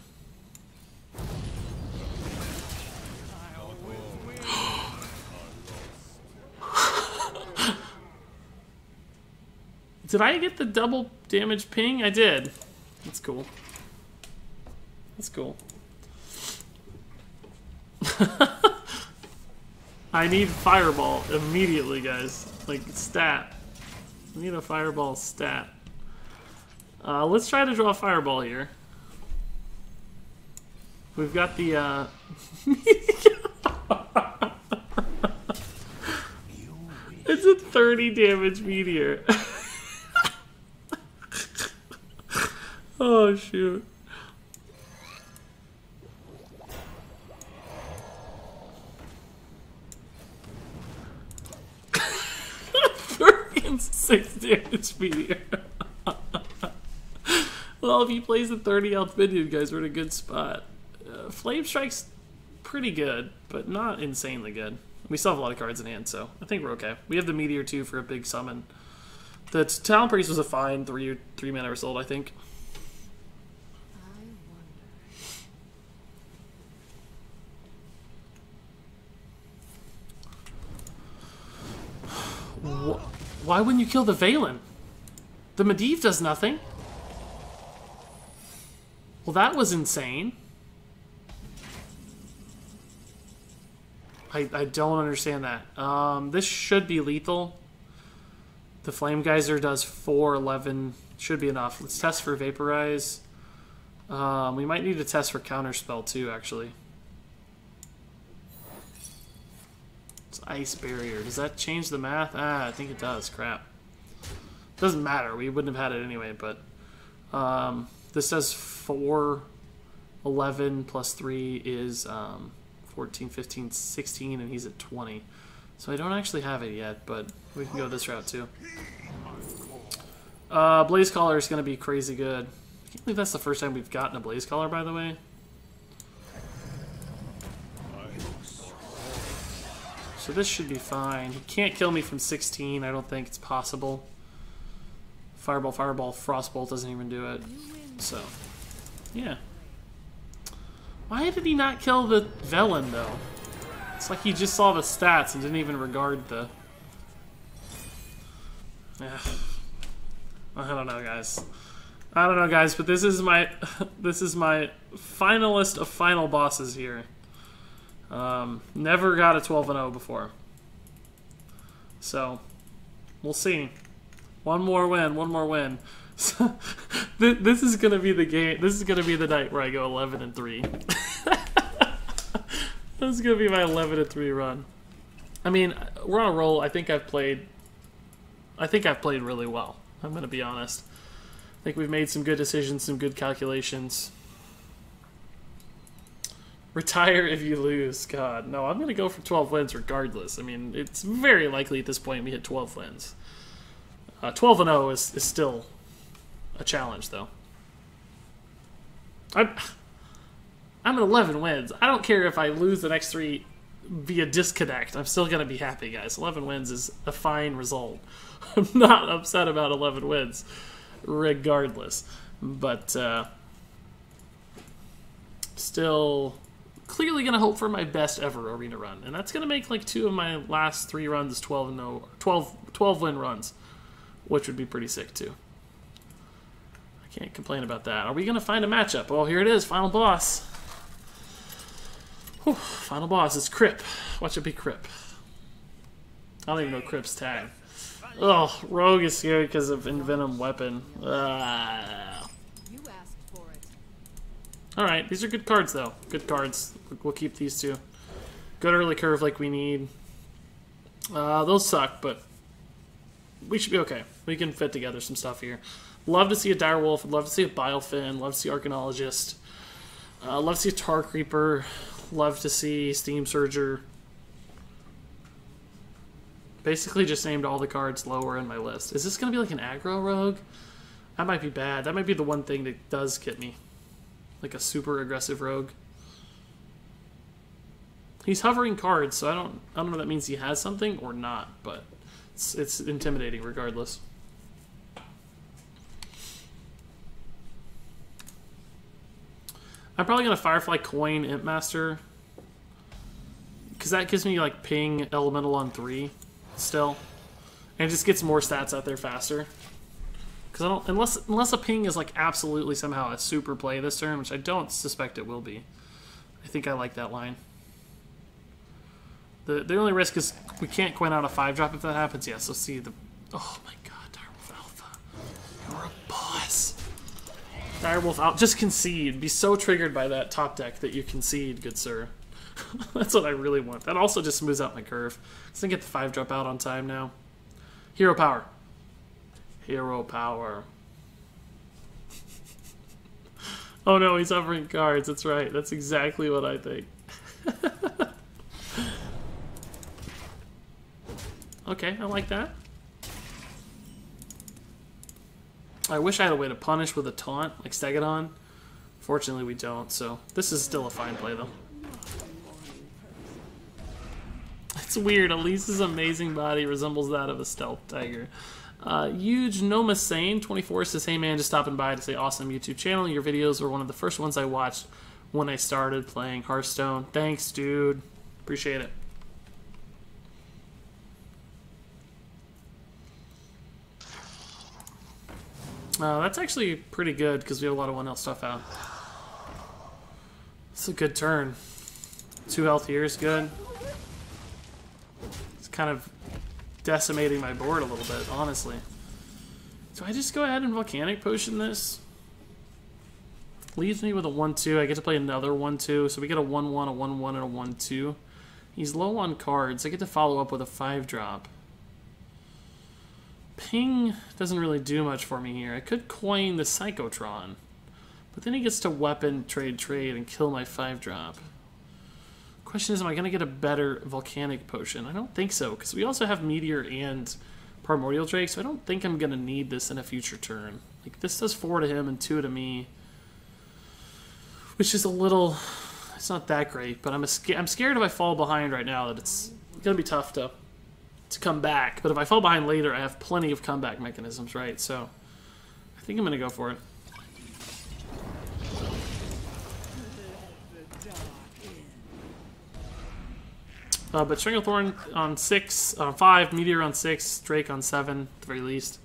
Did I get the double damage ping? I did. That's cool. That's cool. I need Fireball immediately, guys. Like, stat. I need a Fireball stat. Let's try to draw a Fireball here. We've got the, It's a 30 damage meteor. Oh, shoot. Freaking 6 damage meteor. Well, if he plays a 30 health minion, guys, we're in a good spot. Flame Strike's pretty good, but not insanely good. We still have a lot of cards in hand, so I think we're okay. We have the Meteor, too, for a big summon. The Talon Priest was a fine 3 mana result, I think. Why wouldn't you kill the Valen? The Medivh does nothing. Well, that was insane. I don't understand that. This should be lethal. The Flame Geyser does 4/11. Should be enough. Let's test for Vaporize. We might need to test for Counterspell too, actually. It's Ice Barrier. Does that change the math? Ah, I think it does. Crap. Doesn't matter. We wouldn't have had it anyway, but this does 4/11 plus 3 is 14, 15, 16, and he's at 20. So I don't actually have it yet, but we can go this route too. Blaze Caller is going to be crazy good. I can't believe that's the first time we've gotten a Blaze Caller, by the way. So this should be fine. He can't kill me from 16. I don't think it's possible. Fireball, Fireball, Frostbolt doesn't even do it. So, yeah. Why did he not kill the Velen, though? It's like he just saw the stats and didn't even regard the... I don't know, guys. I don't know, guys, but this is my finalist of final bosses here. Never got a 12-0 before. So, we'll see. One more win, one more win. This is gonna be the game. This is gonna be the night where I go 11-3. This is gonna be my 11-3 run. I mean, we're on a roll. I think I've played really well. I'm gonna be honest. I think we've made some good decisions, some good calculations. Retire if you lose. God, no, I'm gonna go for 12 wins regardless. I mean, it's very likely at this point we hit 12 wins. 12-0 is still a challenge, though. I'm at 11 wins. I don't care if I lose the next 3 via disconnect. I'm still gonna be happy, guys. 11 wins is a fine result. I'm not upset about 11 wins, regardless. But still, clearly gonna hope for my best ever arena run, and that's gonna make like 2 of my last 3 runs 12 win runs, which would be pretty sick too. I Can't complain about that. Are we going to find a matchup? Oh, here it is. Final boss. Whew, final boss is Crip. Watch it be Crip. I don't even know Crip's tag. Oh, Rogue is scary because of Envenom Weapon. You asked for it. Alright, these are good cards, though. Good cards. We'll keep these two. Good early curve like we need. Those suck, but we should be okay. We can fit together some stuff here. Love to see a Direwolf. Love to see a Bilefin. Love to see Arcanologist. Love to see a Tar Creeper. Love to see Steam Surger. Basically just named all the cards lower in my list. Is this going to be like an aggro rogue? That might be bad. That might be the one thing that does get me. Like a super aggressive rogue. He's hovering cards, so I don't know if that means he has something or not, but it's intimidating regardless. I'm probably going to Firefly Coin Imp Master, because that gives me like ping elemental on 3 still, and it just gets more stats out there faster. Because I don't, unless a ping is like absolutely somehow a super play this turn, which I don't suspect it will be. I think I like that line. The only risk is we can't coin out a 5-drop if that happens. Yeah, so see the... Oh my god, Direwolf Alpha. You're a boss. Direwolf Alpha. Just concede. Be so triggered by that top deck that you concede, good sir. That's what I really want. That also just smooths out my curve. Let's get the 5-drop out on time now. Hero Power. Hero Power. Oh no, he's hovering cards. That's right. That's exactly what I think. Okay, I like that. I wish I had a way to punish with a taunt, like Stegodon. Fortunately, we don't, so this is still a fine play, though. It's weird. Elise's amazing body resembles that of a stealth tiger. Huge Noma Sane 24 says, "Hey man, just stopping by to say awesome YouTube channel. Your videos were one of the first ones I watched when I started playing Hearthstone. Thanks, dude. Appreciate it." That's actually pretty good because we have a lot of 1L stuff out. It's a good turn. 2 health here is good. It's kind of decimating my board a little bit, honestly. Do I just go ahead and Volcanic Potion this? Leaves me with a 1-2. I get to play another 1-2, so we get a 1-1, a 1-1, and a 1-2. He's low on cards. I get to follow up with a 5-drop. Ping doesn't really do much for me here. I could coin the Psychotron, but then he gets to weapon, trade, and kill my 5-drop. Question is, am I going to get a better Volcanic Potion? I don't think so, because we also have Meteor and Primordial Drake, so I don't think I'm going to need this in a future turn. Like, this does 4 to him and 2 to me, which is a little... It's not that great, but I'm scared if I fall behind right now that it's going to be tough to come back. But if I fall behind later, I have plenty of comeback mechanisms, right? So I think I'm going to go for it. But Stranglethorn on 6, on 5, Meteor on 6, Drake on 7, at the very least.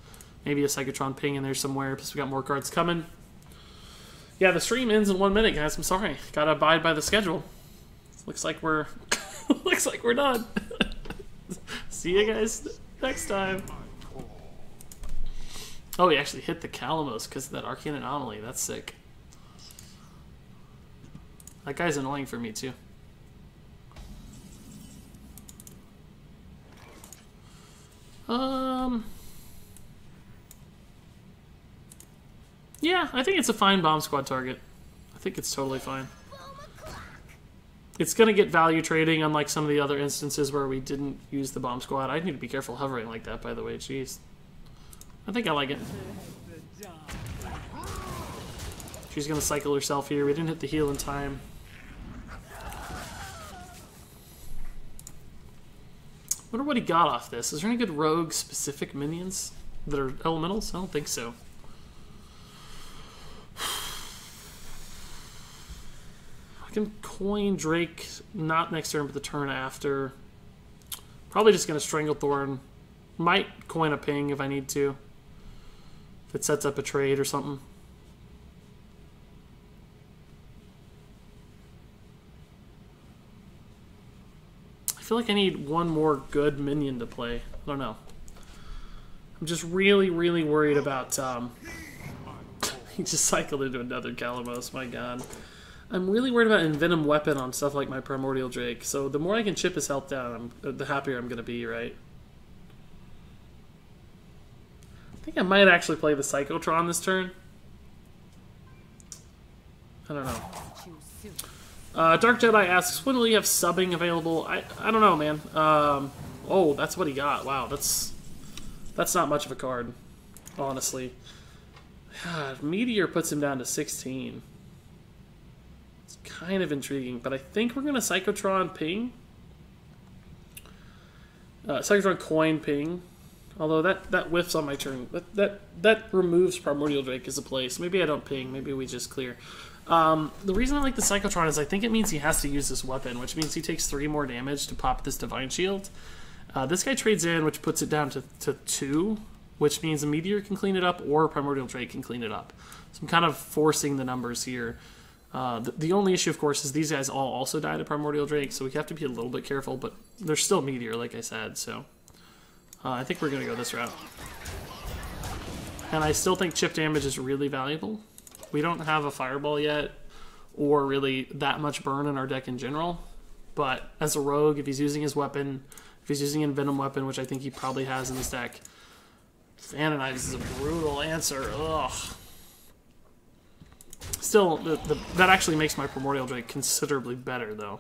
Maybe a Psychotron ping in there somewhere, plus we got more cards coming. Yeah, the stream ends in 1 minute, guys. I'm sorry. Gotta abide by the schedule. Looks like we're... looks like we're done. See you guys next time. Oh, he actually hit the Calamos because of that Arcane Anomaly. That's sick. That guy's annoying for me, too. Yeah, I think it's a fine Bomb Squad target. I think it's totally fine. It's going to get value trading, unlike some of the other instances where we didn't use the Bomb Squad. I need to be careful hovering like that, by the way. Jeez. I think I like it. She's going to cycle herself here. We didn't hit the heal in time. Wonder what he got off this. Is there any good rogue-specific minions that are elementals? I don't think so. I can coin Drake, not next turn, but the turn after. Probably just going to Stranglethorn. Might coin a ping if I need to. If it sets up a trade or something. feel like I need one more good minion to play. I don't know. I'm just really, really worried about... he just cycled into another Calamos, my god. I'm really worried about Envenom Weapon on stuff like my Primordial Drake. So the more I can chip his health down, the happier I'm going to be, right? I think I might actually play the Psychotron this turn. I don't know. Dark Jedi asks, when will you have subbing available? I don't know, man. Oh, that's what he got. Wow, that's not much of a card, honestly. God, Meteor puts him down to 16. It's kind of intriguing, but I think we're going to Psychotron Ping. Psychotron Coin Ping. Although that whiffs on my turn. That removes Primordial Drake as a play, so maybe I don't Ping. Maybe we just clear. The reason I like the Psychotron is I think it means he has to use this weapon, which means he takes 3 more damage to pop this Divine Shield. This guy trades in, which puts it down to 2, which means a Meteor can clean it up or Primordial Drake can clean it up. So I'm kind of forcing the numbers here. The only issue, of course, is these guys all also die to Primordial Drake, so we have to be a little bit careful, but they're still Meteor, like I said, so... I think we're going to go this route. And I still think chip damage is really valuable. We don't have a Fireball yet, or really that much burn in our deck in general. But as a rogue, if he's using his weapon, if he's using a Venom Weapon, which I think he probably has in his deck, Phantom is a brutal answer. Ugh. Still, that actually makes my Primordial Drake considerably better, though.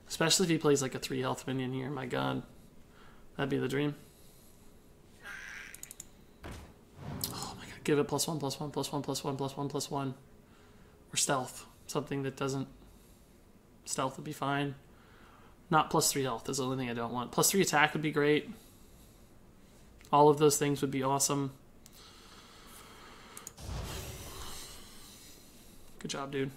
Especially if he plays like a 3 health minion here. My god. That'd be the dream. Give it +1, +1, +1, +1, +1, +1. Or stealth. Something that doesn't... Stealth would be fine. Not +3 health is the only thing I don't want. +3 attack would be great. All of those things would be awesome. Good job, dude.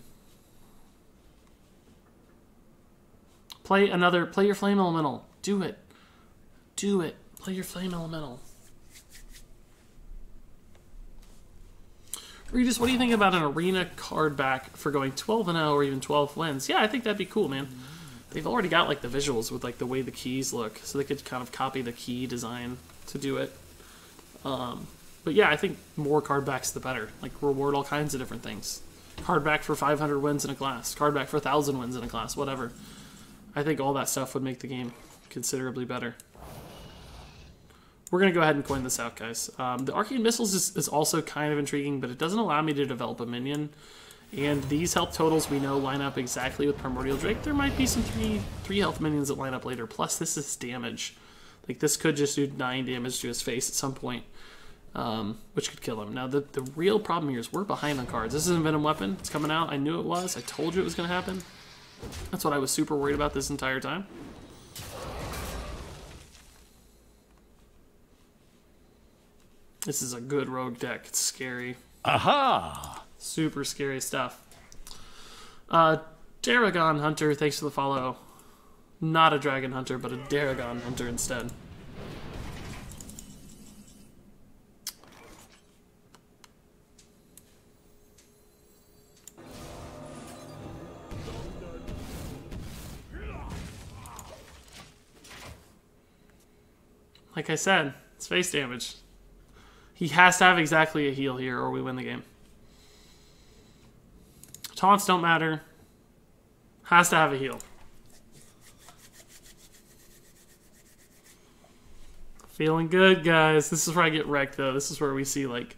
Play your Flame Elemental. Do it. Do it. Play your Flame Elemental. Regis, what do you think about an arena card back for going 12-0 or even 12 wins? Yeah, I think that'd be cool, man. They've already got like the visuals with like the way the keys look, so they could kind of copy the key design to do it. But yeah, I think more card backs the better. Like reward all kinds of different things. Card back for 500 wins in a class. Card back for 1,000 wins in a class. Whatever. I think all that stuff would make the game considerably better. We're going to go ahead and coin this out, guys. The Arcane Missiles is also kind of intriguing, but it doesn't allow me to develop a minion. And these health totals we know line up exactly with Primordial Drake. There might be some 3 health minions that line up later. Plus, this is damage. Like, this could just do 9 damage to his face at some point, which could kill him. Now, the real problem here is we're behind on cards. This is a Venom Weapon. It's coming out. I knew it was. I told you it was going to happen. That's what I was super worried about this entire time. This is a good rogue deck. It's scary. Aha! Super scary stuff. Daragon Hunter, thanks for the follow. Not a Dragon Hunter, but a Daragon Hunter instead. Like I said, it's face damage. He has to have exactly a heal here or we win the game. Taunts don't matter. Has to have a heal. Feeling good, guys. This is where I get wrecked, though. This is where we see, like,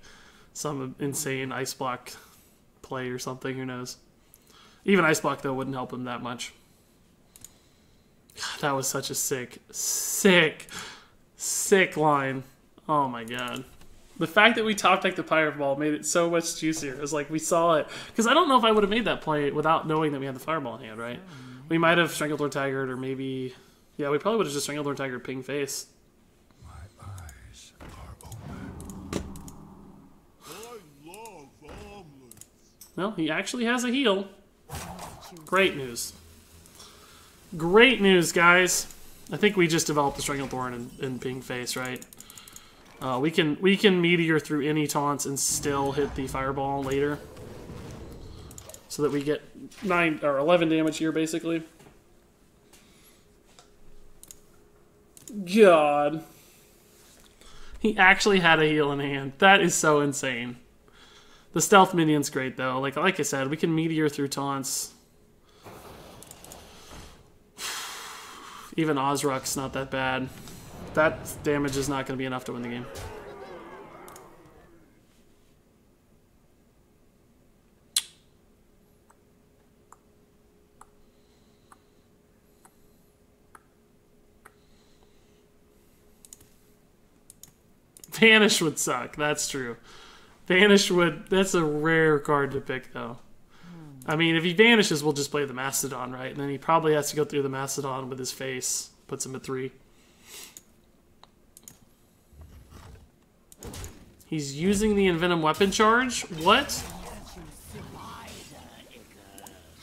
some insane Ice Block play or something. Who knows? Even Ice Block, though, wouldn't help him that much. God, that was such a sick line. Oh, my God. The fact that we top decked the Pirate Ball made it so much juicier. It was like we saw it. Because I don't know if I would have made that play without knowing that we had the Fireball in hand, right? We might have Stranglethorn Tigered or maybe... Yeah, we probably would have just Stranglethorn Tigered Ping Face. My eyes are open. I love omelets. Well, he actually has a heal. Great news. Great news, guys. I think we just developed the Stranglethorn in Ping Face, right? We can Meteor through any taunts and still hit the Fireball later. So that we get 9 or 11 damage here, basically. God. He actually had a heal in hand. That is so insane. The stealth minion's great, though. Like I said, we can meteor through taunts. Even Ozruk's not that bad. That damage is not going to be enough to win the game. Vanish would suck. That's true. Vanish would... That's a rare card to pick, though. I mean, if he vanishes, we'll just play the Mastodon, right? And then he probably has to go through the Mastodon with his face. Puts him at 3. He's using the Envenom Weapon charge? What?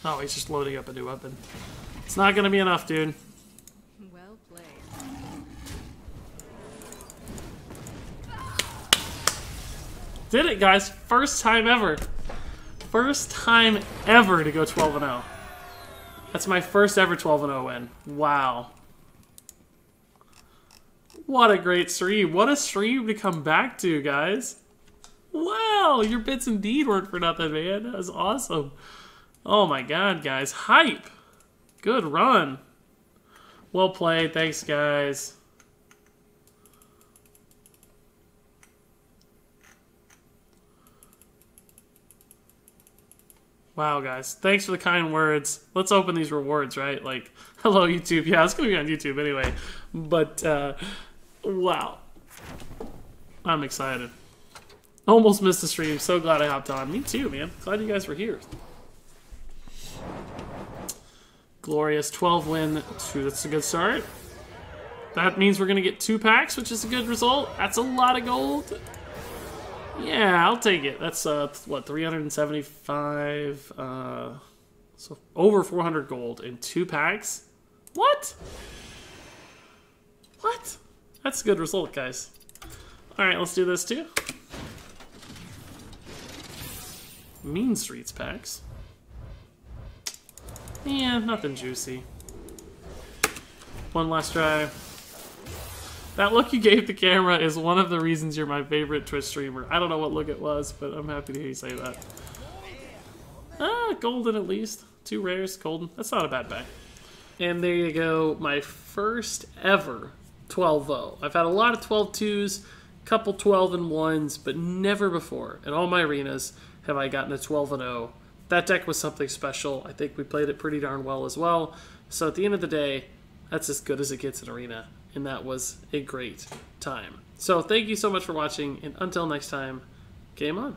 Oh, he's just loading up a new weapon. It's not going to be enough, dude. Well played. Did it, guys. First time ever. First time ever to go 12-0. That's my first ever 12-0 win. Wow. What a great stream. What a stream to come back to, guys. Wow, your bits indeed weren't for nothing, man. That was awesome. Oh my god, guys. Hype. Good run. Well played. Thanks, guys. Wow, guys. Thanks for the kind words. Let's open these rewards, right? Like, hello, YouTube. Yeah, it's going to be on YouTube anyway. But, wow. I'm excited. Almost missed the stream. So glad I hopped on. Me too, man. Glad you guys were here. Glorious 12 win. That's a good start. That means we're going to get 2 packs, which is a good result. That's a lot of gold. Yeah, I'll take it. That's, what, 375? So over 400 gold in 2 packs? What? What? That's a good result, guys. Alright, let's do this too. Mean Streets packs. Yeah, nothing juicy. One last try. That look you gave the camera is one of the reasons you're my favorite Twitch streamer. I don't know what look it was, but I'm happy to hear you say that. Ah, golden at least. 2 rares, golden. That's not a bad pack. And there you go, my first ever 12-0. I've had a lot of 12-2s, couple 12-1s, but never before in all my arenas have I gotten a 12-0. That deck was something special. I think we played it pretty darn well as well. So at the end of the day, that's as good as it gets in arena. And that was a great time. So thank you so much for watching, and until next time, game on.